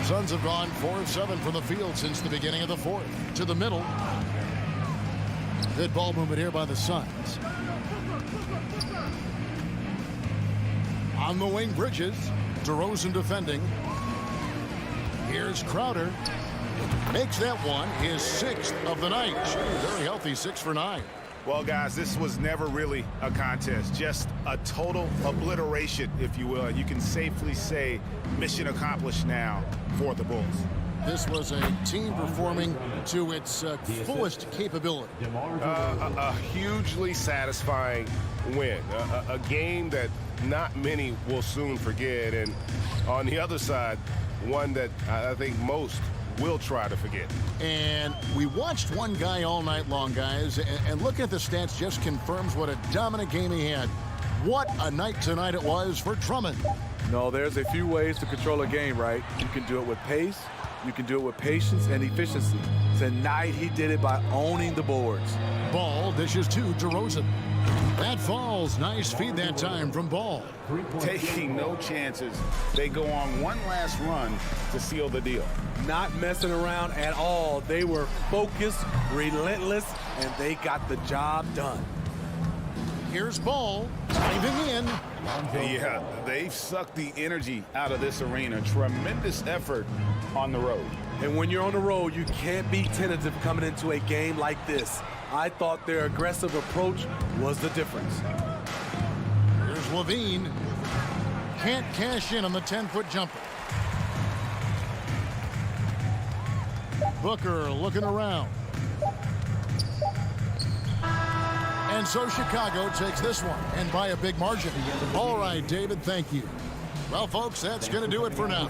Speaker 5: Suns have gone 4 of 7 from the field since the beginning of the fourth. To the middle. Good ball movement here by the Suns. On the wing, Bridges. DeRozan defending. Here's Crowder. Makes that one his 6th of the night. Very healthy, 6 for 9.
Speaker 6: Well, guys, this was never really a contest. Just a total obliteration, if you will. You can safely say mission accomplished now for the Bulls.
Speaker 5: This was a team performing to its fullest capability.
Speaker 1: A hugely satisfying win. A game that not many will soon forget. And on the other side, one that I think most will try to forget.
Speaker 5: And we watched one guy all night long, guys, and looking at the stats just confirms what a dominant game he had. What a night tonight it was for Drummond.
Speaker 11: No, there's a few ways to control a game, right? You can do it with pace, you can do it with patience and efficiency. Tonight he did it by owning the boards.
Speaker 5: Ball dishes to DeRozan. That falls. Nice feed that time from Ball.
Speaker 6: Taking no chances. They go on one last run to seal the deal.
Speaker 11: Not messing around at all. They were focused, relentless, and they got the job done.
Speaker 5: Here's Ball diving in.
Speaker 6: Yeah, they've sucked the energy out of this arena. Tremendous effort on the road.
Speaker 11: And when you're on the road, you can't be tentative coming into a game like this. I thought their aggressive approach was the difference.
Speaker 5: Here's Levine. Can't cash in on the 10-foot jumper. Booker looking around. And so Chicago takes this one, and by a big margin. All right, David, thank you. Well, folks, that's going to do it for now.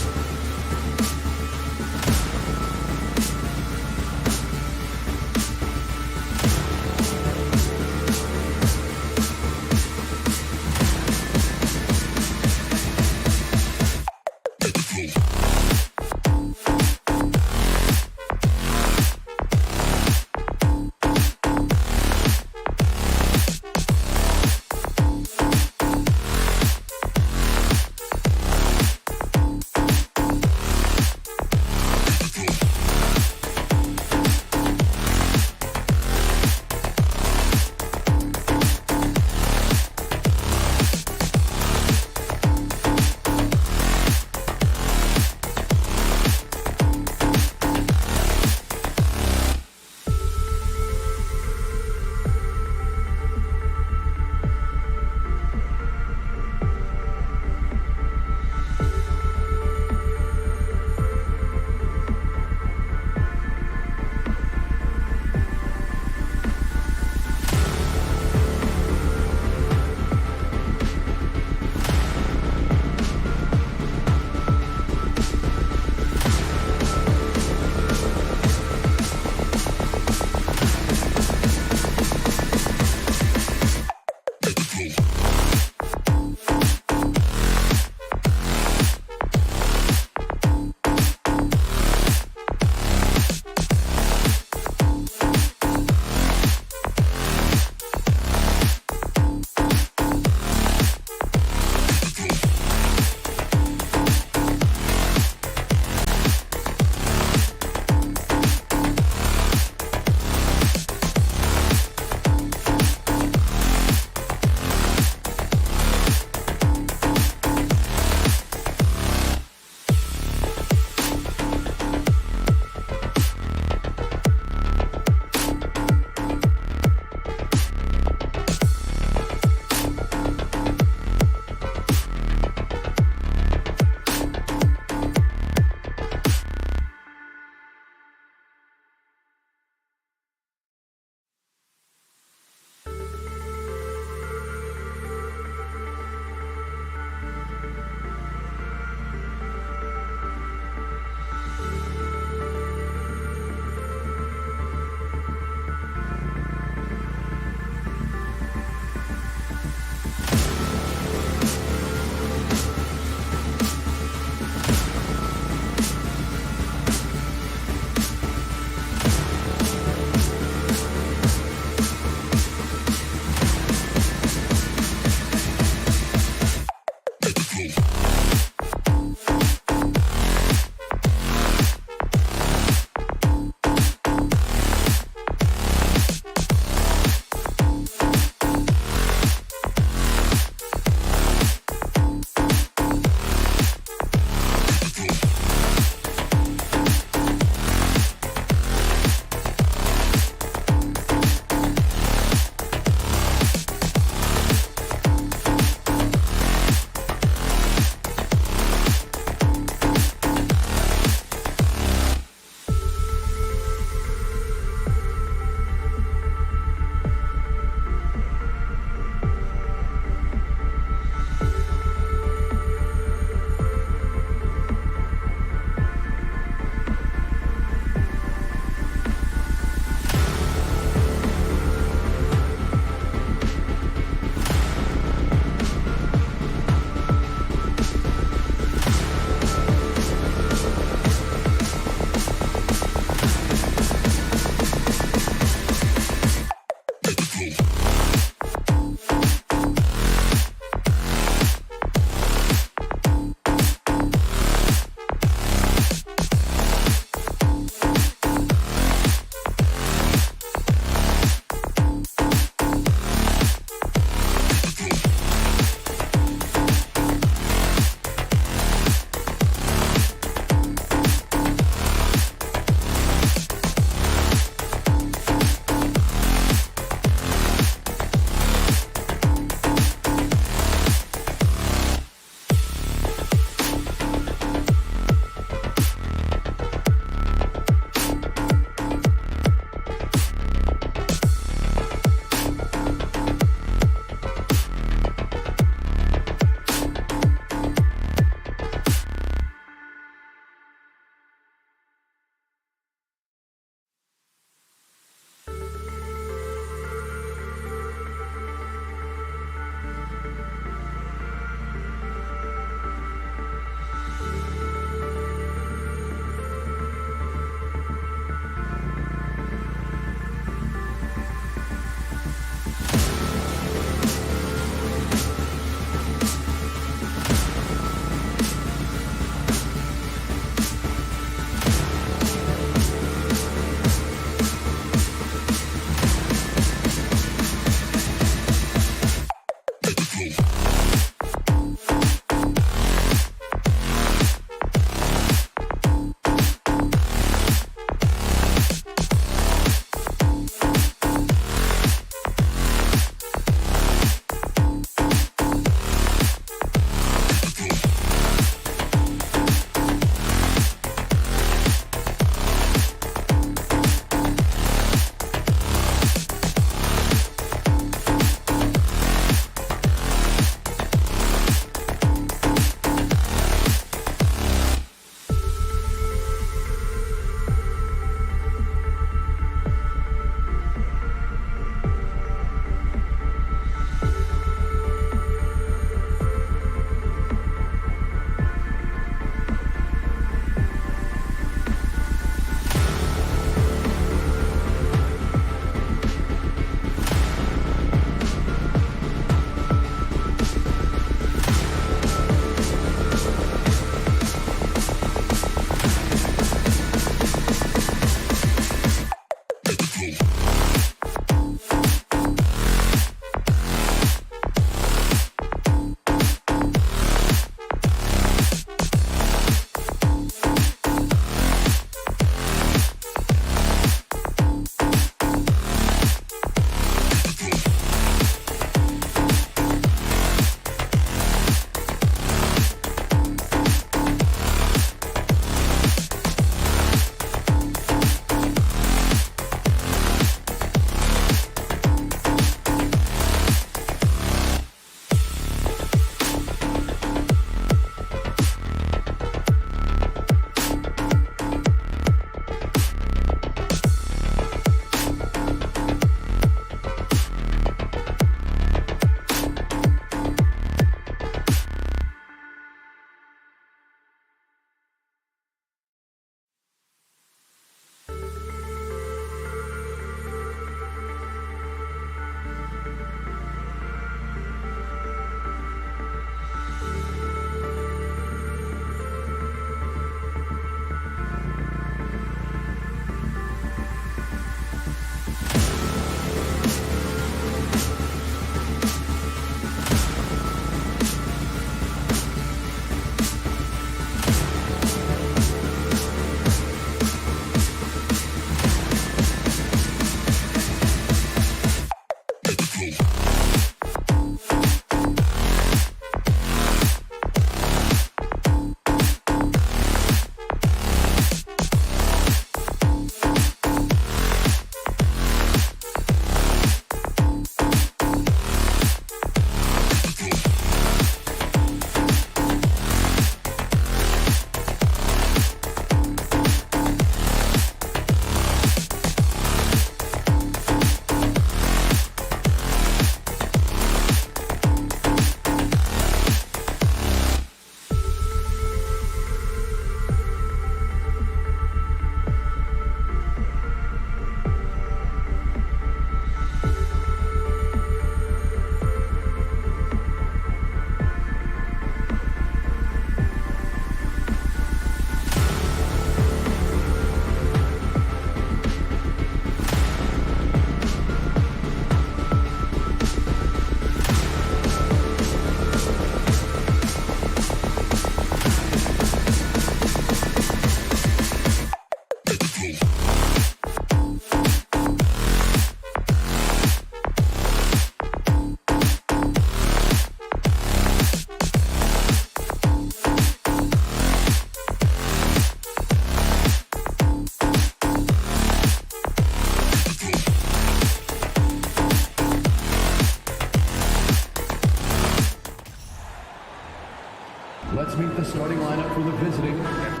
Speaker 12: Let's meet the starting lineup for the visiting.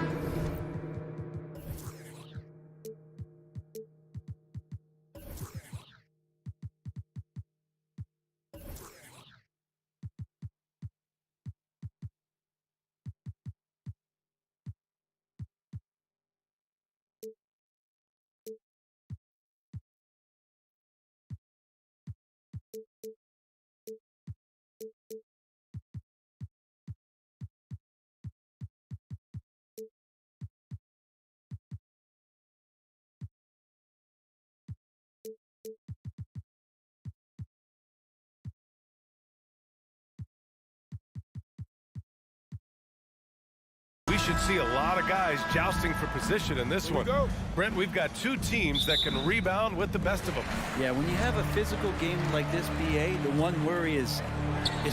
Speaker 1: See a lot of guys jousting for position in this one. Brent, we've got two teams that can rebound with the best of them.
Speaker 3: Yeah, when you have a physical game like this, BA, the one worry is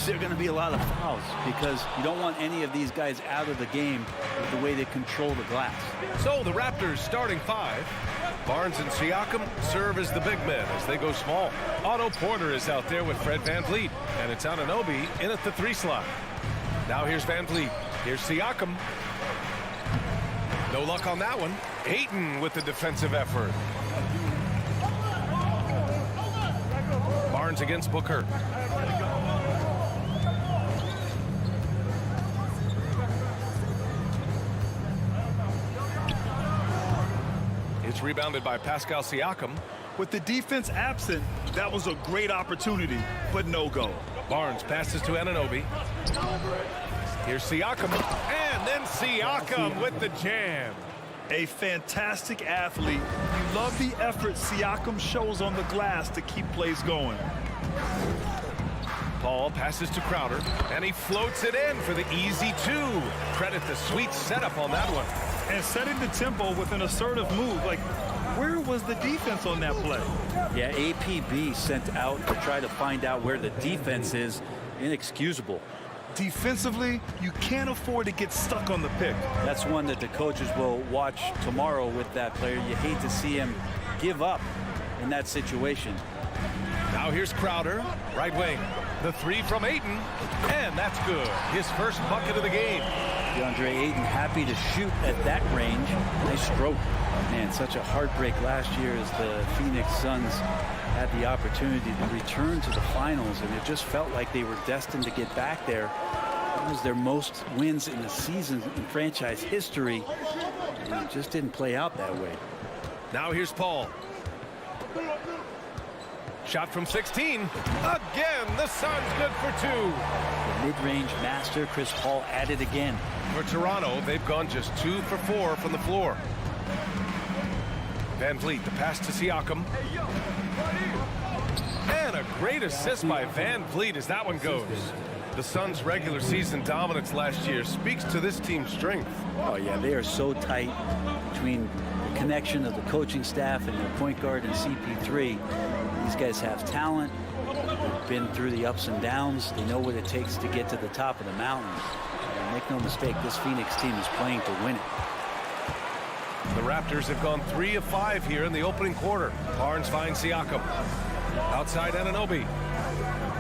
Speaker 3: there going to be a lot of fouls? Because you don't want any of these guys out of the game with the way they control the glass.
Speaker 1: So the Raptors starting five. Barnes and Siakam serve as the big men as they go small. Otto Porter is out there with Fred VanVleet, and it's Anunoby in at the 3 slot. Now here's VanVleet. Here's Siakam. No luck on that one. Ayton with the defensive effort. Barnes against Booker. It's rebounded by Pascal Siakam.
Speaker 2: With the defense absent, that was a great opportunity, but no go.
Speaker 1: Barnes passes to Anunoby. Here's Siakam, and then Siakam with the jam.
Speaker 2: A fantastic athlete. You love the effort Siakam shows on the glass to keep plays going.
Speaker 1: Paul passes to Crowder, and he floats it in for the easy 2. Credit the sweet setup on that one.
Speaker 2: And setting the tempo with an assertive move. Like, where was the defense on that play?
Speaker 3: Yeah, APB sent out to try to find out where the defense is. Inexcusable.
Speaker 2: Defensively, you can't afford to get stuck on the pick.
Speaker 3: That's one that the coaches will watch tomorrow with that player. You hate to see him give up in that situation.
Speaker 1: Now here's Crowder, right wing. The 3 from Ayton, and that's good. His first bucket of the game.
Speaker 3: DeAndre Ayton happy to shoot at that range. Nice stroke. Man, such a heartbreak last year as the Phoenix Suns had the opportunity to return to the finals, and it just felt like they were destined to get back there. That was their most wins in the season in franchise history, and it just didn't play out that way.
Speaker 1: Now here's Paul. Shot from 16. Again, the Suns good for 2.
Speaker 3: The mid-range master, Chris Paul, at it again.
Speaker 1: For Toronto, they've gone just 2 for 4 from the floor. VanVleet, the pass to Siakam. And a great assist by VanVleet as that one goes. The Suns' regular season dominance last year speaks to this team's strength.
Speaker 3: Oh, yeah, they are so tight between the connection of the coaching staff and their point guard and CP3. These guys have talent. They've been through the ups and downs. They know what it takes to get to the top of the mountain. And make no mistake, this Phoenix team is playing to win it.
Speaker 1: The Raptors have gone 3 of 5 here in the opening quarter. Barnes finds Siakam. Outside Anunoby.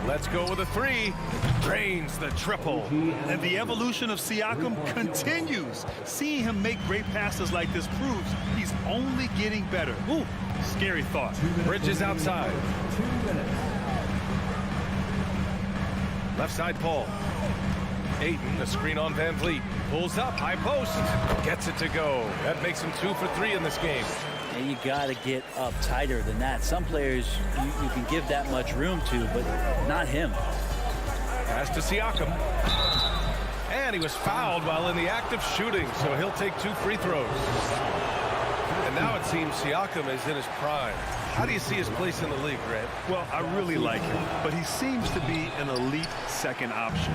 Speaker 1: Let's go with a 3. Drains the triple.
Speaker 2: And the evolution of Siakam continues. Seeing him make great passes like this proves he's only getting better. Ooh, scary thought.
Speaker 1: Bridges outside. Left side Paul. Ayton, the screen on VanVleet. Pulls up, high post. Gets it to go. That makes him 2 for 3 in this game.
Speaker 3: And you got to get up tighter than that. Some players you can give that much room to, but not him.
Speaker 1: Pass to Siakam. And he was fouled while in the act of shooting, so he'll take 2 free throws. And now it seems Siakam is in his prime. How do you see his place in the league, Grant?
Speaker 2: Well, I really like him, but he seems to be an elite second option.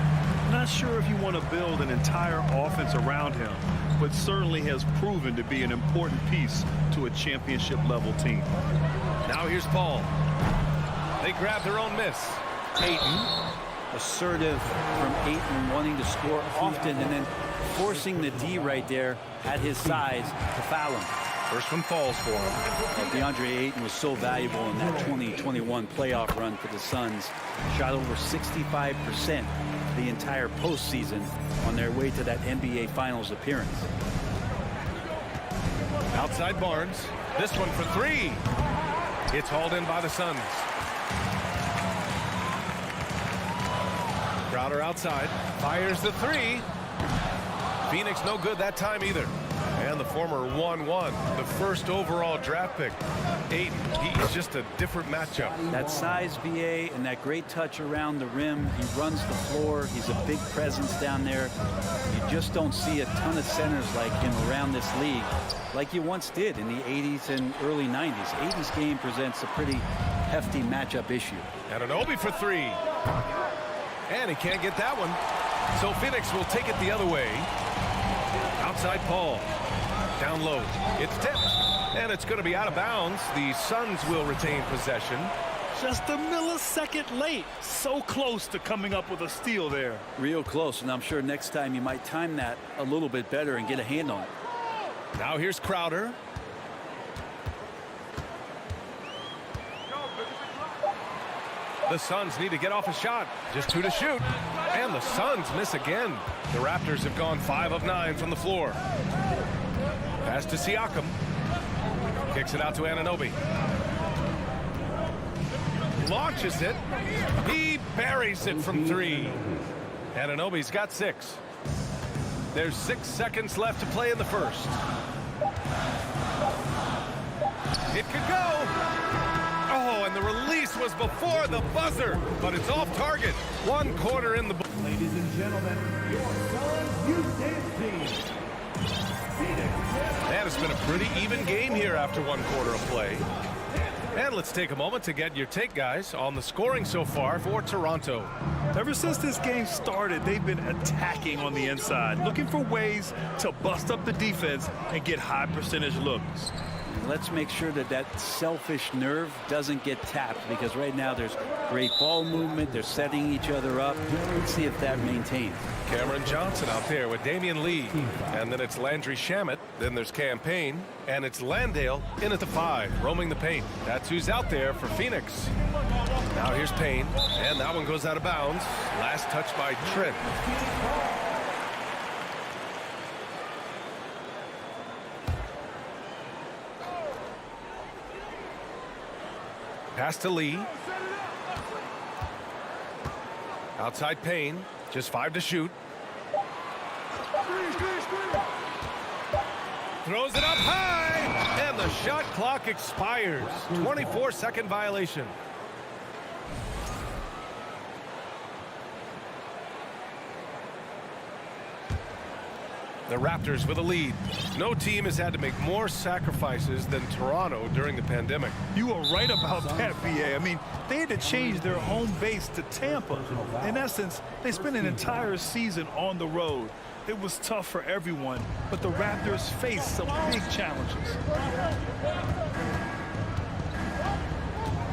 Speaker 2: Not sure if you want to build an entire offense around him, but certainly has proven to be an important piece to a championship-level team.
Speaker 1: Now here's Paul. They grab their own miss. Ayton.
Speaker 3: Assertive from Ayton, wanting to score often and then forcing the D right there at his size to foul him.
Speaker 1: First one falls for him.
Speaker 3: And DeAndre Ayton was so valuable in that 2021 playoff run for the Suns. Shot over 65% the entire postseason on their way to that NBA Finals appearance.
Speaker 1: Outside Barnes. This one for 3. It's hauled in by the Suns. Crowder outside. Fires the 3. Phoenix no good that time either. And the former 1-1, the first overall draft pick. Ayton, he's just a different matchup.
Speaker 3: That size, VA, and that great touch around the rim. He runs the floor. He's a big presence down there. You just don't see a ton of centers like him around this league like you once did in the 80s and early 90s. Ayton's game presents a pretty hefty matchup issue.
Speaker 1: Anunoby for 3. And he can't get that one. So Phoenix will take it the other way. Outside Paul. Down low. It's tipped. And it's going to be out of bounds. The Suns will retain possession.
Speaker 2: Just a millisecond late. So close to coming up with a steal there.
Speaker 3: Real close, and I'm sure next time you might time that a little bit better and get a hand on it.
Speaker 1: Now here's Crowder. The Suns need to get off a shot. Just 2 to shoot. And the Suns miss again. The Raptors have gone 5 of 9 from the floor. Pass to Siakam. Kicks it out to Anunoby. Launches it. He buries it from 3. Anunoby's got 6. There's 6 seconds left to play in the first. It could go. Oh, and the release was before the buzzer, but it's off target. 1 quarter in the book.
Speaker 12: Ladies and gentlemen, your Suns Youth Dance Team.
Speaker 1: Man, it's been a pretty even game here after 1 quarter of play. And let's take a moment to get your take, guys, on the scoring so far for Toronto.
Speaker 2: Ever since this game started, they've been attacking on the inside, looking for ways to bust up the defense and get high percentage looks.
Speaker 3: Let's make sure that that selfish nerve doesn't get tapped, because right now there's great ball movement. They're setting each other up. Let's see if that maintains.
Speaker 1: Cameron Johnson out there with Damian Lee. And then it's Landry Shamet. Then there's Campaign. And it's Landale in at the 5, roaming the paint. That's who's out there for Phoenix. Now here's Payne. And that one goes out of bounds. Last touch by Trent. Pass to Lee. Outside Payne. Just 5 to shoot. Throws it up high. And the shot clock expires. 24-second violation. The Raptors with a lead. No team has had to make more sacrifices than Toronto during the pandemic.
Speaker 2: You are right about that, BA. I mean, they had to change their home base to Tampa. In essence, they spent an entire season on the road. It was tough for everyone, but the Raptors faced some big challenges.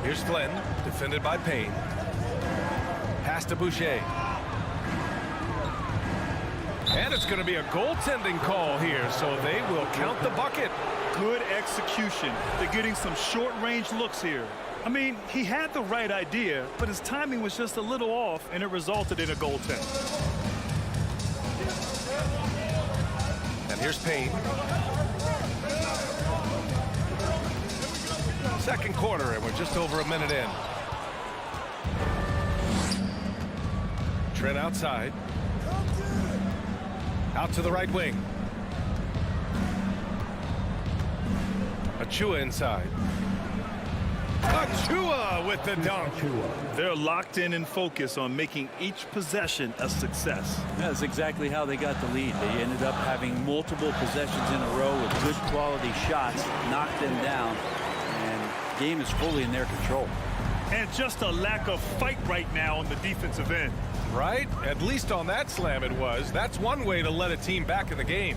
Speaker 1: Here's Flynn, defended by Payne. Pass to Boucher. And it's going to be a goaltending call here, so they will count the bucket.
Speaker 2: Good execution. They're getting some short-range looks here. I mean, he had the right idea, but his timing was just a little off, and it resulted in a goaltend.
Speaker 1: And here's Payne. Second quarter, and we're just over a minute in. Trent outside. Out to the right wing. Achua inside. Achua with the dunk.
Speaker 2: They're locked in and focused on making each possession a success.
Speaker 3: That's exactly how they got the lead. They ended up having multiple possessions in a row with good quality shots, knocked them down, and the game is fully in their control.
Speaker 2: And just a lack of fight right now on the defensive end.
Speaker 1: Right? At least on that slam it was. That's one way to let a team back in the game.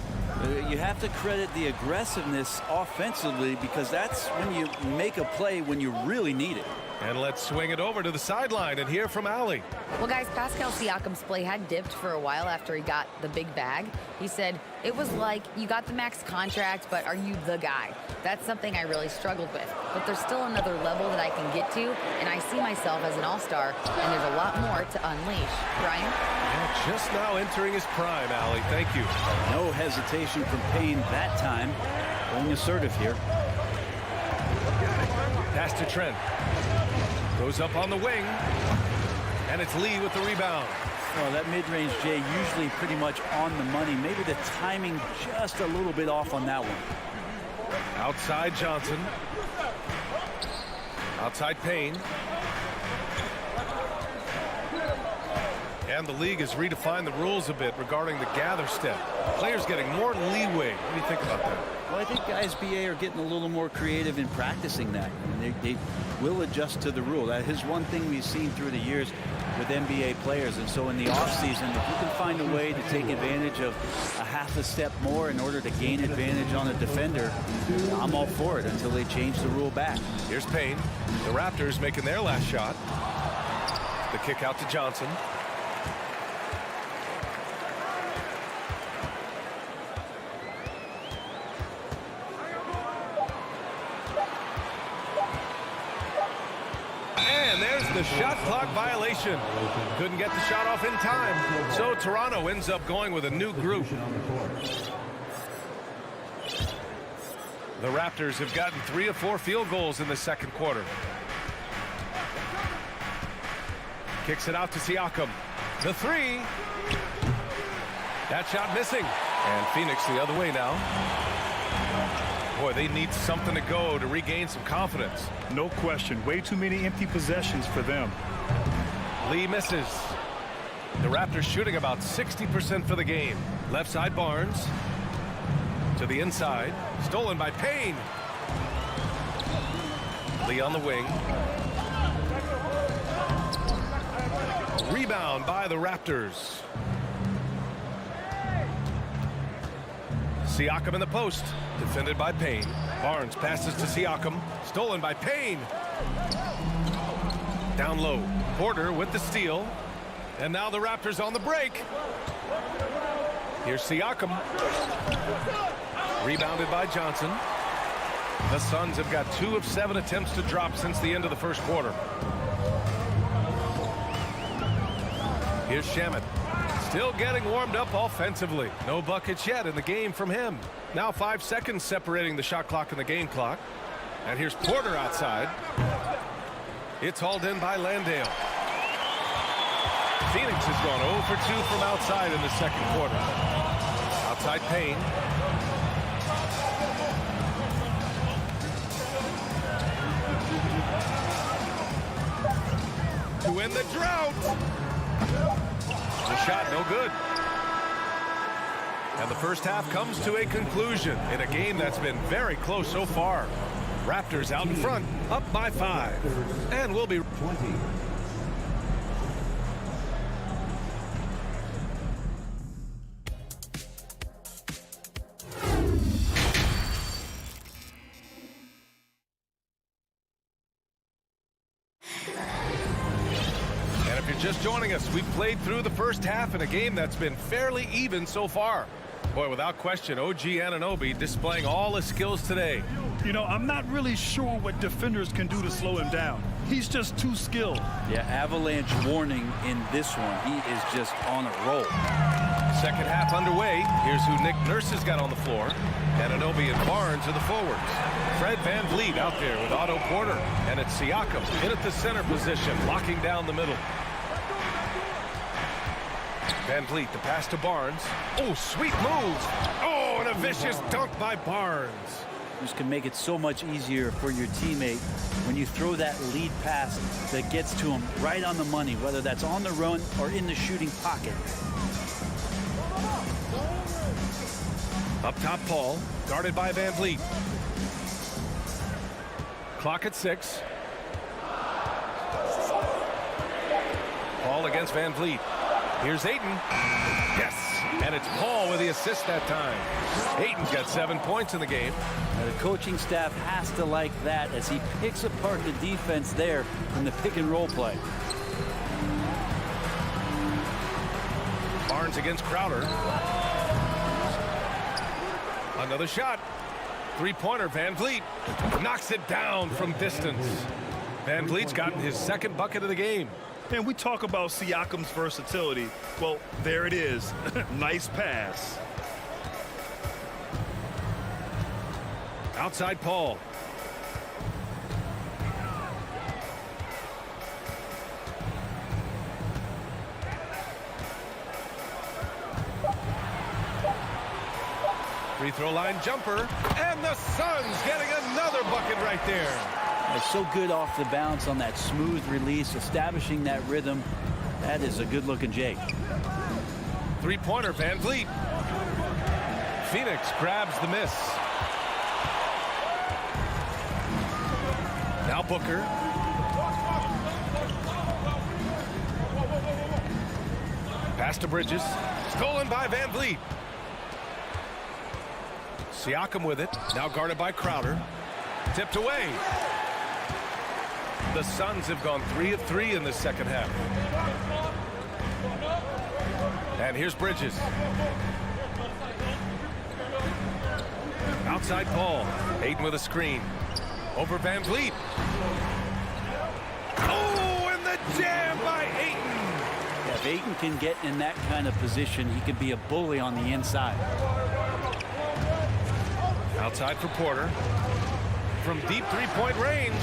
Speaker 3: You have to credit the aggressiveness offensively, because that's when you make a play when you really need it.
Speaker 1: And let's swing it over to the sideline and hear from Allie.
Speaker 13: Well, guys, Pascal Siakam's play had dipped for a while after he got the big bag. He said, it was like you got the max contract, but are you the guy? That's something I really struggled with. But there's still another level that I can get to, and I see myself as an all-star, and there's a lot more to unleash. Brian?
Speaker 1: Yeah, just now entering his prime, Allie. Thank you.
Speaker 3: No hesitation from Payne that time. Going assertive here.
Speaker 1: Pass to Trent. Goes up on the wing. And it's Lee with the rebound.
Speaker 3: Well, that mid-range, Jay, usually pretty much on the money. Maybe the timing just a little bit off on that one.
Speaker 1: Outside Johnson. Outside Payne. And the league has redefined the rules a bit regarding the gather step. Players getting more leeway. What do you think about that?
Speaker 3: Well, I think guys, BA, are getting a little more creative in practicing that. I mean, they will adjust to the rule. That is one thing we've seen through the years. with NBA players. And so in the offseason, if you can find a way to take advantage of a half a step more in order to gain advantage on a defender, I'm all for it until they change the rule back.
Speaker 1: Here's Payne. The Raptors making their last shot. The kick out to Johnson. And there's the shot clock violation. Couldn't get the shot off in time. So Toronto ends up going with a new group. The Raptors have gotten 3 of 4 field goals in the second quarter. Kicks it out to Siakam. The 3. That shot missing. And Phoenix the other way now. Boy, they need something to go to regain some confidence.
Speaker 2: No question. Way too many empty possessions for them.
Speaker 1: Lee misses. The Raptors shooting about 60% for the game. Left side Barnes. To the inside. Stolen by Payne. Lee on the wing. Rebound by the Raptors. Siakam in the post. Defended by Payne. Barnes passes to Siakam. Stolen by Payne. Down low. Porter with the steal. And now the Raptors on the break. Here's Siakam. Rebounded by Johnson. The Suns have got 2 of 7 attempts to drop since the end of the first quarter. Here's Shamet. Still getting warmed up offensively. No buckets yet in the game from him. Now 5 seconds separating the shot clock and the game clock. And here's Porter outside. It's hauled in by Landale. Phoenix has gone 0 for 2 from outside in the second quarter. Outside Payne. To win the drought. The shot no good. And the first half comes to a conclusion in a game that's been very close so far. Raptors out in front, up by 5. And we'll be
Speaker 12: 20.
Speaker 1: Just joining us, we've played through the first half in a game that's been fairly even so far. Boy, without question, OG Anunoby displaying all his skills today.
Speaker 2: You know, I'm not really sure what defenders can do to slow him down. He's just too skilled.
Speaker 3: Yeah, avalanche warning in this one. He is just on a roll.
Speaker 1: Second half underway. Here's who Nick Nurse has got on the floor. Anunoby and Barnes are the forwards. Fred VanVleet out there with Otto Porter. And it's Siakam in at the center position, locking down the middle. VanVleet, the pass to Barnes. Oh, sweet move. Oh, and a vicious dunk by Barnes.
Speaker 3: This can make it so much easier for your teammate when you throw that lead pass that gets to him right on the money, whether that's on the run or in the shooting pocket.
Speaker 1: Up top, Paul, guarded by VanVleet. Clock at 6. Paul against VanVleet. Here's Ayton. Yes, and it's Paul with the assist that time. Ayton's got 7 points in the game.
Speaker 3: Now, the coaching staff has to like that as he picks apart the defense there in the pick and roll play.
Speaker 1: Barnes against Crowder. Another shot. Three-pointer, VanVleet knocks it down from distance. VanVleet's gotten his second bucket of the game.
Speaker 2: And we talk about Siakam's versatility. Well, there it is. Nice pass.
Speaker 1: Outside Paul. Free throw line jumper. And the Suns getting another bucket right there.
Speaker 3: It's so good off the bounce on that smooth release, establishing that rhythm. That is a good-looking Jake.
Speaker 1: Three-pointer, VanVleet. Phoenix grabs the miss. Now Booker. Pass to Bridges. Stolen by Van Vliet. Siakam with it. Now guarded by Crowder. Tipped away. The Suns have gone 3 of 3 in the second half. And here's Bridges. Outside Paul. Ayton with a screen. Over Van Vliet. Oh, and the jam by Ayton.
Speaker 3: Yeah, if Ayton can get in that kind of position, he can be a bully on the inside.
Speaker 1: Outside for Porter. From deep three-point range.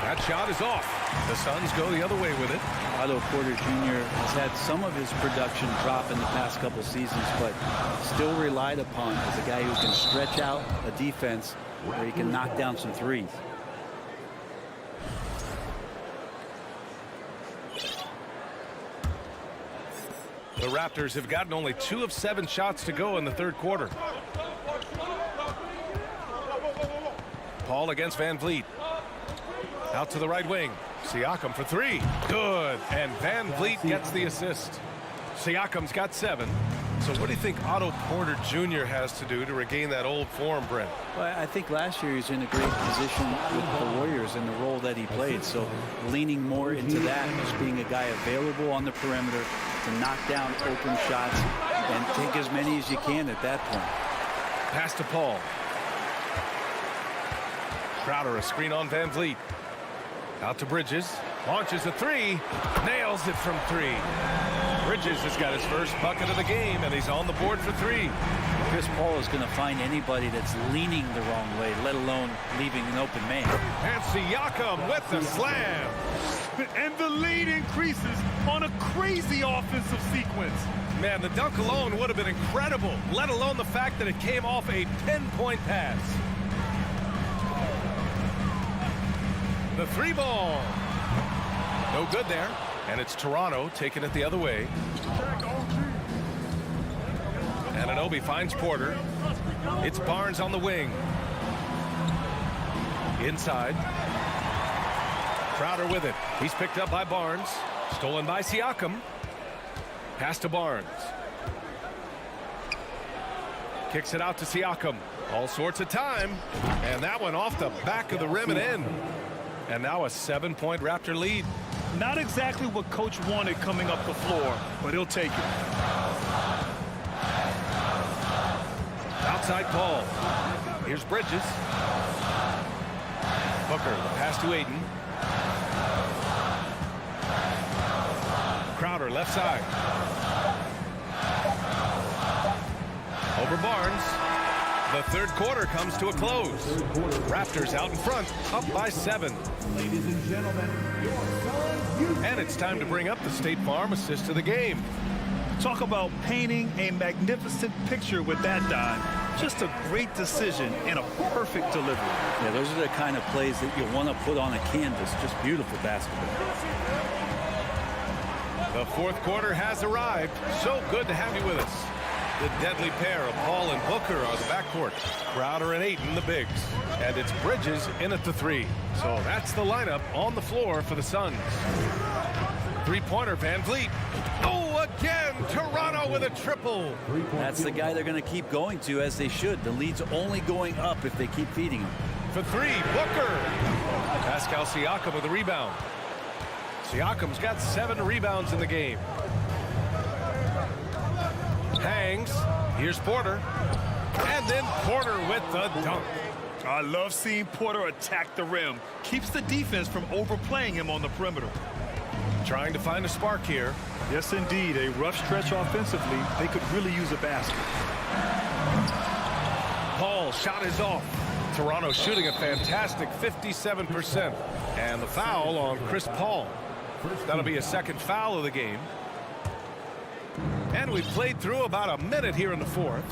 Speaker 1: That shot is off. The Suns go the other way with it.
Speaker 3: Otto Porter Jr. has had some of his production drop in the past couple seasons, but still relied upon as a guy who can stretch out a defense where he can knock down some threes.
Speaker 1: The Raptors have gotten only 2 of 7 shots to go in the third quarter. Paul against Van Vliet. Out to the right wing. Siakam for 3. Good. And Van Vliet gets the assist. Siakam's got 7. So what do you think Otto Porter Jr. has to do to regain that old form, Brent?
Speaker 3: Well, I think last year he was in a great position with the Warriors in the role that he played. So leaning more into that, just being a guy available on the perimeter to knock down open shots and take as many as you can at that point.
Speaker 1: Pass to Paul. Crowder, a screen on Van Vliet. Out to Bridges. Launches a 3. Nails it from 3. Bridges has got his first bucket of the game, and he's on the board for 3.
Speaker 3: Chris Paul is going to find anybody that's leaning the wrong way, let alone leaving an open man.
Speaker 1: And Siakam with the slam.
Speaker 2: And the lead increases on a crazy offensive sequence.
Speaker 1: Man, the dunk alone would have been incredible, let alone the fact that it came off a 10-point pass. The 3 ball. No good there. And it's Toronto taking it the other way. Anunoby finds Porter. It's Barnes on the wing. Inside. Crowder with it. He's picked up by Barnes. Stolen by Siakam. Pass to Barnes. Kicks it out to Siakam. All sorts of time. And that one off the back of the rim and in. And now a 7-point Raptor lead.
Speaker 2: Not exactly what Coach wanted coming up the floor, but he'll take it.
Speaker 1: Outside Paul. Here's Bridges. Booker, the pass to Ayton. Crowder, left side. Over Barnes. The third quarter comes to a close. Raptors out in front, up by 7.
Speaker 12: Ladies and gentlemen,
Speaker 1: and it's time to bring up the State Farm assist of the game.
Speaker 2: Talk about painting a magnificent picture with that dive. Just a great decision and a perfect delivery.
Speaker 3: Yeah, those are the kind of plays that you want to put on a canvas. Just beautiful basketball.
Speaker 1: The fourth quarter has arrived. So good to have you with us. The deadly pair of Paul and Booker are the backcourt. Crowder and Ayton, the bigs. And it's Bridges in at the 3. So that's the lineup on the floor for the Suns. 3-pointer, Van Vliet. Oh, again, Toronto with a triple.
Speaker 3: That's the guy they're going to keep going to, as they should. The lead's only going up if they keep feeding him.
Speaker 1: For 3, Booker. Pascal Siakam with a rebound. Siakam's got 7 rebounds in the game. Hangs. Here's Porter. And then Porter with the dunk.
Speaker 2: I love seeing Porter attack the rim. Keeps the defense from overplaying him on the perimeter.
Speaker 1: Trying to find a spark here.
Speaker 2: Yes, indeed. A rough stretch offensively. They could really use a basket.
Speaker 1: Paul, shot is off. Toronto shooting a fantastic 57%. And the foul on Chris Paul. That'll be a second foul of the game. And we've played through about a minute here in the fourth.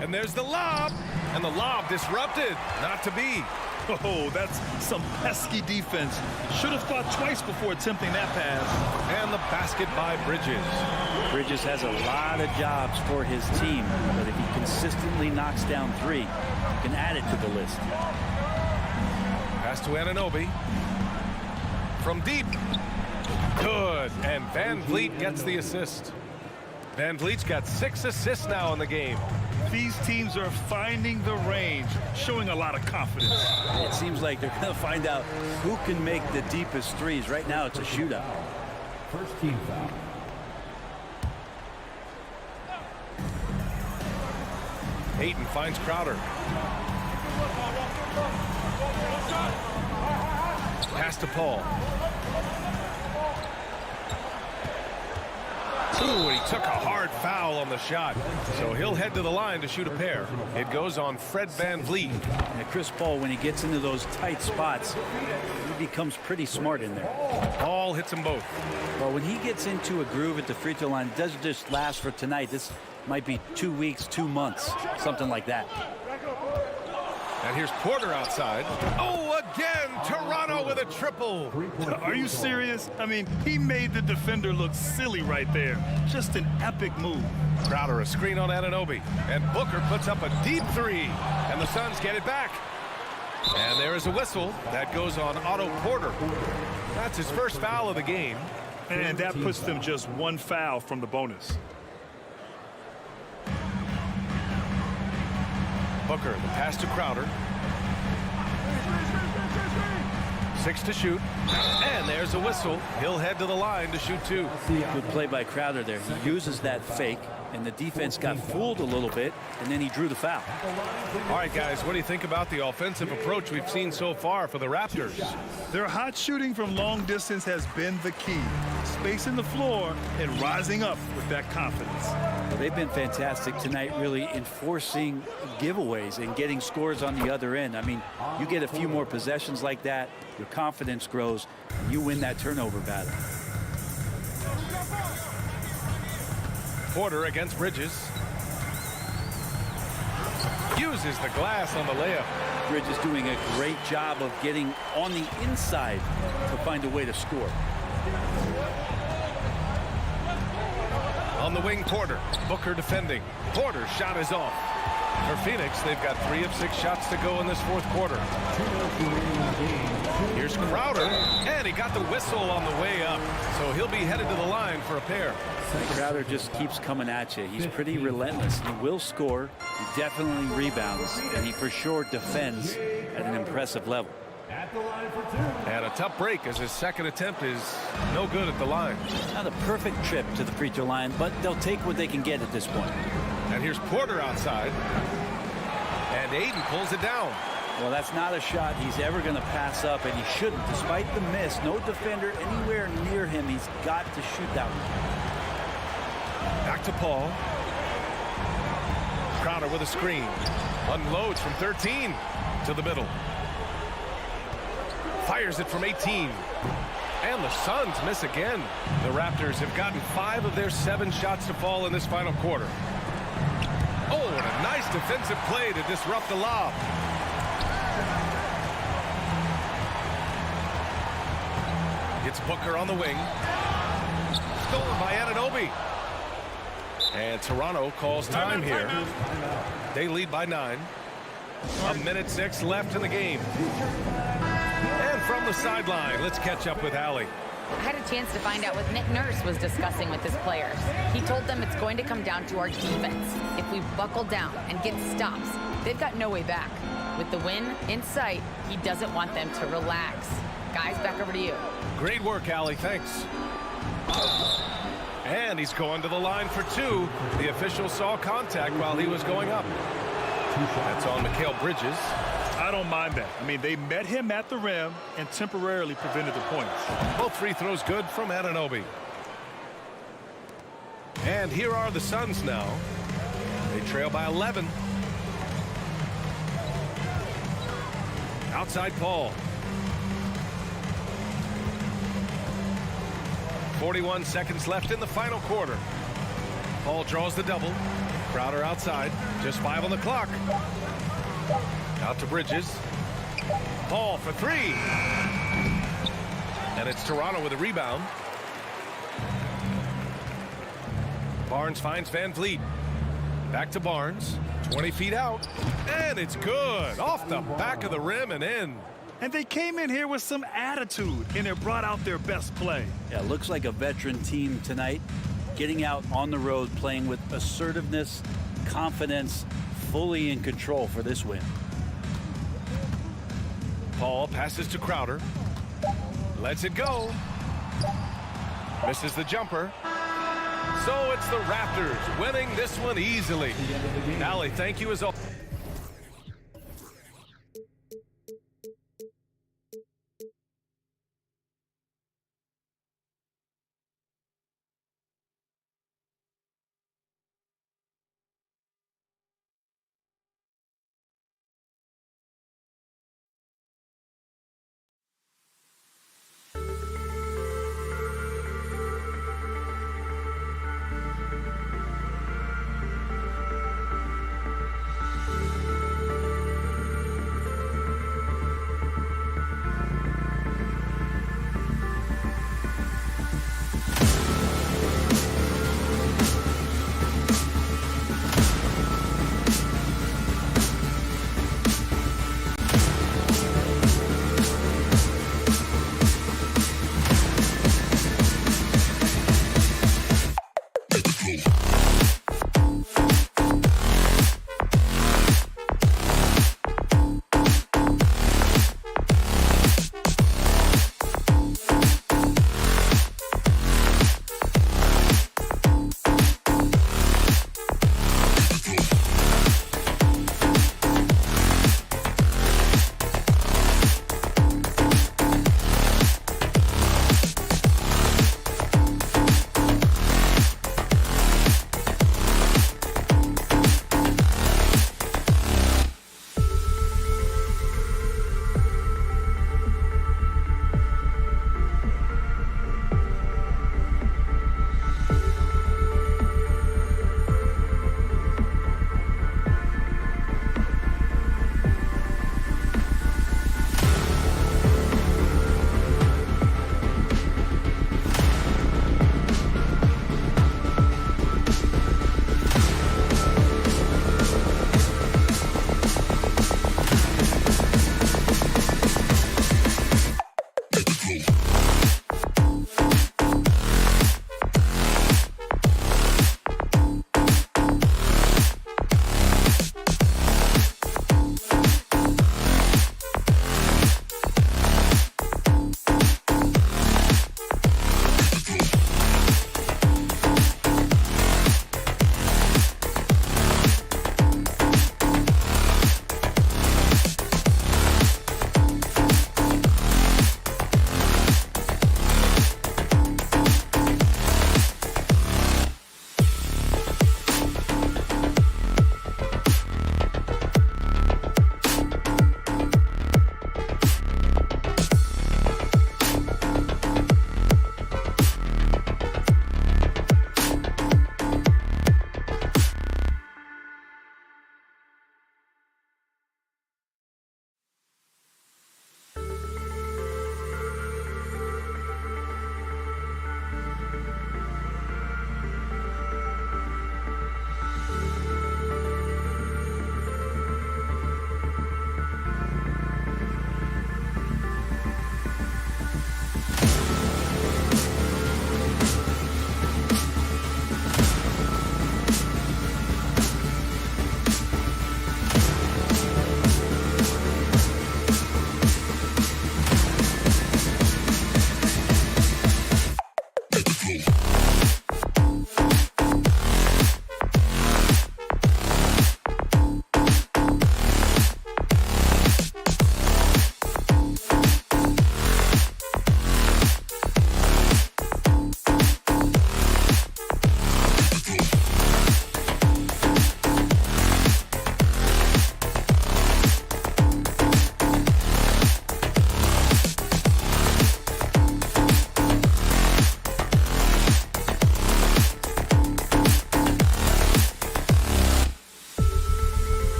Speaker 1: And there's the lob. And the lob disrupted. Not to be.
Speaker 2: Oh, that's some pesky defense. Should have thought twice before attempting that pass.
Speaker 1: And the basket by Bridges.
Speaker 3: Bridges has a lot of jobs for his team, but if he consistently knocks down 3, he can add it to the list.
Speaker 1: Pass to Anunoby. from deep. Good, and Van Vliet gets the assist. Van Vliet's got 6 assists now in the game.
Speaker 2: These teams are finding the range, showing a lot of confidence.
Speaker 3: It seems like they're going to find out who can make the deepest threes. Right now, it's a shootout.
Speaker 12: First team foul.
Speaker 1: Ayton finds Crowder. Pass to Paul. Ooh, he took a hard foul on the shot. So he'll head to the line to shoot a pair. It goes on Fred Van Vliet.
Speaker 3: And Chris Paul, when he gets into those tight spots, he becomes pretty smart in there.
Speaker 1: Paul hits them both.
Speaker 3: Well, when he gets into a groove at the free throw line, it doesn't just last for tonight. This might be 2 weeks, 2 months, something like that.
Speaker 1: And here's Porter outside. Oh, again, Toronto with a triple.
Speaker 2: Are you serious? I mean, he made the defender look silly right there. Just an epic move.
Speaker 1: Crowder a screen on Anunoby. And Booker puts up a deep 3. And the Suns get it back. And there is a whistle. That goes on Otto Porter. That's his first foul of the game.
Speaker 2: And that puts them just 1 foul from the bonus.
Speaker 1: Booker, the pass to Crowder. 6 to shoot. And there's a whistle. He'll head to the line to shoot 2.
Speaker 3: Good play by Crowder there. He uses that fake, and the defense got fooled a little bit, and then he drew the foul.
Speaker 1: All right, guys, what do you think about the offensive approach we've seen so far for the Raptors?
Speaker 2: Their hot shooting from long distance has been the key. Spacing the floor and rising up with that confidence.
Speaker 3: Well, they've been fantastic tonight, really enforcing giveaways and getting scores on the other end. I mean, you get a few more possessions like that, your confidence grows, and you win that turnover battle.
Speaker 1: Porter against Bridges. Uses the glass on the layup.
Speaker 3: Bridges doing a great job of getting on the inside to find a way to score.
Speaker 1: On the wing, Porter. Booker defending. Porter's shot is off. For Phoenix, they've got 3 of 6 shots to go in this 4th quarter. Here's Crowder, and he got the whistle on the way up. So he'll be headed to the line for a pair.
Speaker 3: Crowder just keeps coming at you. He's pretty relentless. He will score. He definitely rebounds, and he for sure defends at an impressive level.
Speaker 1: And a tough break as his second attempt is no good at the line.
Speaker 3: Not a perfect trip to the free throw line, but they'll take what they can get at this point.
Speaker 1: And here's Porter outside. And Ayton pulls it down.
Speaker 3: Well, that's not a shot he's ever going to pass up, and he shouldn't. Despite the miss, no defender anywhere near him. He's got to shoot that one.
Speaker 1: Back to Paul. Crowder with a screen. Unloads from 13 to the middle. Fires it from 18. And the Suns miss again. The Raptors have gotten 5 of their 7 shots to fall in this final quarter. Oh, and a nice defensive play to disrupt the lob. It's Booker on the wing. Stolen by Anunoby. And Toronto calls time here. They lead by 9. 1:06 left in the game. And from the sideline, let's catch up with Allie.
Speaker 13: I had a chance to find out what Nick Nurse was discussing with his players. He told them it's going to come down to our defense. If we buckle down and get stops, they've got no way back. With the win in sight, he doesn't want them to relax. Guys, back over to you.
Speaker 1: Great work, Allie. Thanks. And he's going to the line for 2. The official saw contact while he was going up. That's on Mikal Bridges.
Speaker 2: I don't mind that. I mean, they met him at the rim and temporarily prevented the points.
Speaker 1: Both free throws good from Anunoby. And here are the Suns now. They trail by 11. Outside Paul. 41 seconds left in the final quarter. Paul draws the double. Crowder outside. Just 5 on the clock. Out to Bridges. Paul for 3. And it's Toronto with a rebound. Barnes finds Van Vliet. Back to Barnes. 20 feet out. And it's good. Off the back of the rim and in.
Speaker 2: And they came in here with some attitude, and it brought out their best play.
Speaker 3: Yeah, looks like a veteran team tonight, getting out on the road, playing with assertiveness, confidence, fully in control for this win.
Speaker 1: Paul passes to Crowder. Lets it go. Misses the jumper. So it's the Raptors winning this one easily. Allie, thank you as always.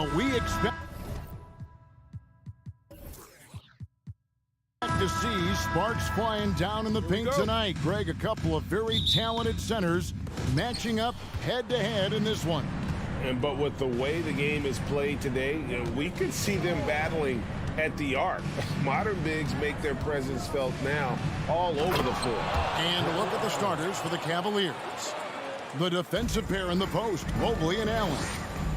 Speaker 5: what we expect to see. Sparks flying down in the paint tonight. Greg, a couple of very talented centers matching up head-to-head in this one.
Speaker 6: But with the way the game is played today, we could see them battling at the arc. Modern bigs make their presence felt now all over the floor.
Speaker 5: And look at the starters for the Cavaliers. The defensive pair in the post, Mobley and Allen.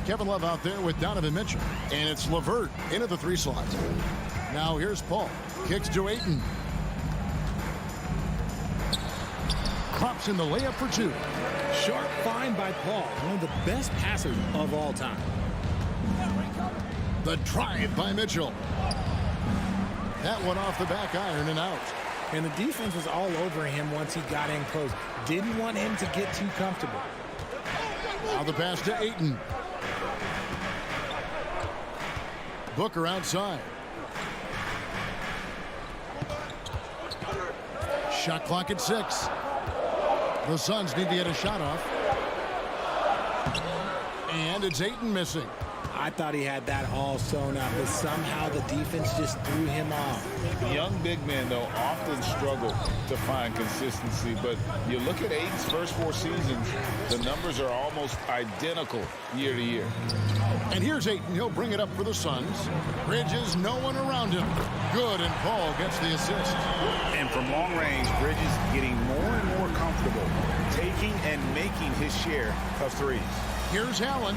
Speaker 5: Kevin Love out there with Donovan Mitchell. And it's LeVert into the 3 slot. Now here's Paul. Kicks to Ayton. Drops in the layup for 2.
Speaker 7: Sharp find by Paul, one of the best passers of all time.
Speaker 5: The drive by Mitchell. That one off the back iron and out.
Speaker 7: And the defense was all over him once he got in close. Didn't want him to get too comfortable.
Speaker 5: Now the pass to Ayton. Booker outside. Shot clock at 6. The Suns need to get a shot off. And it's Ayton missing.
Speaker 7: I thought he had that all sewn up, but somehow the defense just threw him off.
Speaker 6: Young big men, though, often struggle to find consistency. But you look at Ayton's first 4 seasons, the numbers are almost identical year to year.
Speaker 5: And here's Ayton. He'll bring it up for the Suns. Bridges, no one around him. Good, and Paul gets the assist.
Speaker 6: And from long range, Bridges getting more and more comfortable taking and making his share of threes.
Speaker 5: Here's Allen.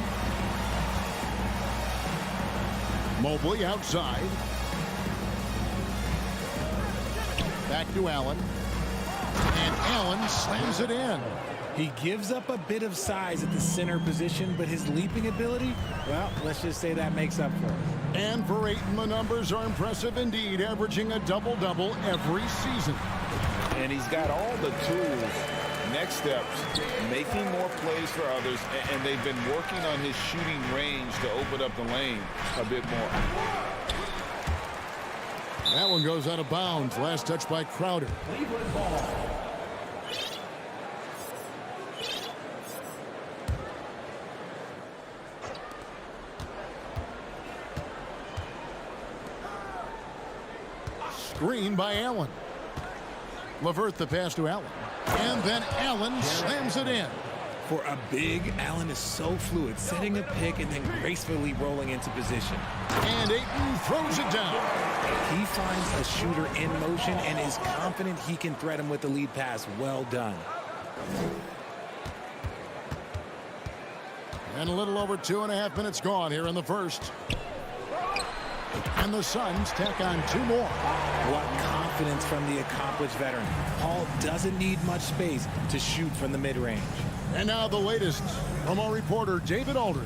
Speaker 5: Mobley outside. Back to Allen. And Allen slams it in.
Speaker 7: He gives up a bit of size at the center position, but his leaping ability, well, let's just say that makes up for it.
Speaker 5: And for Ayton, the numbers are impressive indeed, averaging a double-double every season.
Speaker 6: And he's got all the tools. Next steps, making more plays for others, and they've been working on his shooting range to open up the lane a bit more.
Speaker 5: That one goes out of bounds. Last touch by Crowder. Screen by Allen. LeVert the pass to Allen. And then Allen slams it in.
Speaker 7: For a big, Allen is so fluid, setting a pick and then gracefully rolling into position.
Speaker 5: And Ayton throws it down.
Speaker 7: He finds a shooter in motion and is confident he can thread him with the lead pass. Well done.
Speaker 5: And a little over 2.5 minutes gone here in the first. And the Suns tack on 2 more.
Speaker 7: What confidence from the accomplished veteran. Paul doesn't need much space to shoot from the mid-range.
Speaker 5: And now the latest from our reporter, David Aldridge.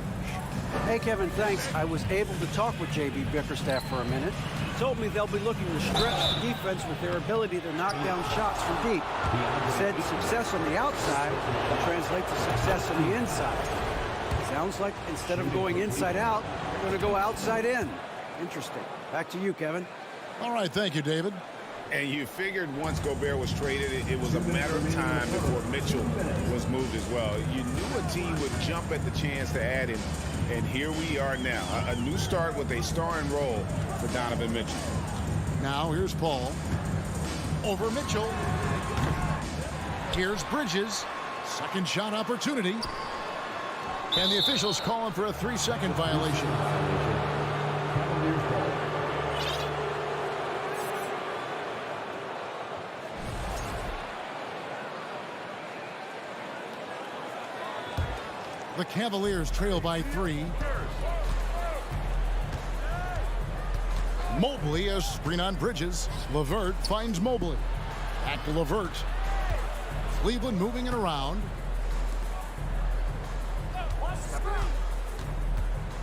Speaker 8: Hey, Kevin, thanks. I was able to talk with J.B. Bickerstaff for a minute. He told me they'll be looking to stretch the defense with their ability to knock down shots from deep. He said success on the outside will translate to success on the inside. Sounds like instead of going inside out, they're going to go outside in. Interesting. Back to you, Kevin.
Speaker 5: All right, thank you, David.
Speaker 6: And you figured once Gobert was traded, it was a matter of time before Mitchell was moved as well. You knew a team would jump at the chance to add him, and here we are now. A new start with a starring role for Donovan Mitchell.
Speaker 5: Now here's Paul. Over Mitchell. Here's Bridges. Second shot opportunity. And the officials calling for a 3-second violation. The Cavaliers trail by 3. Mobley, a screen on Bridges. LeVert finds Mobley. Back to LeVert. Cleveland moving it around.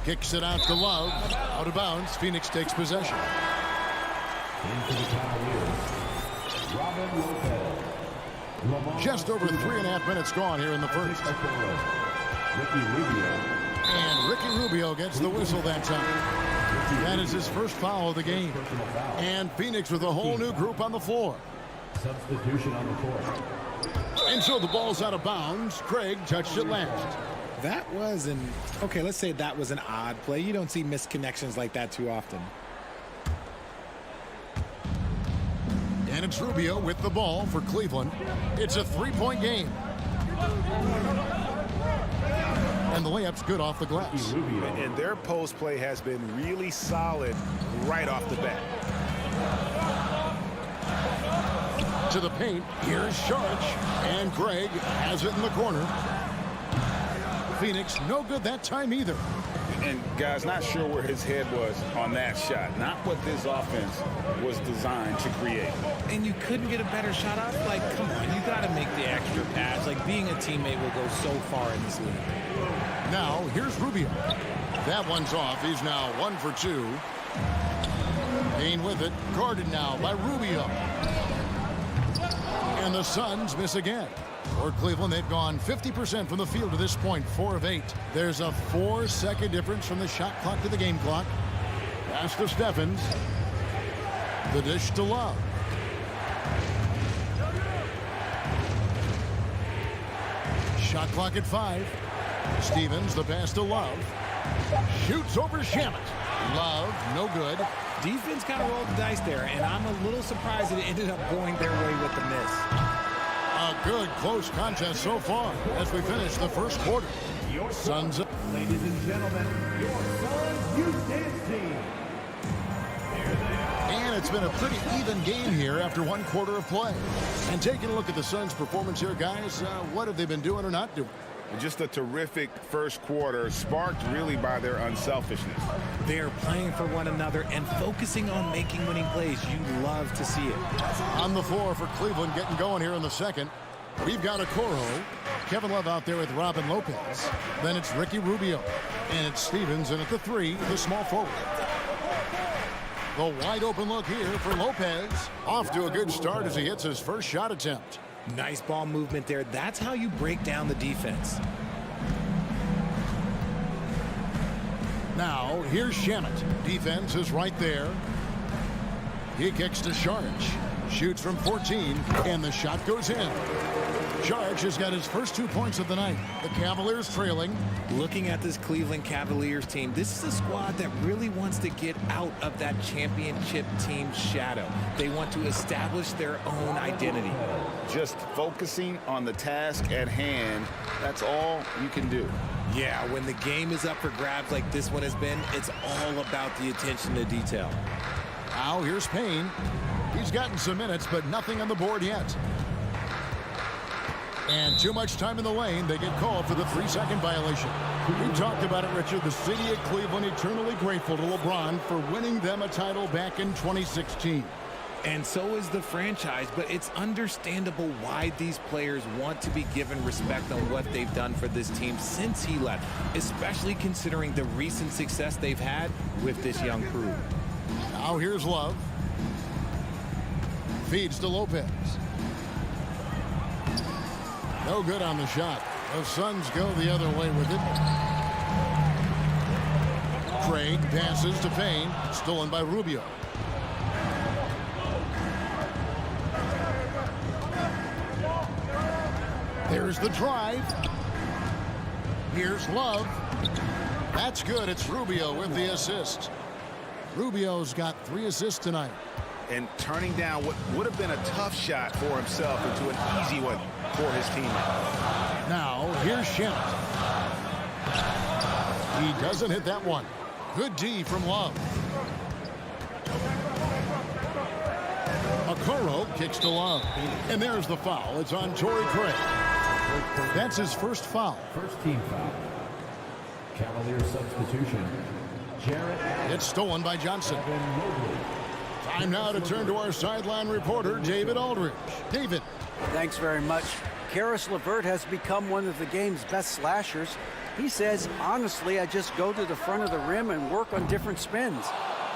Speaker 5: Kicks it out to Love. Out of bounds. Phoenix takes possession. Just over 3.5 minutes gone here in the first. And Ricky Rubio gets the whistle that time. That is his first foul of the game. And Phoenix with a whole new group on the floor.
Speaker 12: Substitution on the court.
Speaker 5: And so the ball's out of bounds. Craig touched it last.
Speaker 7: That was okay, let's say that was an odd play. You don't see missed connections like that too often.
Speaker 5: And it's Rubio with the ball for Cleveland. It's a three-point game. And the layup's good off the glass.
Speaker 6: And their post play has been really solid right off the bat.
Speaker 5: To the paint, here's Sharch, and Greg has it in the corner. Phoenix no good that time either.
Speaker 6: And guys, not sure where his head was on that shot. Not what this offense was designed to create.
Speaker 7: And you couldn't get a better shot off? Like, come on, you got to make the extra pass. Like, being a teammate will go so far in this league.
Speaker 5: Now, here's Rubio. That one's off. He's now 1 for 2. Payne with it. Guarded now by Rubio. And the Suns miss again. For Cleveland, they've gone 50% from the field to this point, 4 of 8. There's a 4-second difference from the shot clock to the game clock. Pass to Steffens. The dish to Love. Shot clock at 5. Stevens, the pass to Love. Shoots over Shamet. Love, no good.
Speaker 7: Defense kind of rolled the dice there, and I'm a little surprised that it ended up going their way with the miss.
Speaker 5: A good close contest so far as we finish the first quarter. Suns.
Speaker 12: Ladies and gentlemen, your Suns Youth Dance Team.
Speaker 5: And it's been a pretty even game here after 1 quarter of play. And taking a look at the Suns' performance here, guys, what have they been doing or not doing?
Speaker 6: Just a terrific first quarter, sparked really by their unselfishness.
Speaker 7: They're playing for one another and focusing on making winning plays. You love to see it.
Speaker 5: On the floor for Cleveland getting going here in the second. We've got Okoro. Kevin Love out there with Robin Lopez. Then it's Ricky Rubio. And it's Stevens in at the 3, the small forward. The wide open look here for Lopez. Off to a good start as he hits his first shot attempt.
Speaker 7: Nice ball movement there. That's how you break down the defense.
Speaker 5: Now, here's Shamet. Defense is right there. He kicks to Sharch. Shoots from 14, and the shot goes in. Sharch has got his first 2 points of the night. The Cavaliers trailing.
Speaker 7: Looking at this Cleveland Cavaliers team, this is a squad that really wants to get out of that championship team shadow. They want to establish their own identity.
Speaker 6: Just focusing on the task at hand, that's all you can do.
Speaker 7: Yeah, when the game is up for grabs like this one has been, it's all about the attention to detail.
Speaker 5: Now here's Payne. He's gotten some minutes, but nothing on the board yet. And too much time in the lane. They get called for the 3-second violation. We talked about it, Richard. The city of Cleveland eternally grateful to LeBron for winning them a title back in 2016.
Speaker 7: And so is the franchise, but it's understandable why these players want to be given respect on what they've done for this team since he left, especially considering the recent success they've had with this young crew.
Speaker 5: Now here's Love. Feeds to Lopez. No good on the shot. The Suns go the other way with it. Craig passes to Payne. Stolen by Rubio. There's the drive. Here's Love. That's good. It's Rubio with the assist. Rubio's got 3 assists tonight.
Speaker 6: And turning down what would have been a tough shot for himself into an easy one for his teammate.
Speaker 5: Now, here's Shamet. He doesn't hit that one. Good D from Love. Okoro kicks to Love. And there's the foul. It's on Torrey Craig. That's his first foul.
Speaker 12: First team foul. Cavaliers substitution. Jarrett.
Speaker 5: It's stolen by Johnson. Time now to turn to our sideline reporter, David Aldridge. David.
Speaker 8: Thanks very much. Karis LeVert has become one of the game's best slashers. He says, honestly, I just go to the front of the rim and work on different spins.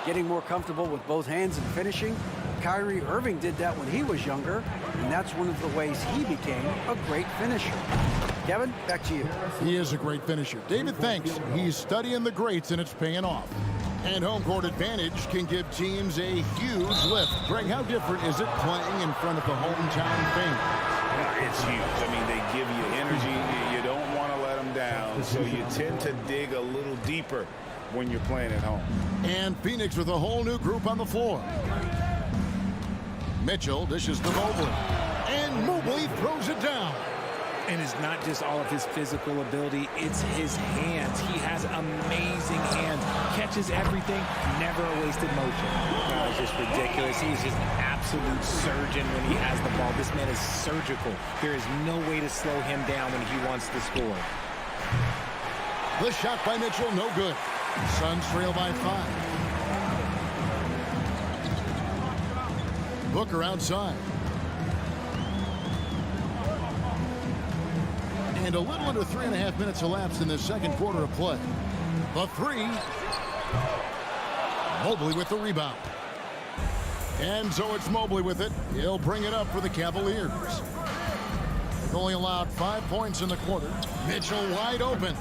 Speaker 8: Getting more comfortable with both hands and finishing. Kyrie Irving did that when he was younger, and that's one of the ways he became a great finisher. Kevin, back to you.
Speaker 5: He is a great finisher. David, thanks. He's studying the greats, and it's paying off. And home court advantage can give teams a huge lift. Greg, how different is it playing in front of the hometown fans?
Speaker 6: It's huge. I mean, they give you energy. You don't want to let them down. down, so you tend to dig a little deeper when you're playing at home.
Speaker 5: And Phoenix with a whole new group on the floor. Mitchell dishes to Mobley. And Mobley throws it down.
Speaker 7: And it's not just all of his physical ability, it's his hands. He has amazing hands. Catches everything, never a wasted motion. It's just ridiculous. He's just an absolute surgeon when he has the ball. This man is surgical. There is no way to slow him down when he wants to score.
Speaker 5: The shot by Mitchell, no good. Suns trail by 5. Booker outside. And a little under 3.5 minutes elapsed in the second quarter of play. The three. Mobley with the rebound. And so it's Mobley with it. He'll bring it up for the Cavaliers. They've only allowed 5 points in the quarter. Mitchell wide open.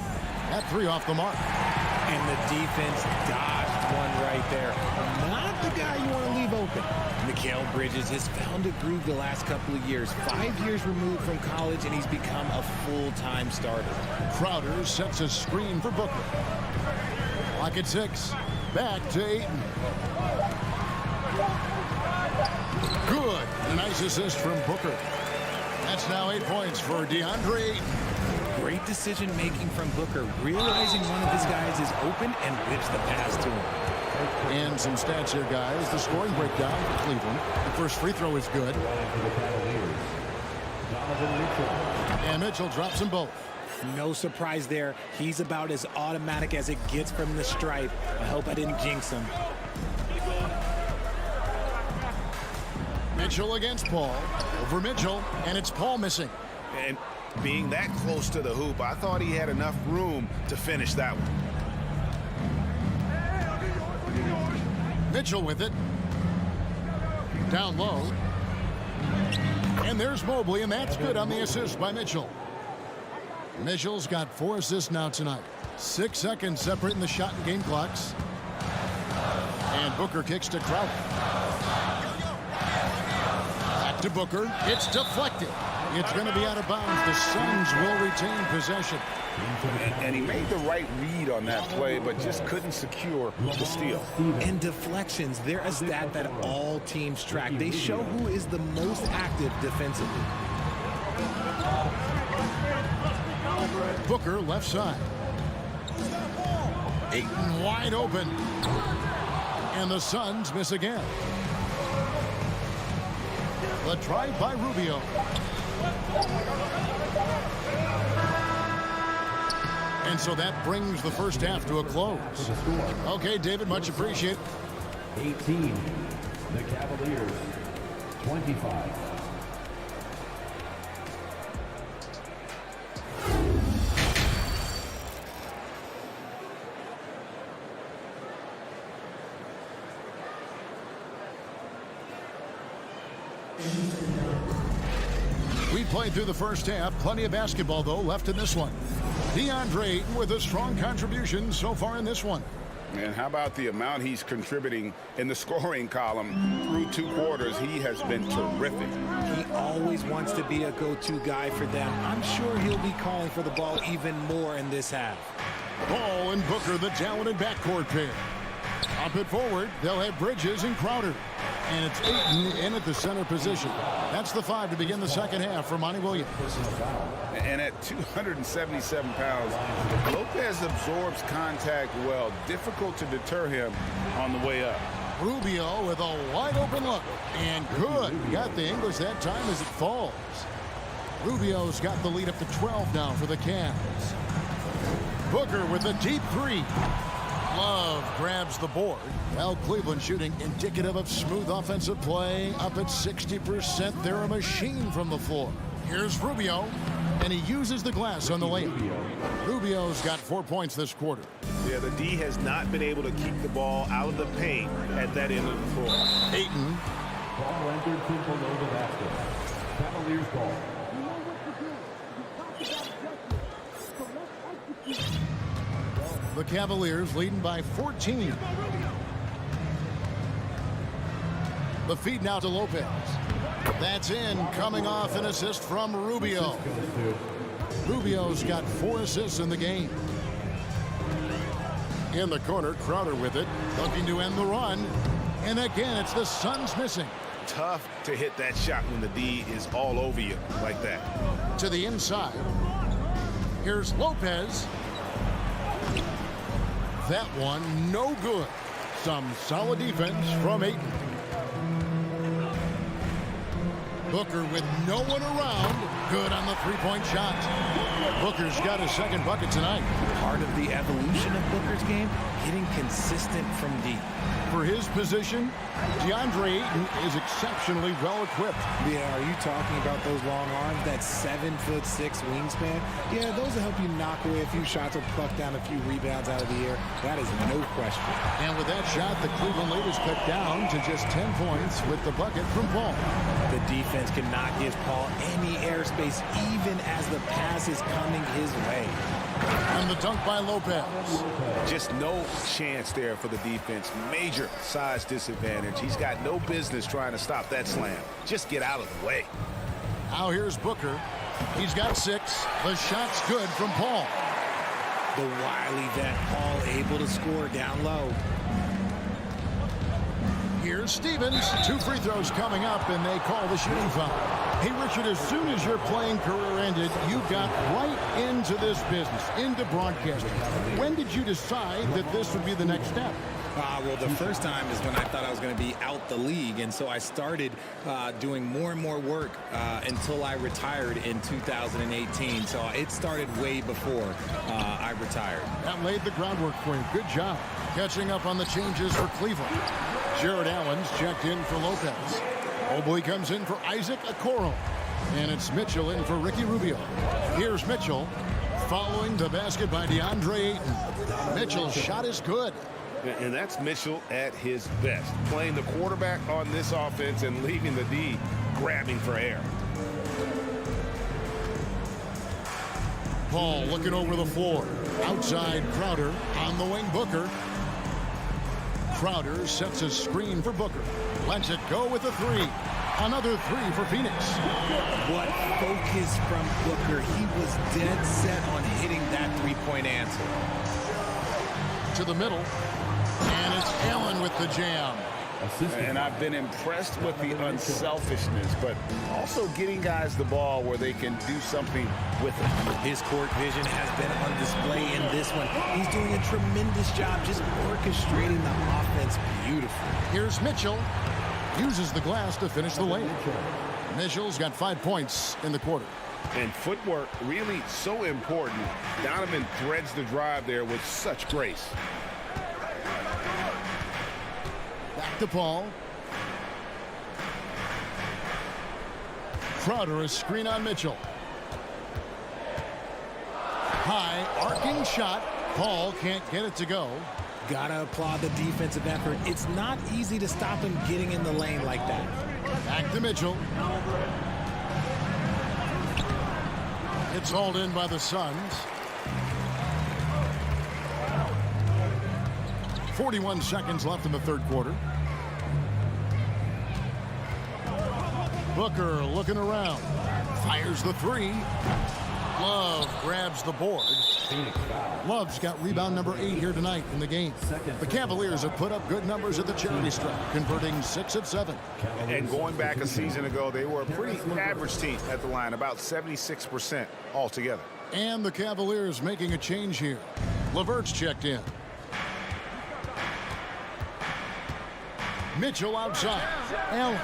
Speaker 5: That three off the mark.
Speaker 7: And the defense dodged one right there. Not the guy you want to leave open. Mikal Bridges has found a groove the last couple of years. 5 years removed from college, and he's become a full-time starter.
Speaker 5: Crowder sets a screen for Booker. Clock at 6. Back to Ayton. Good. A nice assist from Booker. That's now 8 points for DeAndre Ayton.
Speaker 7: Great decision-making from Booker, realizing one of his guys is open and whips the pass to him.
Speaker 5: And some stats here, guys. The scoring breakdown for Cleveland. The first free throw is good. And Mitchell drops them both.
Speaker 7: No surprise there. He's about as automatic as it gets from the stripe. I hope I didn't jinx him.
Speaker 5: Mitchell against Paul. Over Mitchell, and it's Paul missing.
Speaker 6: And being that close to the hoop, I thought he had enough room to finish that one.
Speaker 5: Mitchell with it. Down low. And there's Mobley, and that's good on the assist by Mitchell. Mitchell's got 4 assists now tonight. 6 seconds separating the shot and game clocks. And Booker kicks to Crowder. Back to Booker. It's deflected. It's going to be out of bounds. The Suns will retain possession.
Speaker 6: And he made the right read on that play, but just couldn't secure the steal.
Speaker 7: And deflections, they're a stat that all teams track. They show who is the most active defensively.
Speaker 5: Booker left side. Ayton wide open. And the Suns miss again. The drive by Rubio. And so that brings the first half to a close. Okay, David, much appreciated.
Speaker 12: 18, the Cavaliers, 25.
Speaker 5: We played through the first half. Plenty of basketball, though, left in this one. DeAndre Ayton with a strong contribution so far in this one.
Speaker 6: And how about the amount he's contributing in the scoring column through 2 quarters? He has been terrific.
Speaker 7: He always wants to be a go-to guy for them. I'm sure he'll be calling for the ball even more in this half.
Speaker 5: Ball and Booker, the talented backcourt pair. Up it forward, they'll have Bridges and Crowder. And it's Ayton in at the center position. That's the 5 to begin the second half for Monty Williams.
Speaker 6: And at 277 pounds, Lopez absorbs contact well. Difficult to deter him on the way up.
Speaker 5: Rubio with a wide open look. And good. Got the English that time as it falls. Rubio's got the lead up to 12 now for the Cavs. Booker with a deep 3. Love grabs the board. Well, Cleveland shooting indicative of smooth offensive play. Up at 60%. They're a machine from the floor. Here's Rubio, and he uses the glass on the layup. Rubio's got 4 points this quarter.
Speaker 6: Yeah, the D has not been able to keep the ball out of the paint at that end of the floor.
Speaker 5: Ayton.
Speaker 12: Ball entered below the basket. Cavaliers ball.
Speaker 5: The Cavaliers leading by 14. The feed now to Lopez. That's in, coming off an assist from Rubio. Rubio's got 4 assists in the game. In the corner, Crowder with it, looking to end the run. And again, it's the Suns missing.
Speaker 6: Tough to hit that shot when the D is all over you like that.
Speaker 5: To the inside. Here's Lopez. That one, no good. Some solid defense from Ayton. Booker with no one around. Good on the three-point shot. Booker's got his second bucket tonight.
Speaker 7: Part of the evolution of Booker's game, getting consistent from deep.
Speaker 5: For his position, DeAndre Ayton is exceptionally well-equipped.
Speaker 7: Yeah, are you talking about those long arms, that 7'6" wingspan? Yeah, those will help you knock away a few shots or pluck down a few rebounds out of the air. That is no question.
Speaker 5: And with that shot, the Cleveland lead is cut down to just 10 points with the bucket from Paul.
Speaker 7: The defense cannot give Paul any airspace, even as the pass is coming his way.
Speaker 5: And the dunk by Lopez.
Speaker 6: Just no chance there for the defense. Major size disadvantage. He's got no business trying to stop that slam. Just get out of the way.
Speaker 5: Now here's Booker. He's got 6. The shot's good from Paul.
Speaker 7: The wily vet Paul able to score down low.
Speaker 5: Here's Stevens. 2 free throws coming up, and they call the shooting foul. Hey, Richard, as soon as your playing career ended, you got right into this business, into broadcasting. When did you decide that this would be the next step?
Speaker 7: Well, the first time is when I thought I was going to be out the league, and so I started doing more and more work until I retired in 2018. So it started way before I retired.
Speaker 5: That laid the groundwork for you. Good job. Catching up on the changes for Cleveland. Jared Allen's checked in for Lopez. Mobley comes in for Isaac Okoro. And it's Mitchell in for Ricky Rubio. Here's Mitchell following the basket by DeAndre Ayton. Mitchell's shot is good.
Speaker 6: And that's Mitchell at his best. Playing the quarterback on this offense and leaving the D grabbing for air.
Speaker 5: Paul looking over the floor. Outside Crowder. On the wing, Booker. Crowder sets a screen for Booker. Lets it go with a 3. Another 3 for Phoenix.
Speaker 7: What focus from Booker. He was dead set on hitting that three-point answer.
Speaker 5: To the middle. And it's Allen with the jam.
Speaker 6: And I've been impressed with the unselfishness, but also getting guys the ball where they can do something with it.
Speaker 7: His court vision has been on display in this one. He's doing a tremendous job just orchestrating the offense beautifully.
Speaker 5: Here's Mitchell. Uses the glass to finish the lane. Mitchell's got 5 points in the quarter.
Speaker 6: And footwork really so important. Donovan threads the drive there with such grace.
Speaker 5: Back to Paul. Crowder, a screen on Mitchell. High, arcing shot. Paul can't get it to go.
Speaker 7: Gotta applaud the defensive effort. It's not easy to stop him getting in the lane like that.
Speaker 5: Back to Mitchell. It's hauled in by the Suns. 41 seconds left in the third quarter. Booker looking around. Fires the 3. Love grabs the board. Love's got rebound number 8 here tonight in the game. The Cavaliers have put up good numbers at the charity stripe, converting 6 of 7.
Speaker 6: And going back a season ago, they were a pretty average team at the line, about 76% altogether.
Speaker 5: And the Cavaliers making a change here. LeVert's checked in. Mitchell outside. Allen.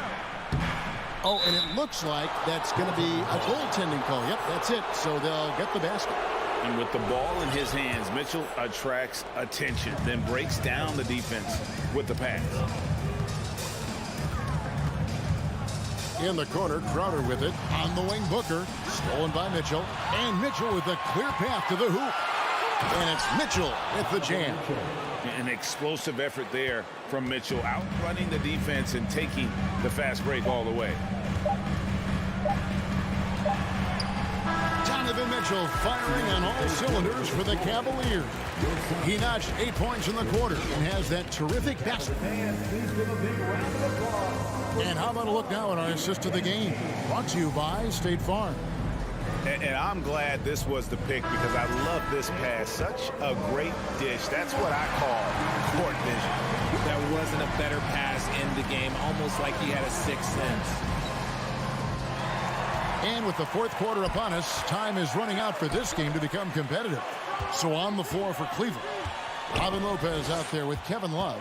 Speaker 5: Oh, and it looks like that's going to be a goaltending call. Yep, that's it. So they'll get the basket.
Speaker 6: And with the ball in his hands, Mitchell attracts attention, then breaks down the defense with the pass.
Speaker 5: In the corner, Crowder with it. On the wing, Booker. Stolen by Mitchell. And Mitchell with a clear path to the hoop. And it's Mitchell with the jam.
Speaker 6: An explosive effort there from Mitchell, outrunning the defense and taking the fast break all the way.
Speaker 5: Donovan Mitchell firing on all cylinders for the Cavaliers. He notched 8 points in the quarter and has that terrific basket. And how about a look now at our assist to the game? Brought to you by State Farm.
Speaker 6: And I'm glad this was the pick because I love this pass. Such a great dish. That's what I call court vision.
Speaker 7: There wasn't a better pass in the game, almost like he had a sixth sense.
Speaker 5: And with the fourth quarter upon us, time is running out for this game to become competitive. So on the floor for Cleveland, Robin Lopez out there with Kevin Love.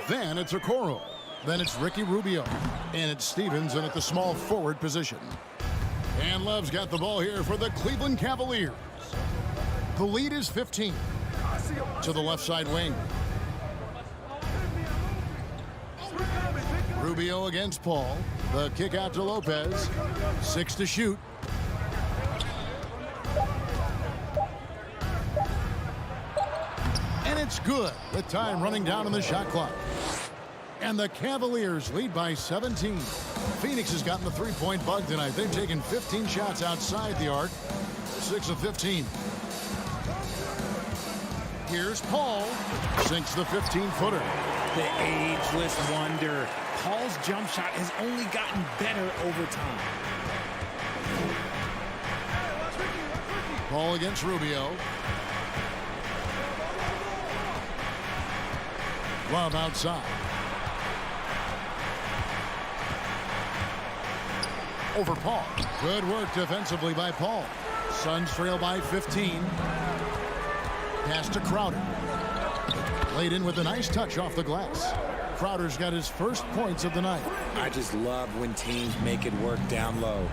Speaker 5: Then it's Okoro. Then it's Ricky Rubio. And it's Stevens in at the small forward position. And Love's got the ball here for the Cleveland Cavaliers. The lead is 15 to the left side wing. Rubio against Paul. The kick out to Lopez. 6 to shoot. And it's good with time running down on the shot clock. And the Cavaliers lead by 17. Phoenix has gotten the three-point bug tonight. They've taken 15 shots outside the arc. 6 of 15. Here's Paul. Sinks the 15-footer.
Speaker 7: The ageless wonder. Paul's jump shot has only gotten better over time.
Speaker 5: Paul against Rubio. Love outside. Over Paul. Good work defensively by Paul. Suns trail by 15. Pass to Crowder. Laid in with a nice touch off the glass. Crowder's got his first points of the night.
Speaker 7: I just love when teams make it work down low.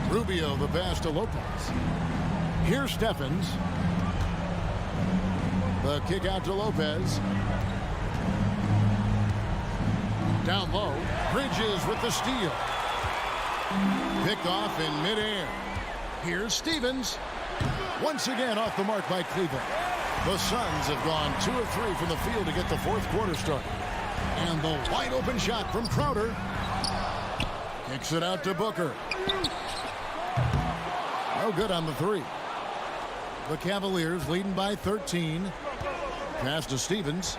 Speaker 5: Rubio the pass to Lopez. Here's Stephens. The kick out to Lopez. Down low. Bridges with the steal. Picked off in midair. Here's Stevens. Once again off the mark by Cleveland. The Suns have gone 2 of 3 from the field to get the fourth quarter started. And the wide open shot from Crowder. Kicks it out to Booker. No good on the three. The Cavaliers leading by 13. Pass to Stevens.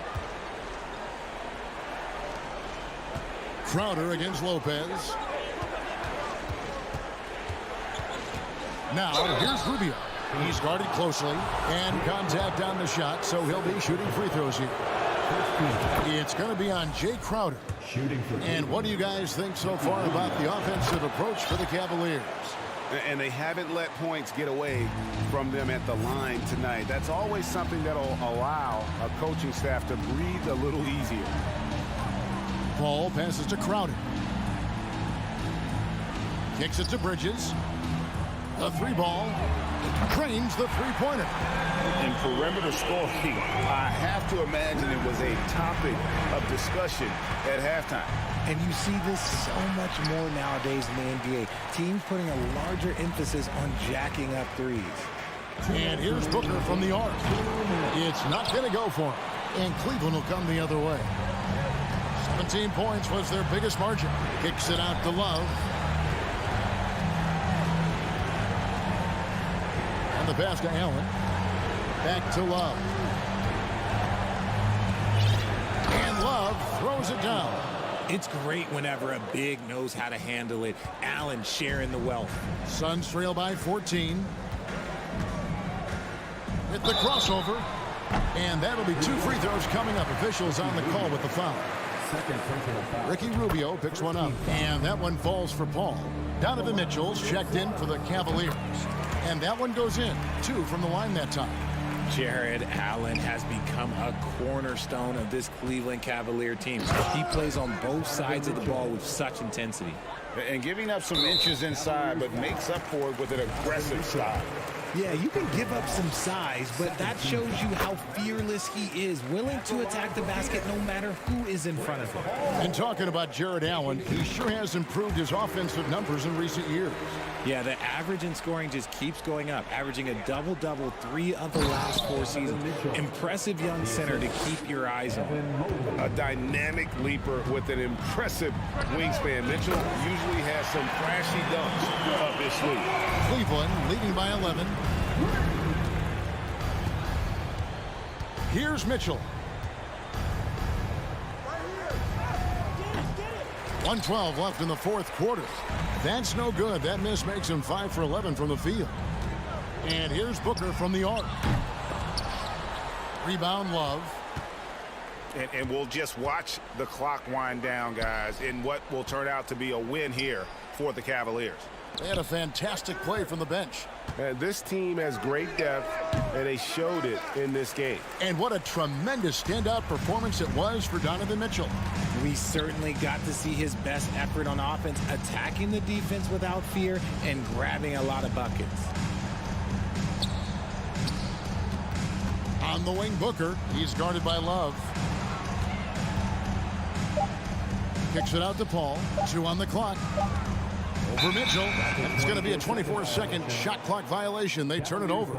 Speaker 5: Crowder against Lopez. Now here's Rubio. He's guarded closely and contact on the shot, so he'll be shooting free throws here. It's going to be on Jay Crowder. And what do you guys think so far about the offensive approach for the Cavaliers?
Speaker 6: And they haven't let points get away from them at the line tonight. That's always something that'll allow a coaching staff to breathe a little easier.
Speaker 5: Paul passes to Crowder. Kicks it to Bridges. The three ball. Cranes the three-pointer.
Speaker 6: In perimeter scoring, I have to imagine it was a topic of discussion at halftime.
Speaker 7: And you see this so much more nowadays in the NBA. Teams putting a larger emphasis on jacking up threes.
Speaker 5: And here's Booker from the arc. It's not going to go for him. And Cleveland will come the other way. 17 points was their biggest margin. Kicks it out to Love. And the pass to Allen. Back to Love. And Love throws it down.
Speaker 7: It's great whenever a big knows how to handle it. Allen sharing the wealth.
Speaker 5: Suns trail by 14. With the crossover. And that'll be 2 free throws coming up. Officials on the call with the foul. Ricky Rubio picks one up. And that one falls for Paul. Donovan Mitchell's checked in for the Cavaliers. And that one goes in. 2 from the line that time.
Speaker 7: Jared Allen has become a cornerstone of this Cleveland Cavalier team. He plays on both sides of the ball with such intensity.
Speaker 6: And giving up some inches inside, but makes up for it with an aggressive style.
Speaker 7: Yeah, you can give up some size, but that shows you how fearless he is, willing to attack the basket no matter who is in front of him.
Speaker 5: And talking about Jared Allen, he sure has improved his offensive numbers in recent years.
Speaker 7: Yeah, the average in scoring just keeps going up, averaging a double-double 3 of the last 4 seasons. Impressive young center to keep your eyes on.
Speaker 6: A dynamic leaper with an impressive wingspan. Mitchell usually has some flashy dunks up his sleeve.
Speaker 5: Cleveland leading by 11. Here's Mitchell. 1:12 left in the fourth quarter. That's no good. That miss makes him 5 for 11 from the field. And here's Booker from the arc. Rebound, Love.
Speaker 6: And we'll just watch the clock wind down, guys, in what will turn out to be a win here for the Cavaliers.
Speaker 5: They had a fantastic play from the bench.
Speaker 11: And this team has great depth, and they showed it in this game.
Speaker 5: And what a tremendous standout performance it was for Donovan Mitchell.
Speaker 7: We certainly got to see his best effort on offense, attacking the defense without fear and grabbing a lot of buckets.
Speaker 5: On the wing, Booker. He's guarded by Love. Kicks it out to Paul. 2 on the clock. Over Mitchell. And it's going to be a 24-second shot clock violation. They turn it over.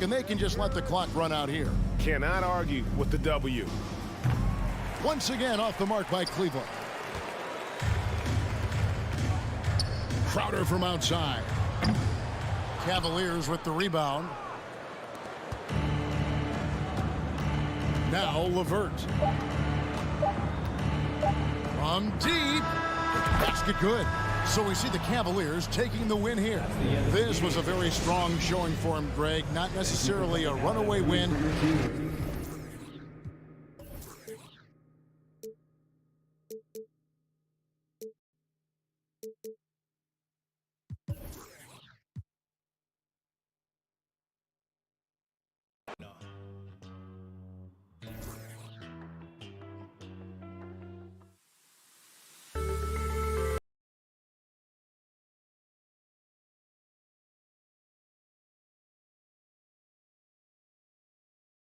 Speaker 5: And they can just let the clock run out here.
Speaker 11: Cannot argue with the W.
Speaker 5: Once again off the mark by Cleveland. Crowder from outside. Cavaliers with the rebound. Now LeVert. From deep. Basket good. So we see the Cavaliers taking the win here. This was a very strong showing for him, Greg. Not necessarily a runaway win.